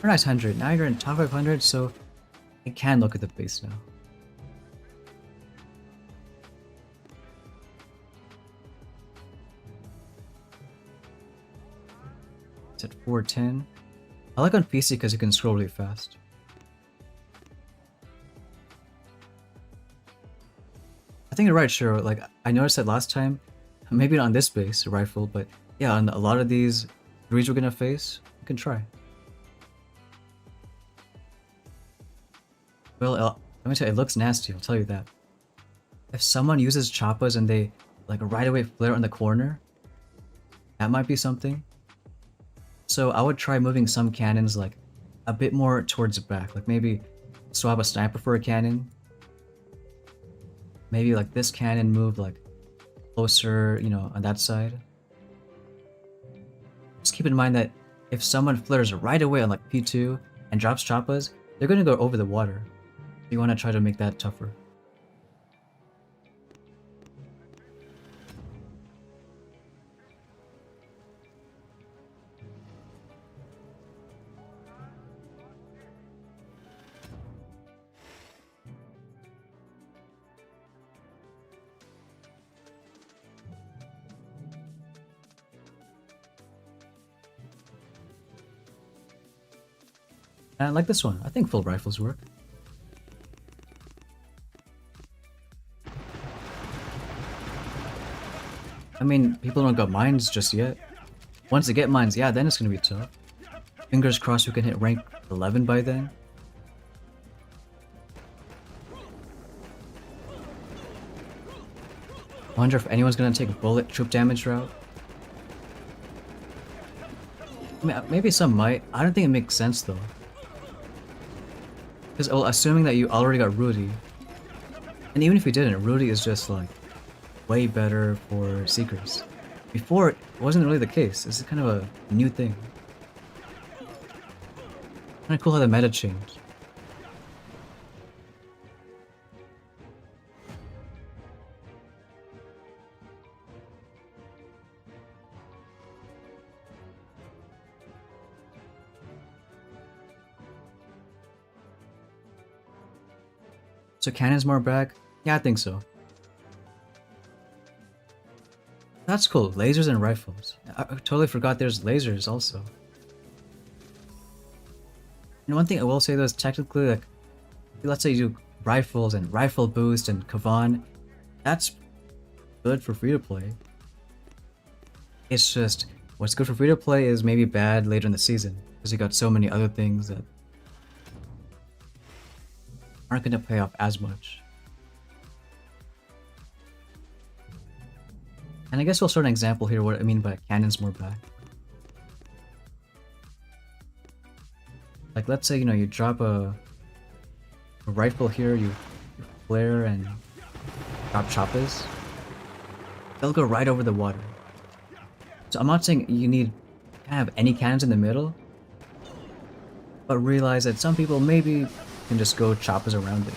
Very nice 100. Now you're in top 500, so I can look at the base now. It's at 410. I like on PC because you can scroll really fast. I think you're right, sure. Like, I noticed that last time, maybe not on this base, rifle, but yeah, on a lot of these reads we're gonna face, you can try. Well, let me tell you, it looks nasty, I'll tell you that. If someone uses choppas and they, like, right away flare on the corner, that might be something. So I would try moving some cannons, like, a bit more towards the back. Like, maybe swap a sniper for a cannon. Maybe, like, this cannon move, like, closer, you know, on that side. Just keep in mind that if someone flares right away on, like, P2 and drops choppas, they're gonna go over the water. You want to try to make that tougher. And I like this one. I think full rifles work. I mean, people don't got mines just yet. Once they get mines, yeah, then it's gonna be tough. Fingers crossed we can hit rank 11 by then. Wonder if anyone's gonna take bullet troop damage route. I mean, maybe some might. I don't think it makes sense though. Because, well, assuming that you already got Rudy, and even if you didn't, Rudy is just like way better for Seekers. Before, it wasn't really the case. This is kind of a new thing. Kind of cool how the meta changed. So cannons more back? Yeah, I think so. That's cool. Lasers and rifles. I totally forgot there's lasers also. And one thing I will say though is technically, like, let's say you do rifles and rifle boost and Kavan, that's good for free to play. It's just what's good for free to play is maybe bad later in the season because you got so many other things that aren't going to pay off as much. And I guess we'll start an example here what I mean by cannons more back. Like, let's say, you know, you drop a rifle here, you flare and drop choppas. they'll go right over the water. So I'm not saying you need to have any cannons in the middle, but realize that some people maybe can just go choppers around it.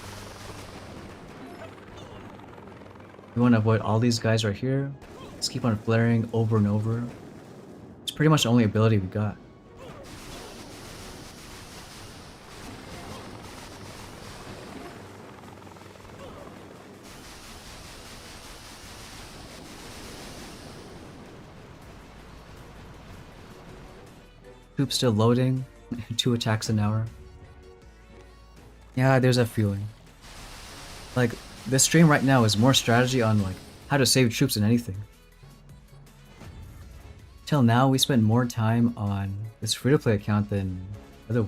We want to avoid all these guys right here. Just keep on flaring over and over. It's pretty much the only ability we got. Troops still loading. 2 attacks an hour. Yeah, there's a feeling. Like, this stream right now is more strategy on like how to save troops than anything. Till now, we spent more time on this free-to-play account than other.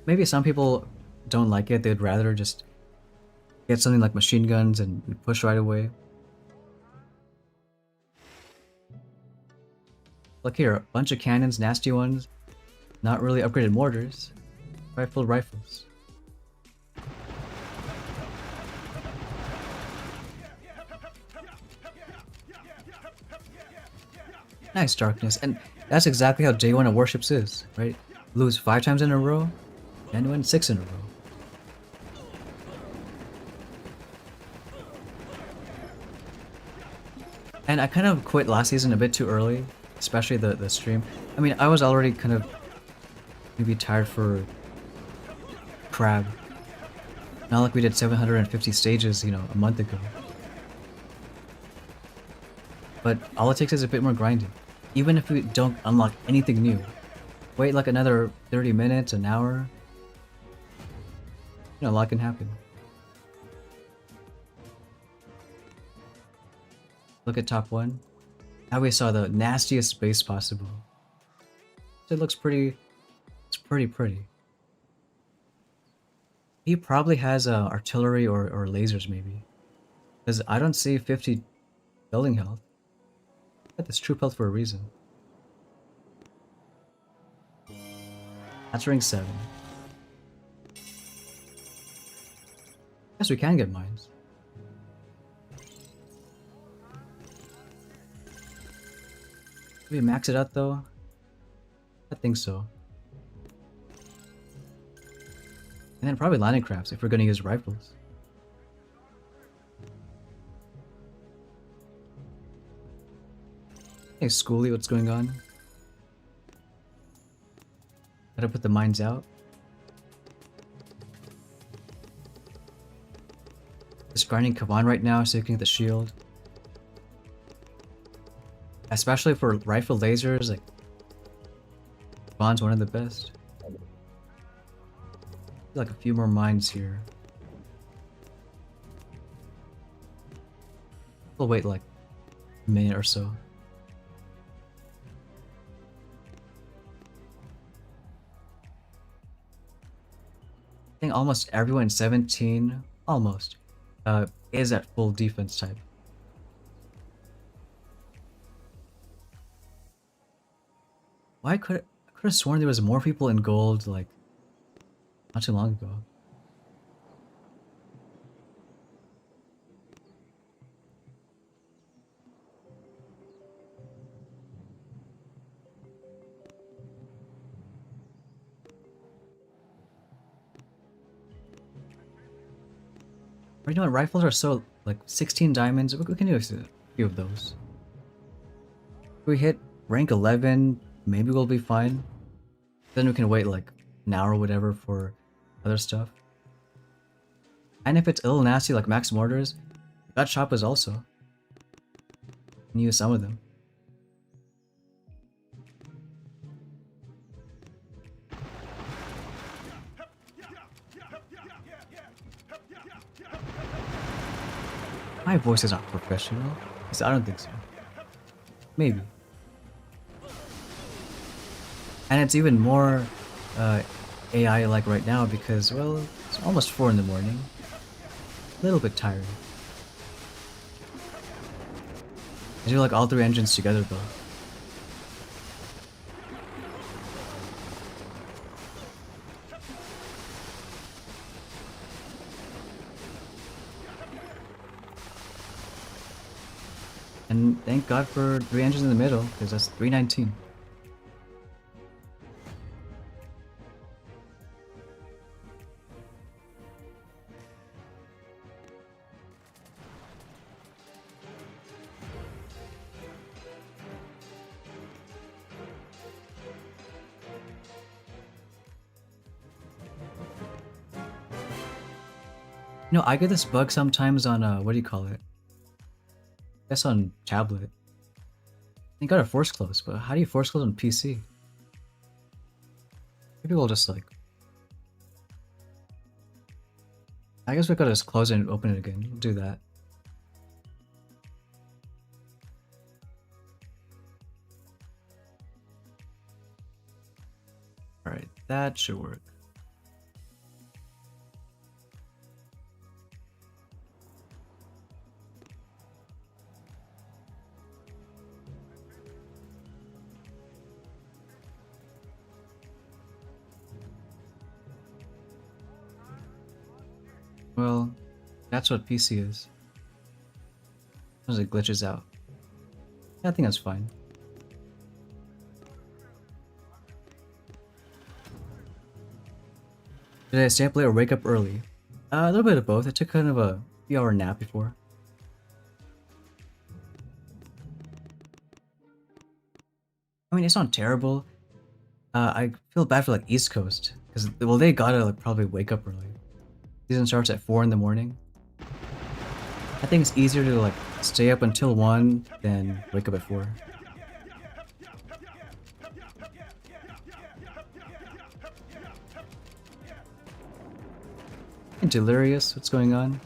Maybe some people don't like it. They'd rather just get something like machine guns and push right away. Look here, a bunch of cannons, nasty ones. Not really upgraded mortars. Rifles. Nice darkness, and that's exactly how day 1 of Warships is, right? Lose 5 times in a row, and win 6 in a row. And I kind of quit last season a bit too early, especially the stream. I mean, I was already kind of maybe tired for crab. Not like we did 750 stages, you know, a month ago. But all it takes is a bit more grinding. Even if we don't unlock anything new. Wait like another 30 minutes, an hour. You know, a lot can happen. Look at top 1. Now we saw the nastiest base possible. It looks pretty... It's pretty. He probably has artillery or lasers maybe. Because I don't see 50 building health. Got this troop health for a reason. That's ring 7. Guess we can get mines. Did we max it out though? I think so. And then probably landing crafts if we're gonna use rifles. Hey Schoolie, what's going on? Gotta put the mines out. Just grinding Kavan right now so you can get the shield. Especially for rifle lasers, like Kavan's one of the best. Like a few more mines here. We'll wait like a minute or so. I think almost everyone in 17, almost, is at full defense type. Why could I could have sworn there was more people in gold like not too long ago. You know what, rifles are so like 16 diamonds. We can do a few of those. If we hit rank 11, maybe we'll be fine. Then we can wait like an hour or whatever for other stuff. And if it's a little nasty like max mortars, we got choppers also. Can use some of them. My voice is not professional. I don't think so. Maybe. And it's even more AI like right now because, well, it's almost 4 in the morning. A little bit tired. I do like all 3 engines together though. thank God for 3 engines in the middle, because that's 319. You know, I get this bug sometimes on, what do you call it? I guess on tablet. You gotta force close, but how do you force close on PC? Maybe we'll just like... I guess we gotta just close it and open it again. We'll do that. Alright, that should work. Well, that's what PC is. As it glitches out. I think that's fine. Did I stay up late or wake up early? A little bit of both. I took kind of a few hour nap before. I mean, it's not terrible. I feel bad for like East Coast because well, they gotta like probably wake up early. Season starts at 4 in the morning. I think it's easier to like stay up until 1 than wake up at 4. Delirious, what's going on?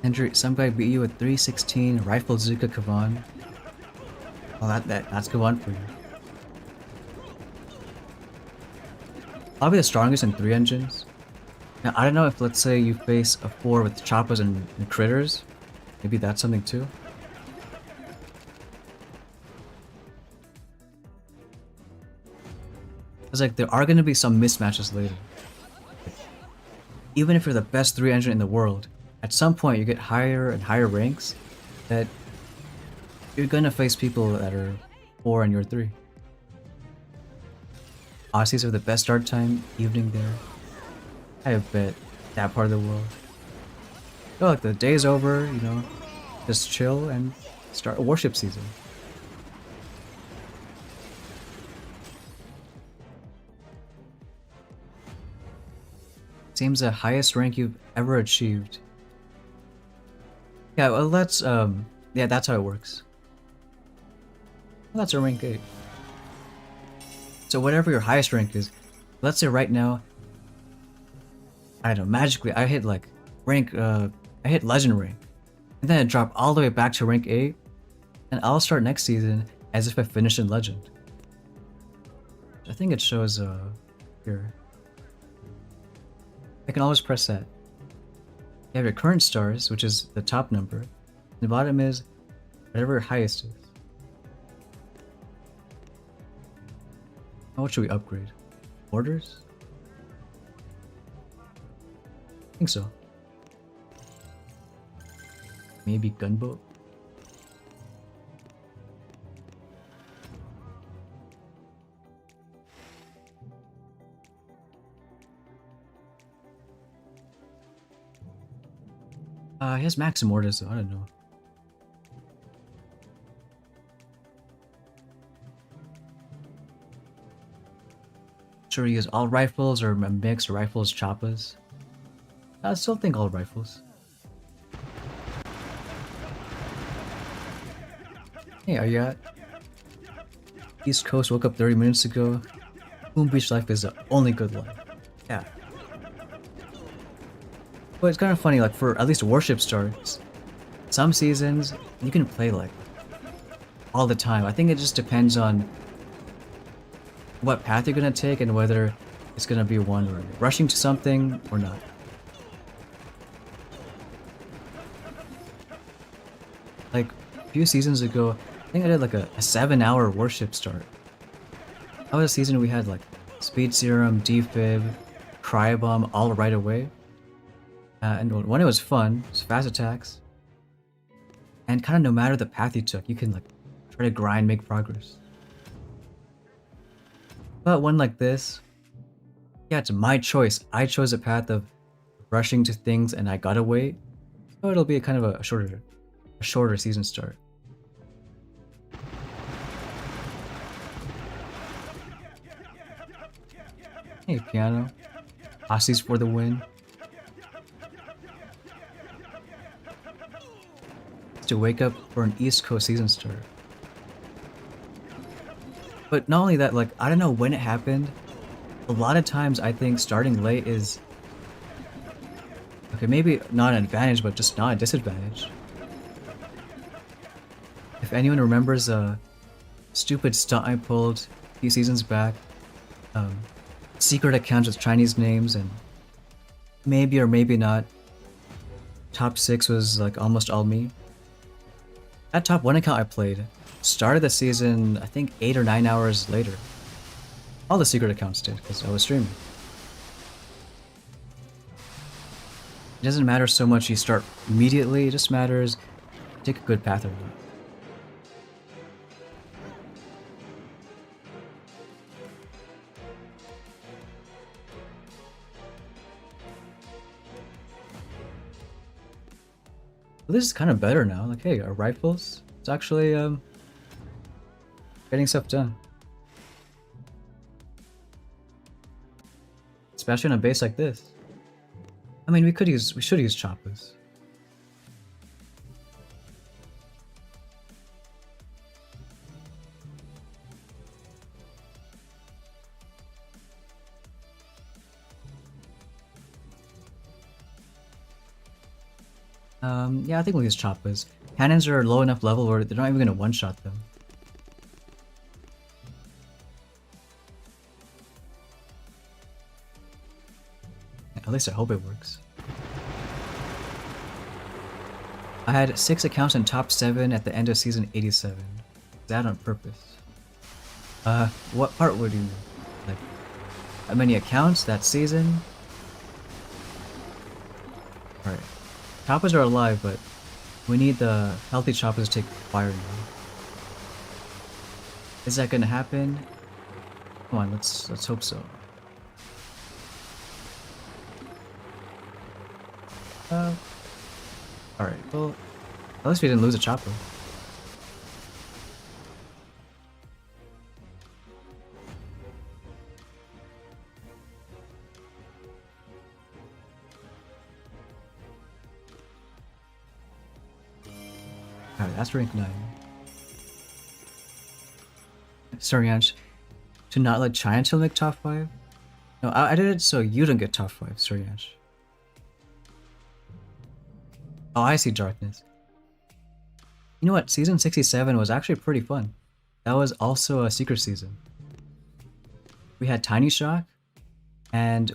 Hendry, some guy beat you with 316 rifle Zuka Kavan. Well, that's Kavan for you. Probably the strongest in 3 engines. Now, I don't know if, let's say, you face a 4 with choppas and critters. Maybe that's something too. It's like, there are going to be some mismatches later. Even if you're the best 3 engine in the world, at some point you get higher and higher ranks that you're going to face people that are 4 and you're 3. Aussies are the best start time, evening there. I bet that part of the world. Oh, like the day's over, you know, just chill and start a warship season. Seems the highest rank you've ever achieved. Yeah, well that's yeah, that's how it works. Well, that's a rank 8. So whatever your highest rank is, let's say right now, I don't know, magically I hit like rank, I hit legend rank. And then it dropped all the way back to rank 8, and I'll start next season as if I finished in legend. I think it shows here. I can always press that. You have your current stars, which is the top number. The bottom is whatever your highest is. Now what should we upgrade? Orders? I think so. Maybe gunboat? He has Maxim orders, so I don't know. Sure, he use all rifles or a mix rifles, choppas. I still think all rifles. Hey, are you at? East Coast woke up 30 minutes ago. Boom Beach life is the only good life. Yeah. But it's kind of funny, like for at least warship starts, some seasons you can play like all the time. I think it just depends on what path you're gonna take and whether it's gonna be one where you're rushing to something or not. Like a few seasons ago, I think I did like a 7-hour warship start. That was a season we had like speed serum, defib, cryobomb all right away. And one, it was fun, it was fast attacks. And kind of no matter the path you took, you can like try to grind, make progress. But one like this, yeah, it's my choice. I chose a path of rushing to things and I gotta wait. So it'll be a kind of a shorter season start. Hey, piano. Aussies for the win. To wake up for an East Coast season start. But not only that, like, I don't know when it happened. A lot of times I think starting late is... Okay, maybe not an advantage, but just not a disadvantage. If anyone remembers a stupid stunt I pulled a few seasons back, secret accounts with Chinese names, and maybe or maybe not, top 6 was like almost all me. That top 1 account I played started the season, I think 8 or 9 hours later. All the secret accounts did, because I was streaming. It doesn't matter so much you start immediately, it just matters take a good path or not. This is kind of better now. Like, hey, our rifles, it's actually getting stuff done. Especially on a base like this. I mean, we should use choppers. Yeah, I think we'll use choppers. Cannons are low enough level where they're not even gonna one-shot them. At least I hope it works. I had 6 accounts in top 7 at the end of season 87. That on purpose. What part would you like? How many accounts that season? Alright. Choppers are alive, but we need the healthy choppers to take fire now. Is that gonna happen? Come on, let's hope so. Alright, well, at least we didn't lose a chopper. Alright, that's rank 9. Sorry, Ange. To not let China till make top 5? No, I did it so you don't get top 5, sorry, Ange. Oh, I see darkness. You know what? Season 67 was actually pretty fun. That was also a secret season. We had Tiny Shock, and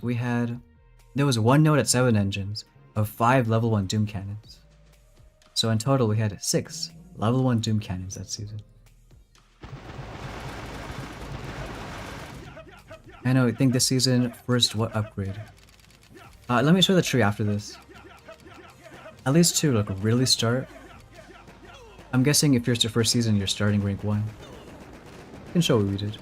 there was 1 node at 7 engines of 5 level 1 Doom cannons. So in total we had 6 level 1 Doom cannons that season. I know, I think this season, first what upgrade? Let me show the tree after this. At least to like really start. I'm guessing if it's your first season, you're starting rank 1. I can show what we did.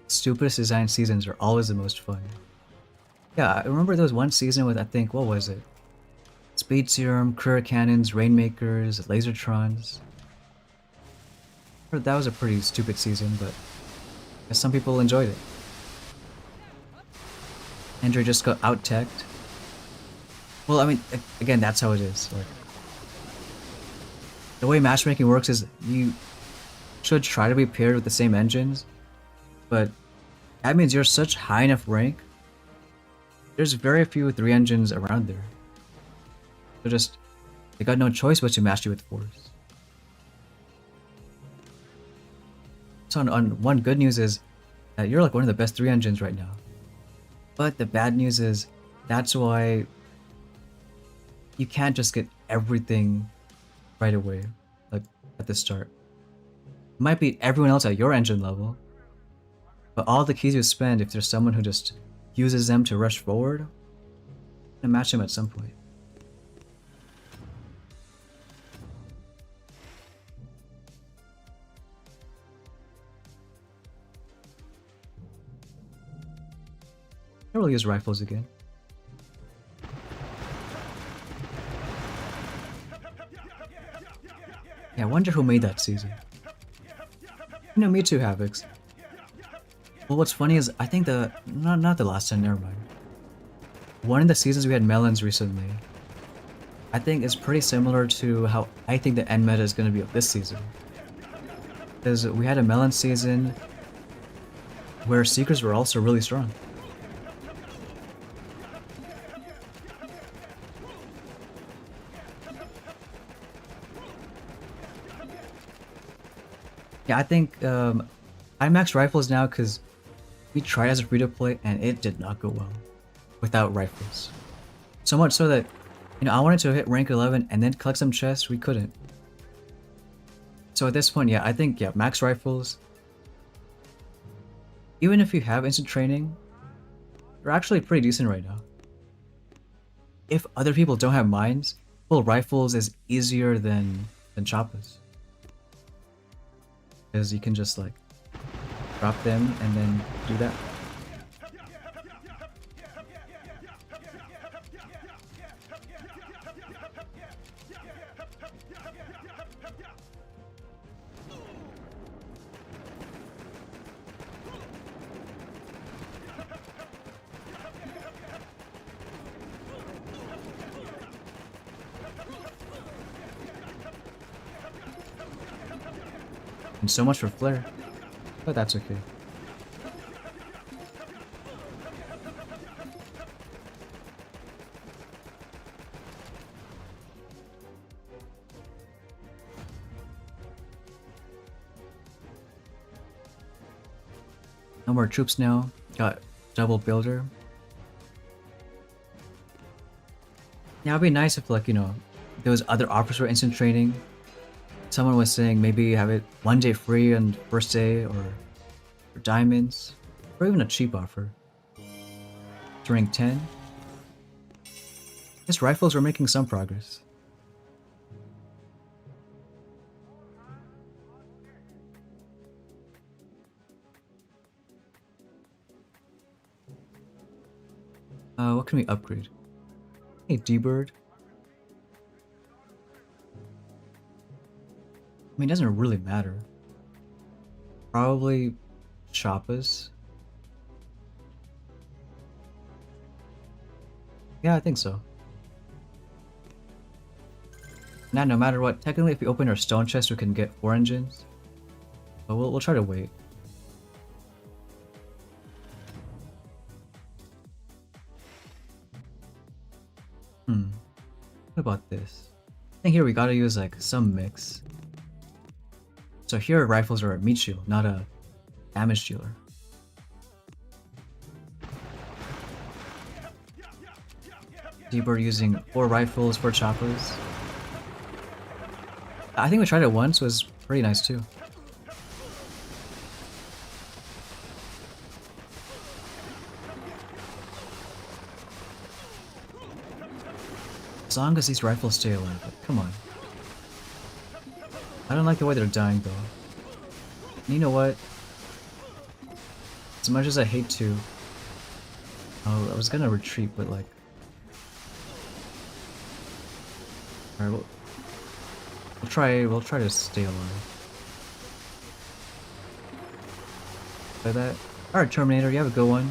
Stupidest design seasons are always the most fun. Yeah, I remember there was one season with, I think, what was it? Speed Serum, Career Cannons, Rainmakers, Lasertrons. That was a pretty stupid season, but I guess some people enjoyed it. Andrew just got out-teched. Well, I mean, again, that's how it is. Like, the way matchmaking works is you should try to be paired with the same engines, but that means you're such high enough rank. There's very few 3 engines around there. So just They got no choice but to match you with force. So on one good news is that you're like one of the best 3 engines right now. But the bad news is that's why you can't just get everything right away, like at the start. You might beat everyone else at your engine level, but all the keys you spend, if there's someone who just uses them to rush forward, and match them at some point. I will use rifles again. Yeah, I wonder who made that season. You know, me too, Havocs. Well, what's funny is I think not the last 10, never mind. One of the seasons we had melons recently, I think is pretty similar to how I think the end meta is going to be of this season. Because we had a melon season where Seekers were also really strong. Yeah, I think I max rifles now because we tried as a free-to-play and it did not go well without rifles. So much so that, you know, I wanted to hit rank 11 and then collect some chests, we couldn't. So at this point, yeah, I think, yeah, max rifles. Even if you have instant training, they're actually pretty decent right now. If other people don't have mines, well, rifles is easier than choppas. Because you can just like drop them and then do that. And so much for flare, but that's okay. No more troops now. Got double builder. Yeah, it'd be nice if, like, you know, there was other offers for instant training. Someone was saying maybe have it 1 day free on first day, or for diamonds, or even a cheap offer. To rank 10. His rifles were making some progress. What can we upgrade? Hey, D-Bird. I mean, it doesn't really matter. Probably choppas. Yeah, I think so. Now, no matter what, technically if we open our stone chest we can get 4 engines. But we'll try to wait. What about this? I think here we gotta use like some mix. So here rifles are a meat shield, not a damage dealer. D-Bird using 4 rifles, 4 choppers. I think we tried it once, was pretty nice too. As long as these rifles stay alive, but come on. I don't like the way they're dying though. And you know what? As much as I hate to... Oh, I was gonna retreat, but like... Alright, we'll try to stay alive. Like that. Alright, Terminator, you have a good one.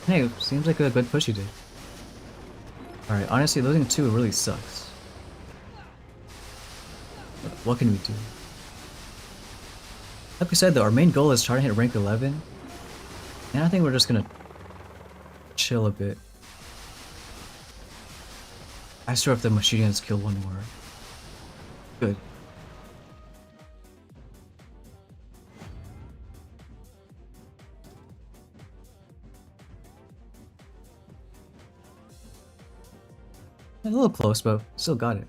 Hey, seems like a good push you did. Alright, honestly, losing 2 really sucks. But what can we do? Like we said though, our main goal is trying to hit rank 11. And I think we're just gonna chill a bit. I swear if the machine guns kill one more. Good. A little close, but still got it.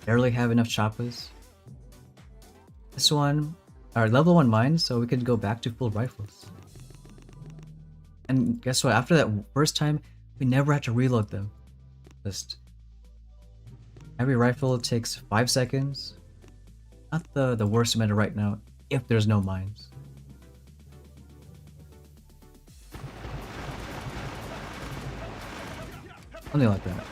Barely have enough choppas. This one are level 1 mines, so we could go back to full rifles. And guess what? After that first time, we never had to reload them. Just every rifle takes 5 seconds. Not the worst meta right now, if there's no mines. Something like that.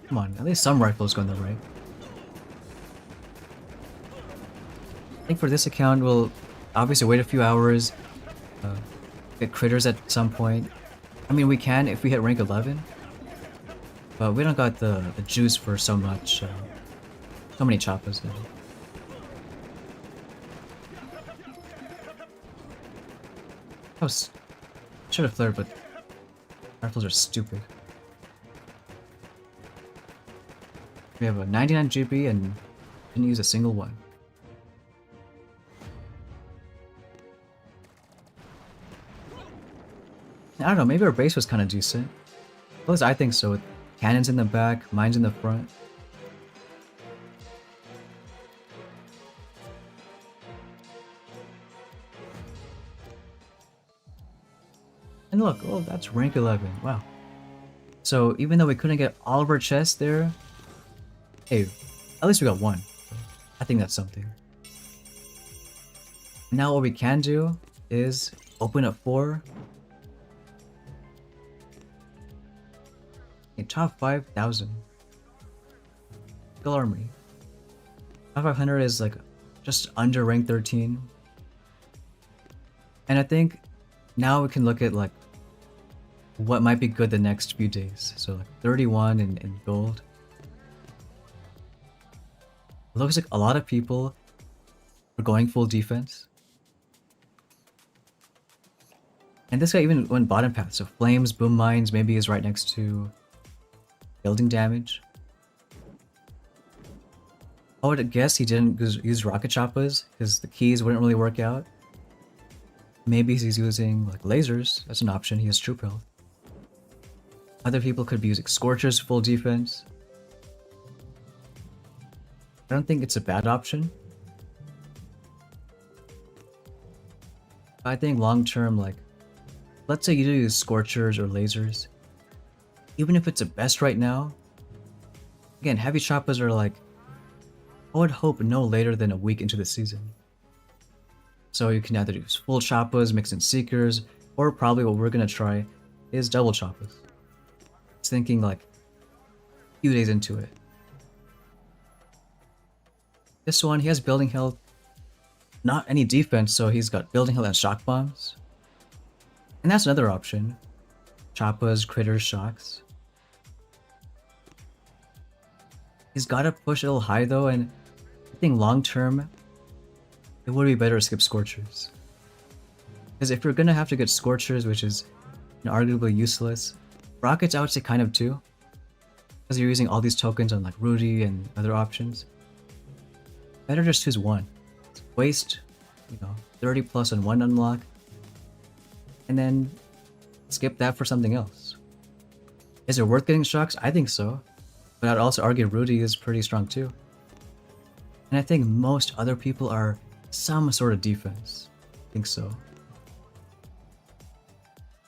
Come on, at least some rifles go in the right. I think for this account, we'll obviously wait a few hours, get critters at some point. I mean, we can if we hit rank 11, but we don't got the juice for so much, so many choppas now. Should have flared, but rifles are stupid. We have a 99 GB and didn't use a single one. I don't know, maybe our base was kind of decent. At least I think so, with cannons in the back, mines in the front. And look, oh, that's rank 11, wow. So even though we couldn't get all of our chests there, hey, at least we got one. I think that's something. Now what we can do is open up 4. Okay, top 5,000. Skill armory. Top 500 is like just under rank 13. And I think now we can look at like what might be good the next few days. So like 31 in gold. It looks like a lot of people are going full defense. And this guy even went bottom path, so flames, boom mines, maybe is right next to building damage. I would guess he didn't use rocket choppas because the keys wouldn't really work out. Maybe he's using like lasers, that's an option, he has troop health. Other people could be using scorchers full defense. I don't think it's a bad option. I think long term, like, let's say you do use scorchers or lasers. Even if it's a best right now, again, heavy choppas are like, I would hope no later than a week into the season. So you can either use full choppas, mix in seekers, or probably what we're gonna try is double choppas. It's thinking like a few days into it. This one, he has building health, not any defense, so he's got building health and shock bombs. And that's another option. Choppas, critters, shocks. He's gotta push a little high though, and I think long term, it would be better to skip Scorchers. Because if you're gonna have to get Scorchers, which is arguably useless, Rockets I would say kind of too. Because you're using all these tokens on like Rudy and other options. Better just choose one. Waste, 30 plus on one unlock. And then skip that for something else. Is it worth getting shocks? I think so. But I'd also argue Rudy is pretty strong too. And I think most other people are some sort of defense. I think so.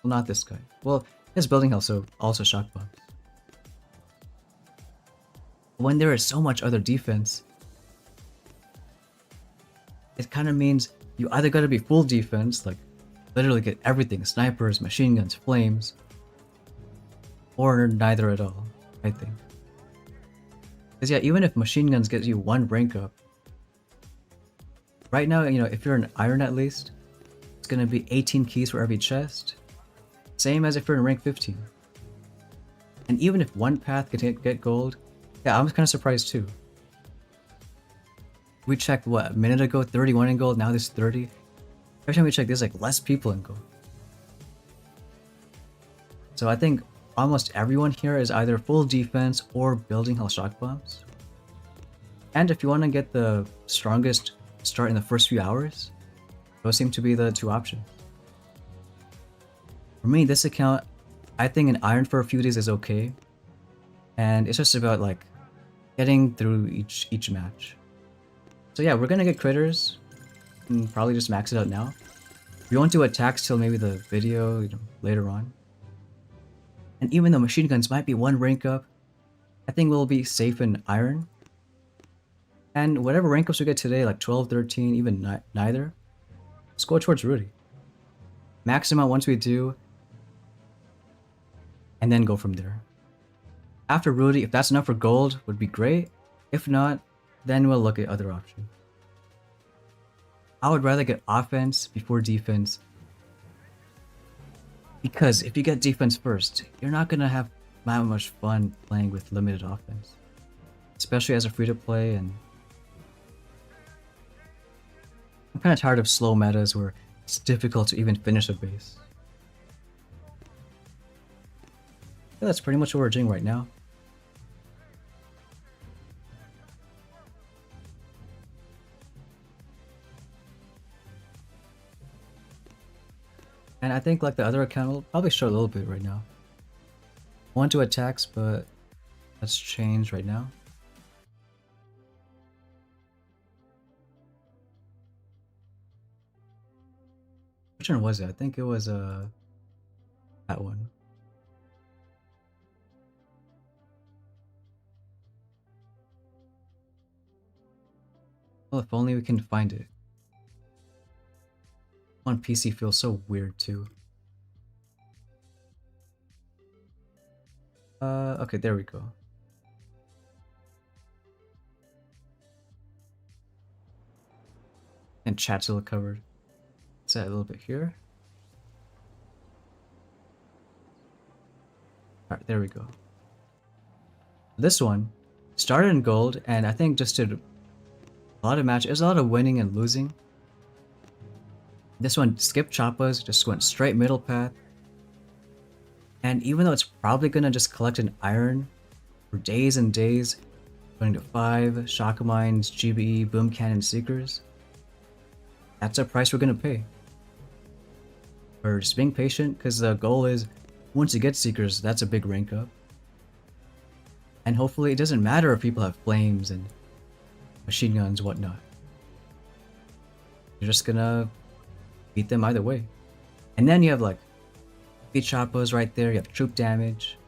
Well, not this guy. Well, his building also shock bombs. When there is so much other defense, it kind of means you either gotta be full defense, like literally get everything, snipers, machine guns, flames, or neither at all, I think. Because yeah, even if machine guns get you one rank up, right now, if you're an iron at least, it's gonna be 18 keys for every chest, same as if you're in rank 15. And even if one path can get gold, Yeah, I was kind of surprised too. We checked what, a minute ago, 31 in gold, now there's 30. Every time we check, there's like less people in gold. So I think almost everyone here is either full defense or building hell shock bombs. And if you want to get the strongest start in the first few hours, those seem to be the two options. For me, this account, I think an iron for a few days is okay. And it's just about like getting through each match. So yeah, we're gonna get critters and probably just max it out now. We won't do attacks till maybe the video, later on. And even though machine guns might be one rank up, I think we'll be safe in iron. And whatever rank ups we get today, like 12, 13, even neither, let's go towards Rudy. Max him out once we do, and then go from there. After Rudy, if that's enough for gold, would be great. If not, then we'll look at other options. I would rather get offense before defense. Because if you get defense first, you're not going to have that much fun playing with limited offense. Especially as a free-to-play, and I'm kind of tired of slow metas where it's difficult to even finish a base. Yeah, that's pretty much what we're doing right now. And I think like the other account will probably show a little bit right now. 1-2 attacks, but let's change right now. Which one was it? I think it was that one. Well, if only we can find it. On PC feels so weird too. Okay, there we go. And chat's still covered. Set a little bit here. Alright, there we go. This one started in gold, and I think just did a lot of matches. There's a lot of winning and losing. This one skipped choppas, just went straight middle path. And even though it's probably gonna just collect an iron for days and days, going to 5, shock mines, GBE, boom cannon, seekers, that's a price we're gonna pay. We're just being patient, because the goal is, once you get seekers, that's a big rank up. And hopefully it doesn't matter if people have flames and machine guns, whatnot. You're just gonna beat them either way. And then you have like beat choppas right there, you have troop damage.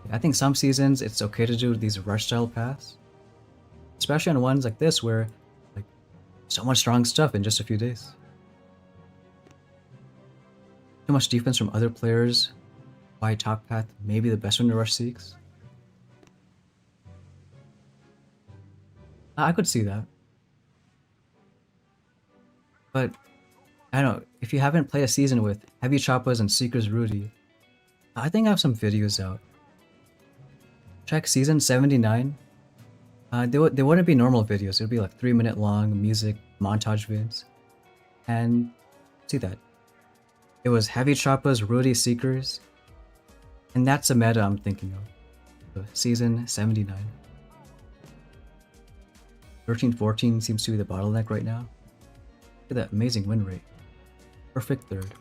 I think some seasons it's okay to do these rush style paths. Especially on ones like this where like so much strong stuff in just a few days. Too much defense from other players. Why top path may be the best one to rush seeks. I could see that. But I don't know, if you haven't played a season with Heavy Choppas and Seekers Rudy, I think I have some videos out. Check season 79. They wouldn't be normal videos, it would be like 3-minute long music montage vids. And see that. It was Heavy Choppas, Rudy, Seekers. And that's the meta I'm thinking of. So season 79. 13-14 seems to be the bottleneck right now. Look at that amazing win rate. Perfect third.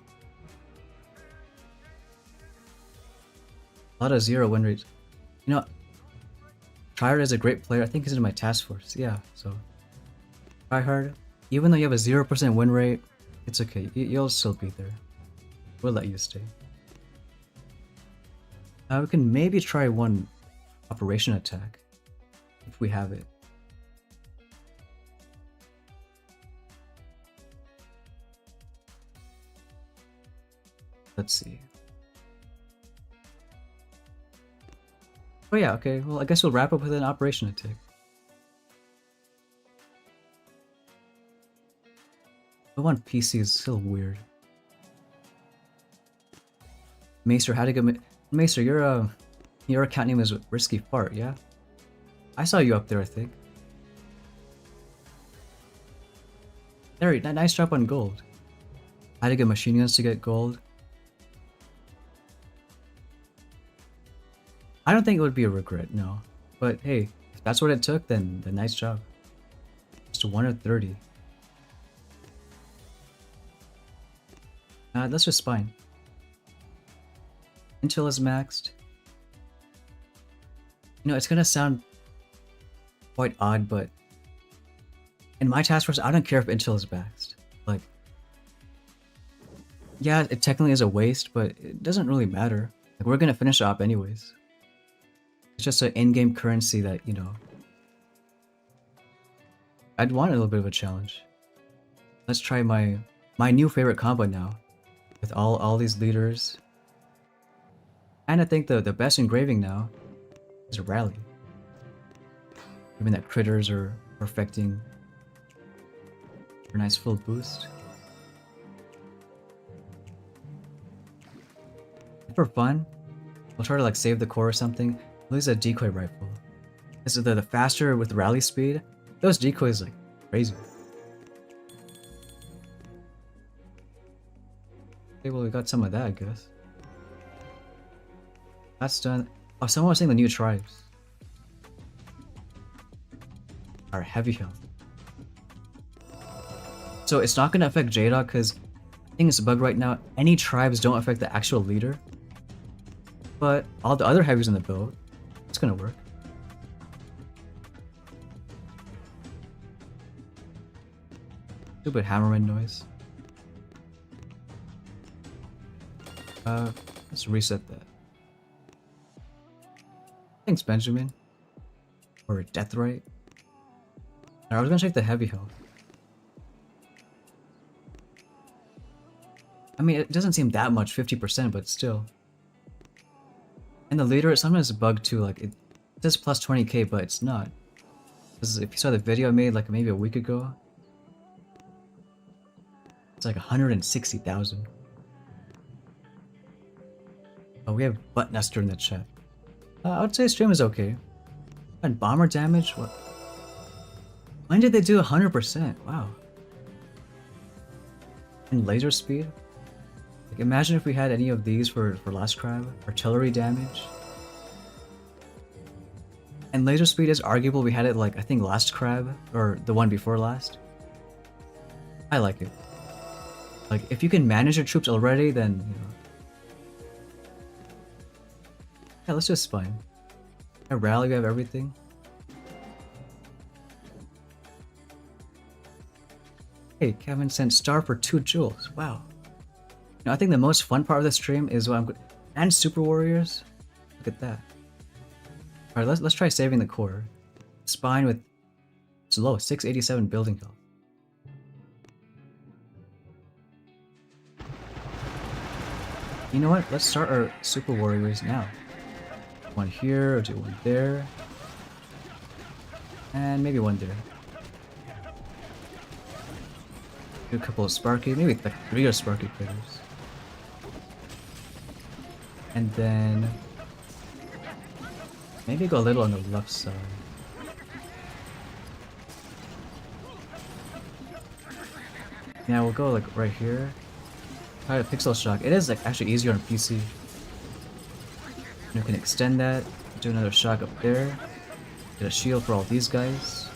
A lot of 0 win rates. You know, Tryhard is a great player. I think he's in my task force. Yeah, so Tryhard, even though you have a 0% win rate, it's okay. You'll still be there. We'll let you stay. We can maybe try one operation attack if we have it. Let's see. Oh yeah, okay. Well, I guess we'll wrap up with an operation attack. The one PC is still weird. Maester had to go. Maester, your account name is Risky Fart, yeah? I saw you up there, I think. There, nice drop on gold. I had to get machine guns to get gold. I don't think it would be a regret, no. But hey, if that's what it took, then nice job. Just 1 of 30. That's just fine. Intel is maxed. You know, it's gonna sound quite odd, but in my task force, I don't care if Intel is maxed. Like, yeah, it technically is a waste, but it doesn't really matter. Like, we're gonna finish op anyways. It's just an in-game currency that, you know, I'd want a little bit of a challenge. Let's try my new favorite combo now, with all these leaders. And I think the best engraving now is a rally. Given that critters are perfecting a nice full boost. For fun, we'll try to like save the core or something. We'll use a decoy rifle. This is the faster with rally speed. Those decoys like crazy. Okay, well we got some of that, I guess. That's done. Oh, someone was saying the new tribes are heavy health. So it's not gonna affect J-Dog because I think it's a bug right now. Any tribes don't affect the actual leader. But all the other heavies in the build, it's gonna work. Stupid hammerman noise. Let's reset that. Thanks, Benjamin. Or Deathrite. I was gonna check the heavy health. I mean, it doesn't seem that much, 50%, but still. And the leader, sometimes it's bugged too, like, it says plus 20k, but it's not. This is, if you saw the video I made, like, maybe a week ago, it's like 160,000. Oh, we have Butt Nester in the chat. I would say stream is okay. And bomber damage? What? When did they do 100%? Wow. And laser speed? Like, imagine if we had any of these for last crab. Artillery damage. And laser speed is arguable. We had it like, I think last crab, or the one before last. I like it. Like, if you can manage your troops already, then, you know. Yeah, let's just spine. At rally, we have everything. Hey, Kevin sent star for 2 jewels. Wow. You know, I think the most fun part of the stream is when and Super Warriors. Look at that. All right, let's try saving the core. Spine with it's low, 687 building health. You know what? Let's start our Super Warriors now. One here, or do one there. And maybe one there. Do a couple of Sparky, maybe like 3 of Sparky critters. And then maybe go a little on the left side. Yeah, we'll go like right here. Try a pixel shock. It is like actually easier on PC. You can extend that, do another shock up there, get a shield for all these guys.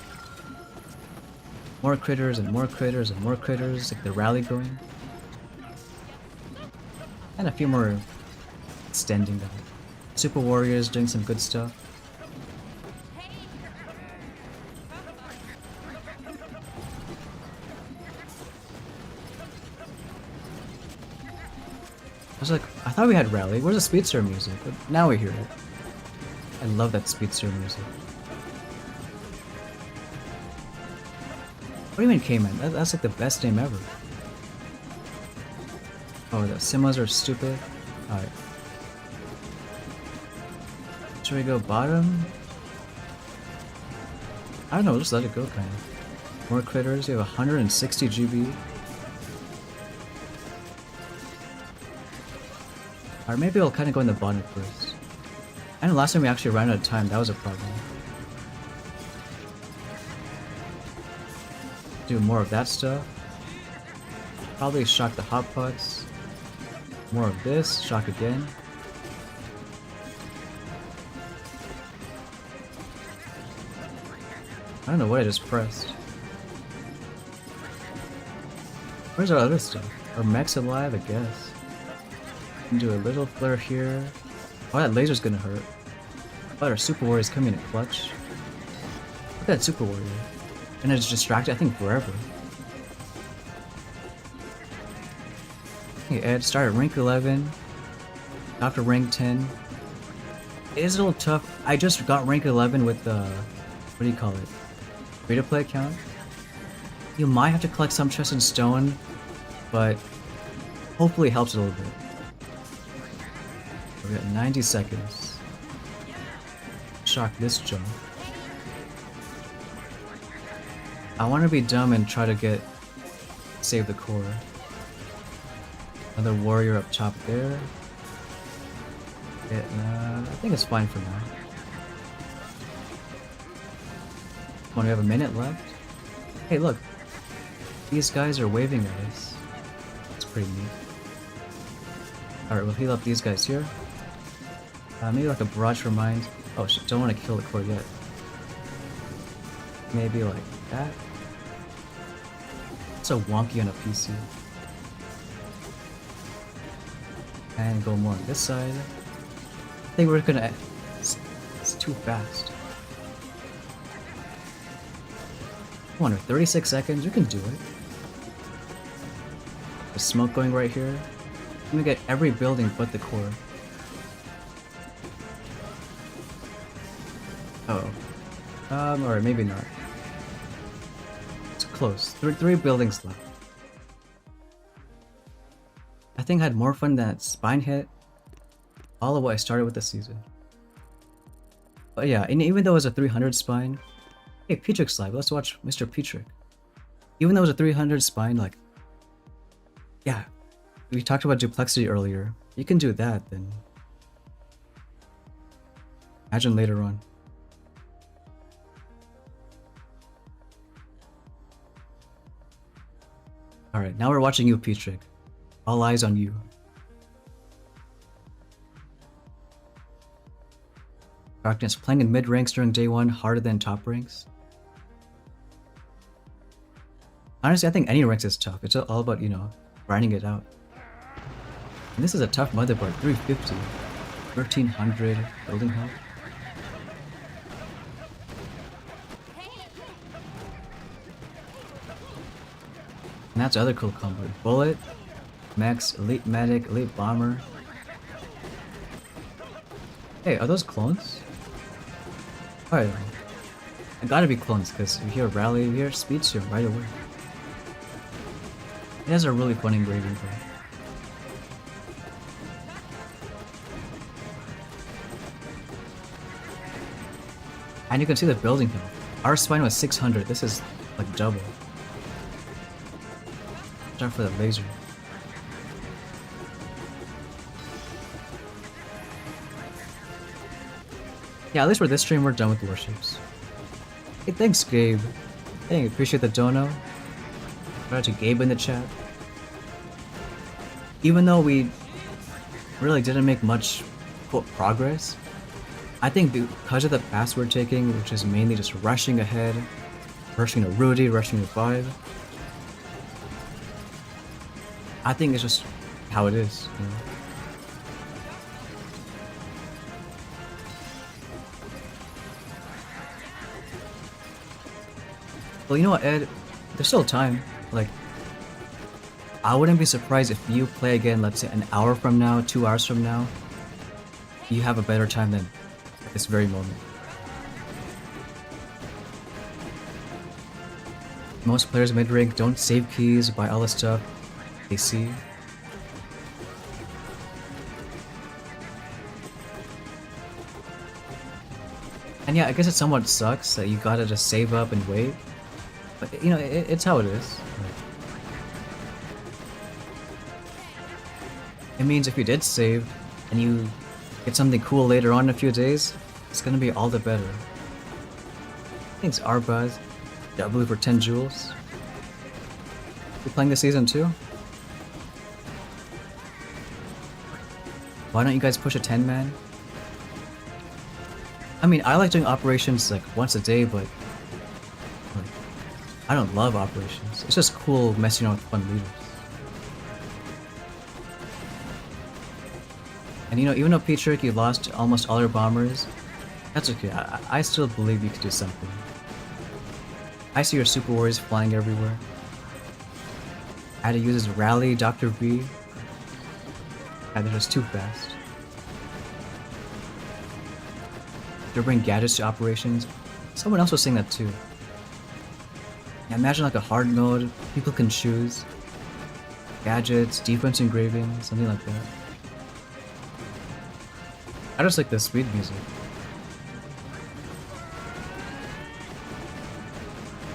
More critters and more critters and more critters, like the rally going. And a few more extending them. Super Warriors doing some good stuff. I was like, I thought we had rally. Where's the speedster music? But now we hear it. I love that speedster music. What do you mean K-Man? That's like the best name ever. Oh, the Simas are stupid. Alright. Should we go bottom? I don't know, just let it go kind of. More critters, we have 160 GB. Or maybe I'll kind of go in the bottom first. I know last time we actually ran out of time, that was a problem. Do more of that stuff. Probably shock the hot pots. More of this, shock again. I don't know what I just pressed. Where's our other stuff? Are mechs alive? I guess. Can do a little flare here. Oh, that laser's gonna hurt. But our Super Warrior's coming in clutch. Look at that Super Warrior. And it's distracted, I think, forever. Hey, Ed, start at rank 11. Got to rank 10. It is a little tough. I just got rank 11 with the... what do you call it? Free-to-play account. You might have to collect some chests in stone, but hopefully it helps a little bit. We got 90 seconds. Shock this jump. I want to be dumb and try to save the core. Another warrior up top there. I think it's fine for now. Come on, we have a minute left. Hey, look. These guys are waving at us. That's pretty neat. Alright, we'll heal up these guys here. Maybe like a barrage remind. Oh shit, don't want to kill the core yet. Maybe like that. It's so wonky on a PC. And go more on this side. I think we're gonna... It's too fast. Come on, 36 seconds, you can do it. There's smoke going right here. I'm gonna get every building but the core. Uh-oh. Or maybe not. It's close. Three buildings left. I think I had more fun than that spine hit. All of what I started with the season. But yeah, and even though it was a 300 spine... Hey, Petrick's live. Let's watch Mr. Petrick. Even though it was a 300 spine, like... Yeah. We talked about duplexity earlier. You can do that, then... Imagine later on. Alright, now we're watching you, Petrick. All eyes on you. Darkness, playing in mid ranks during day 1 harder than top ranks? Honestly, I think any ranks is tough. It's all about, you know, grinding it out. And this is a tough motherboard. 350. 1300 building health. And that's the other cool combo. Bullet, Max, Elite Medic, Elite Bomber. Hey, are those clones? Alright. I gotta be clones, because you hear Rally, you hear Speed Serum right away. It has a really fun engraving though. And you can see the building health. Our spine was 600, this is like double. Start for the laser. Yeah, at least for this stream, we're done with Warships. Hey, thanks, Gabe. Hey, appreciate the dono. Shout out to Gabe in the chat. Even though we really didn't make much quote progress, I think because of the path we're taking, which is mainly just rushing ahead, rushing to Rudy, rushing to 5, I think it's just how it is, you know? Well, you know what, Ed? There's still time. Like, I wouldn't be surprised if you play again, let's say, an hour from now, 2 hours from now. You have a better time than at this very moment. Most players mid-rank don't save keys, buy all the stuff they see. And yeah, I guess it somewhat sucks that you gotta just save up and wait. But, you know, it's how it is. It means if you did save, and you get something cool later on in a few days, it's gonna be all the better. Thanks, Arbaz. W for 10 jewels. You playing this season too? Why don't you guys push a 10-man? I mean, I like doing operations like once a day, but like, I don't love operations. It's just cool messing around with fun leaders. And you know, even though Petrick, you lost almost all your bombers, that's okay. I still believe you could do something. I see your super warriors flying everywhere. I had to use his rally, Dr. B. And they're just too fast. To bring gadgets to operations. Someone else was saying that too. Yeah, imagine like a hard mode, people can choose. Gadgets, defense engraving, something like that. I just like the speed music.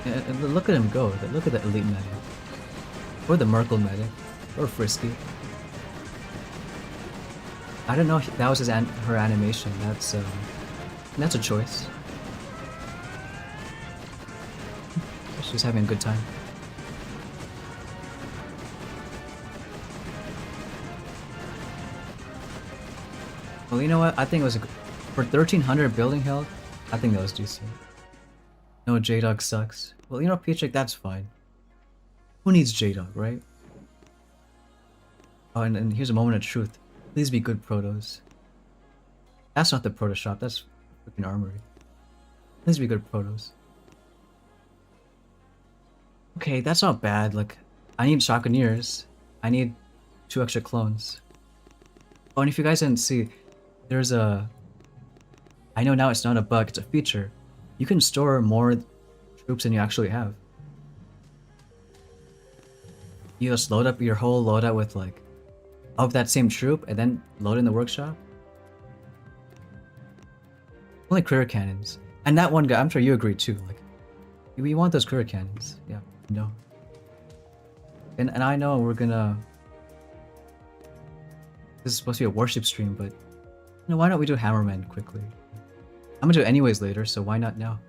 And look at him go. Look at the elite medic. Or the Merkel medic. Or Frisky. I don't know if that was her animation. That's a choice. She's having a good time. Well, you know what? I think it was for 1300 building health. I think that was decent. No, J-Dog sucks. Well, you know, Petrick, that's fine. Who needs J-Dog, right? Oh, and here's a moment of truth. Please be good protos. That's not the proto shop, that's freaking armory. Please be good protos. Okay, that's not bad. Like, I need Shockeneers. I need 2 extra clones. Oh, and if you guys didn't see, there's a... I know now it's not a bug, it's a feature. You can store more troops than you actually have. You just load up your whole loadout with like of that same troop and then load in the workshop. Only critter cannons. And that one guy, I'm sure you agree too. Like, we want those critter cannons. Yeah, no. And I know we're gonna... This is supposed to be a Warship stream, but... You know, why don't we do Hammerman quickly? I'm gonna do it anyways later, so why not now?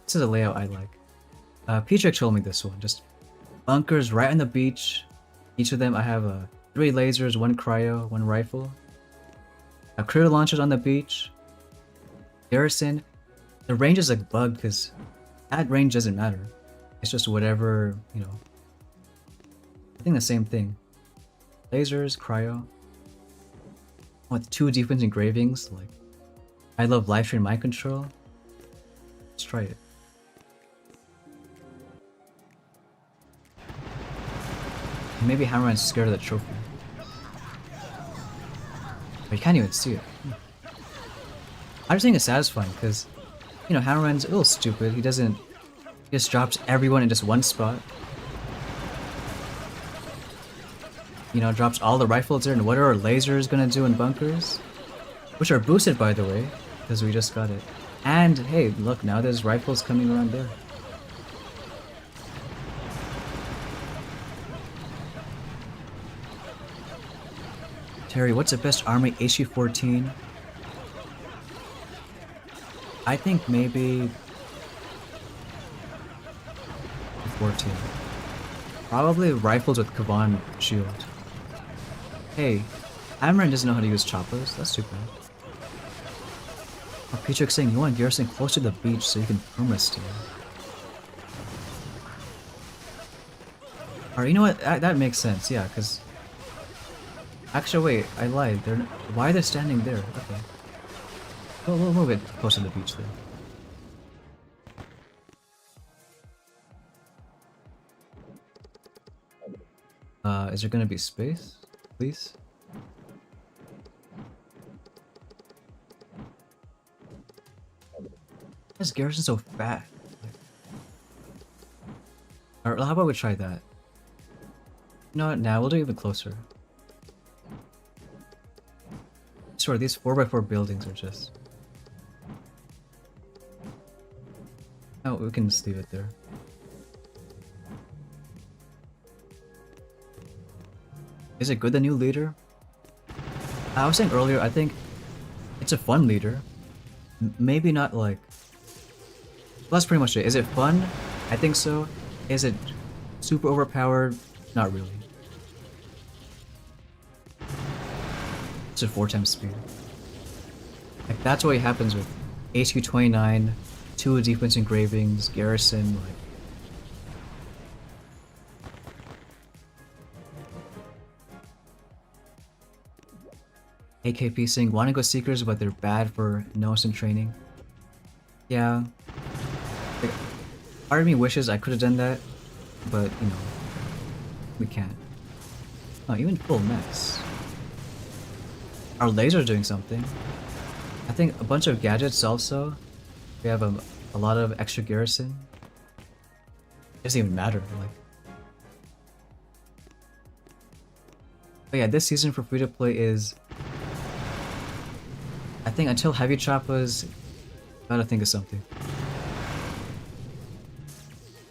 This is a layout I like. Petrick told me this one. Just bunkers right on the beach. Each of them, I have 3 lasers, 1 cryo, 1 rifle. Critter launchers on the beach. Garrison. The range is like bugged because that range doesn't matter. It's just whatever, you know. I think the same thing. Lasers, cryo. With 2 defense engravings. Like, I love live stream mind control. Let's try it. Maybe Hammerman's scared of that trophy. But you can't even see it. I just think it's satisfying because, you know, Hammerman's a little stupid. He just drops everyone in just one spot. You know, drops all the rifles there, and what are our lasers gonna do in bunkers? Which are boosted, by the way, because we just got it. And, hey, look, now there's rifles coming around there. Terry, what's the best army? HE-14? I think maybe... 14. Probably rifles with Kavan shield. Hey, Amaran doesn't know how to use choppers. That's too bad. Oh, Petrick's saying you want Garrison close to the beach so you can perma-steal. Alright, you know what? That makes sense, yeah, because... Actually, wait, I lied. Why are they standing there? Okay. We'll move it close to the beach then. Is there gonna be space? Please? Why is Garrison so fat? Alright, how about we try that? You know what? Nah, we'll do even closer. Sure, these 4x4 buildings are just... Oh, we can just leave it there. Is it good, the new leader? I was saying earlier, I think it's a fun leader. Maybe not like... Well, that's pretty much it. Is it fun? I think so. Is it super overpowered? Not really. It's a 4 times speed. Like, that's what happens with HQ 29, 2 defense engravings, garrison, like... AKP saying, wanna go Seekers, but they're bad for nose and training. Yeah. Like, part of me wishes I could have done that, but, you know, we can't. Oh, even full mechs. Our laser's doing something. I think a bunch of gadgets also. We have a lot of extra garrison. It doesn't even matter, like. But yeah, this season for free-to-play is... I think until Heavy Choppas, gotta think of something.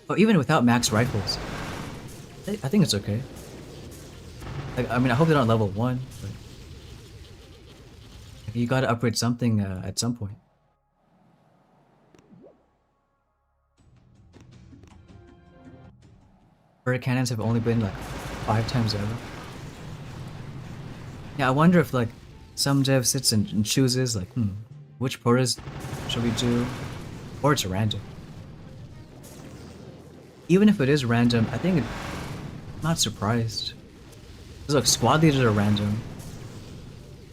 Oh, even without max rifles, I think it's okay. Like, I mean, I hope they're not level 1, but you gotta upgrade something at some point. Bird cannons have only been like 5 times ever. Yeah, I wonder if like some dev sits and chooses like, which portas should we do? Or it's random. Even if it is random, I think I'm not surprised. Because look, squad leaders are random.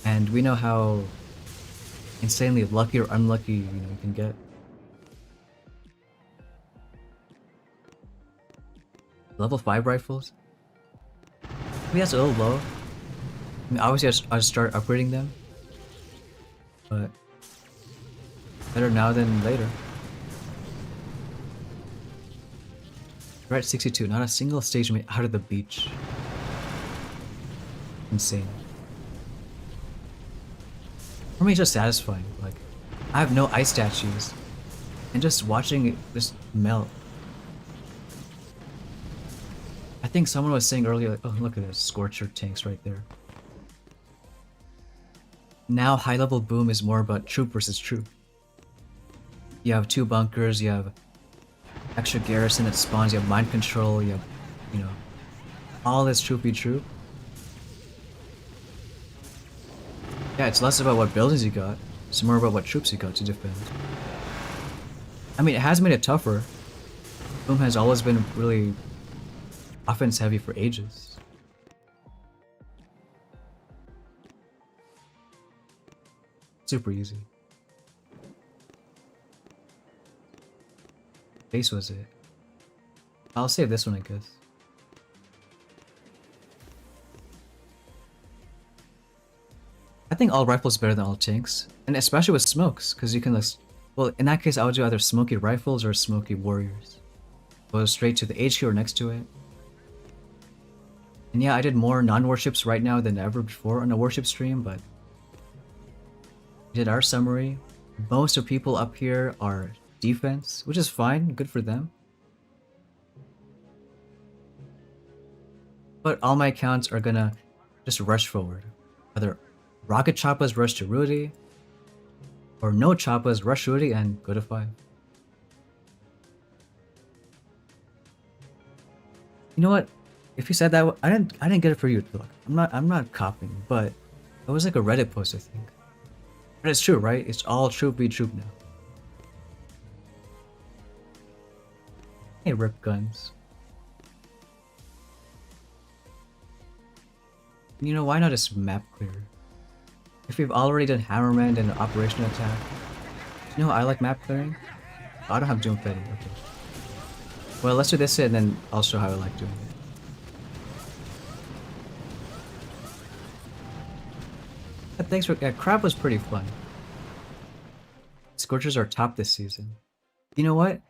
And we know how insanely lucky or unlucky, you can get. Level 5 rifles? Maybe that's a little low. I mean, obviously I'll start upgrading them. But better now than later. We're at 62, not a single stage made out of the beach. Insane. For me, it's just satisfying. Like, I have no ice statues. And just watching it just melt. I think someone was saying earlier, like, oh, look at this, Scorcher tanks right there. Now high level boom is more about troop versus troop. You have 2 bunkers, you have extra garrison that spawns, you have mind control, you have, all this troopy troop. Yeah, it's less about what buildings you got, it's more about what troops you got to defend. I mean, it has made it tougher. Boom has always been really offense heavy for ages. Super easy. Base was it. I'll save this one, I guess. I think all rifles better than all tanks, and especially with smokes, because you can well, in that case I would do either smoky rifles or smoky warriors. Go straight to the HQ or next to it. And yeah, I did more non-warships right now than ever before on a warship stream, but we did our summary. Most of people up here are defense, which is fine, good for them. But all my accounts are gonna just rush forward. Either rocket choppas rush to Rudy, or no choppas rush Rudy and go to 5. You know what? If you said that, I didn't get it for you. Look, I'm not copying, but it was like a Reddit post, I think. But it's true, right? It's all troop v troop now. Hey, rip guns. You know, why not just map clear? If we've already done Hammerman and an operational attack, you know how I like map clearing? Oh, I don't have Doom Fetty, okay. Well, let's do this and then I'll show how I like doing it. But thanks for... Yeah, Crab was pretty fun. Scorchers are top this season. You know what?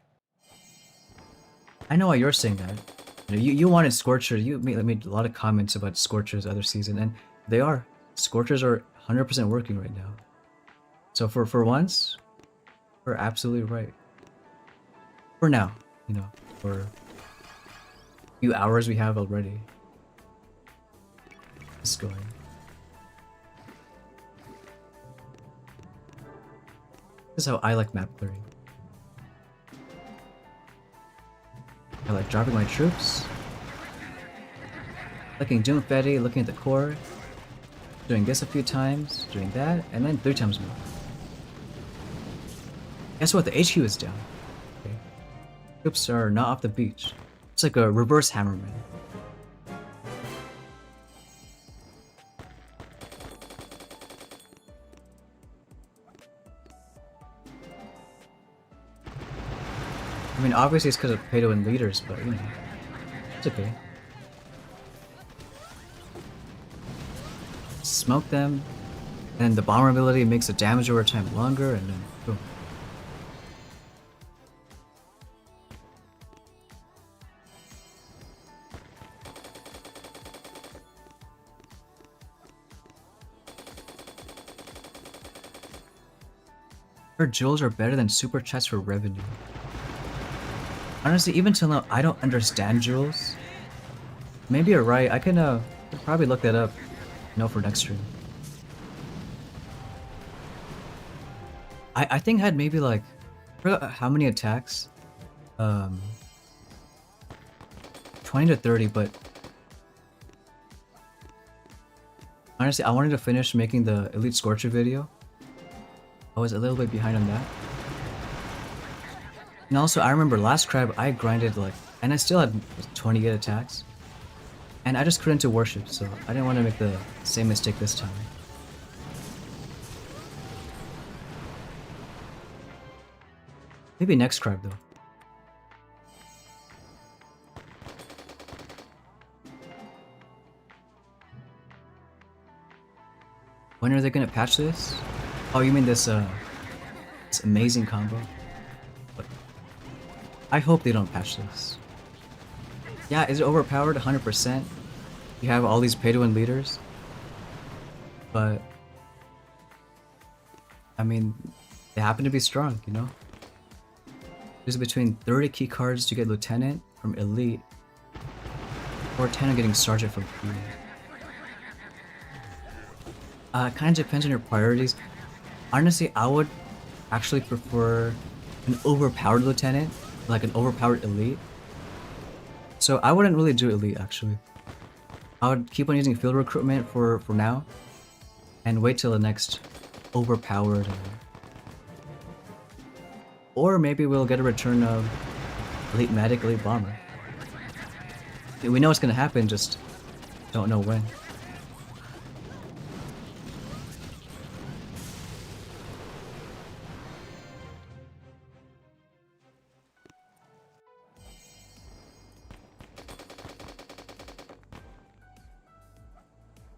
I know why you're saying that. You wanted Scorcher. You made a lot of comments about Scorchers other season, and they are. Scorchers are 100% working right now. So for once, we're absolutely right. For now, for a few hours we have already. this going. This is how I like map clearing. I like dropping my troops, clicking Doomfetti, looking at the core, doing this a few times, doing that, and then 3 times more. Guess what? The HQ is down. Okay. Troops are not off the beach. It's like a reverse hammerman. I mean, obviously it's because of pay-to-win leaders, but you know, it's okay. Smoke them, and the bomber ability makes the damage over time longer, and then boom. Her jewels are better than super chests for revenue. Honestly, even till now, I don't understand jewels. Maybe you're right. I could probably look that up, you know, for next stream. I think I had maybe like, I forgot how many attacks. 20 to 30, but honestly, I wanted to finish making the Elite Scorcher video. I was a little bit behind on that. And also, I remember last crab, I grinded like, and I still had 28 attacks. And I just couldn't do Warships, so I didn't want to make the same mistake this time. Maybe next crab though. When are they gonna patch this? Oh, you mean this amazing combo? But I hope they don't patch this. Yeah, is it overpowered? 100%. You have all these pay-to-win leaders. But I mean, they happen to be strong, you know? There's between 30 key cards to get Lieutenant from Elite, or 10 on getting Sergeant from Queen. Kind of depends on your priorities. Honestly, I would actually prefer an overpowered Lieutenant, like an overpowered Elite. So I wouldn't really do Elite, actually. I would keep on using field recruitment for now, and wait till the next overpowered. Or maybe we'll get a return of Elite Medic, Elite Bomber. We know it's gonna happen, just don't know when.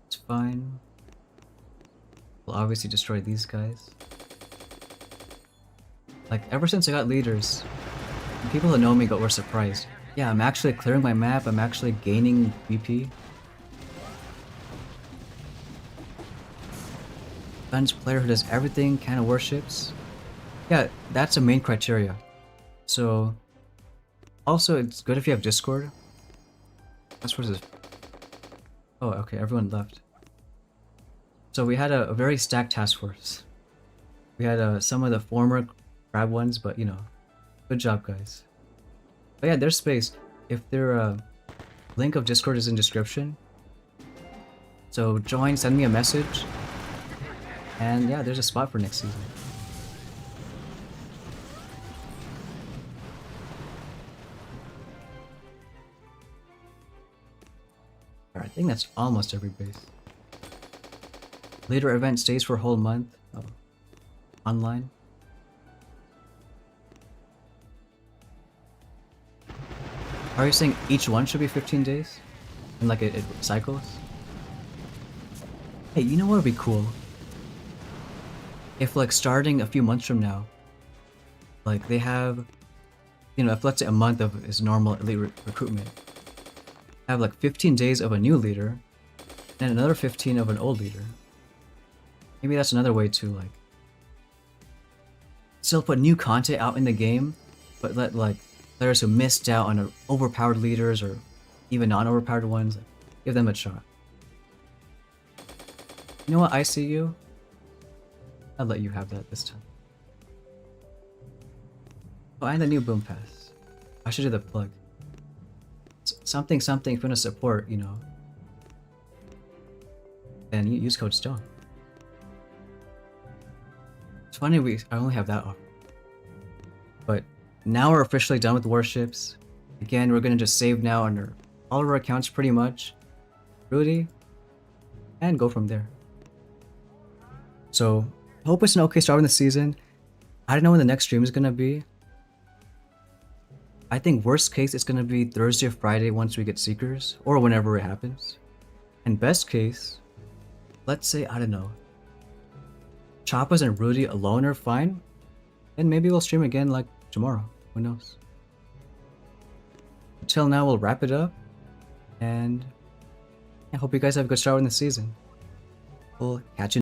It's fine. We'll obviously destroy these guys. Like, ever since I got leaders, people who know me were surprised. Yeah, I'm actually clearing my map, I'm actually gaining BP. Guns player who does everything, kind of Warships. Yeah, that's a main criteria. So, also it's good if you have Discord. That's what it is. Oh, okay, everyone left. So we had a very stacked task force. We had some of the former crab ones, but you know, good job guys. But yeah, there's space. If their link of Discord is in description, so join, send me a message, and yeah, there's a spot for next season. Alright, I think that's almost every base. Leader event stays for a whole month. Oh. Online. Are you saying each one should be 15 days? And like it cycles? Hey, you know what would be cool? If like starting a few months from now, like they have, you know, if let's say a month of is normal elite recruitment, have like 15 days of a new leader, and another 15 of an old leader. Maybe that's another way to like still put new content out in the game, but let like players who missed out on overpowered leaders or even non-overpowered ones, give them a shot. You know what, I see you. I'll let you have that this time. Oh, and the new boom pass. I should do the plug. Something something if you want to support, you know. Then you use code STONE. It's funny I only have that offer. But now we're officially done with Warships. Again, we're gonna just save now under all of our accounts pretty much. Rudy. And go from there. So, hope it's an okay start in the season. I don't know when the next stream is gonna be. I think worst case it's gonna be Thursday or Friday once we get Seekers, or whenever it happens. And best case, let's say, I don't know, Choppas and Rudy alone are fine, and maybe we'll stream again like tomorrow, who knows. Until now, we'll wrap it up, and I hope you guys have a good start in the season. We'll catch you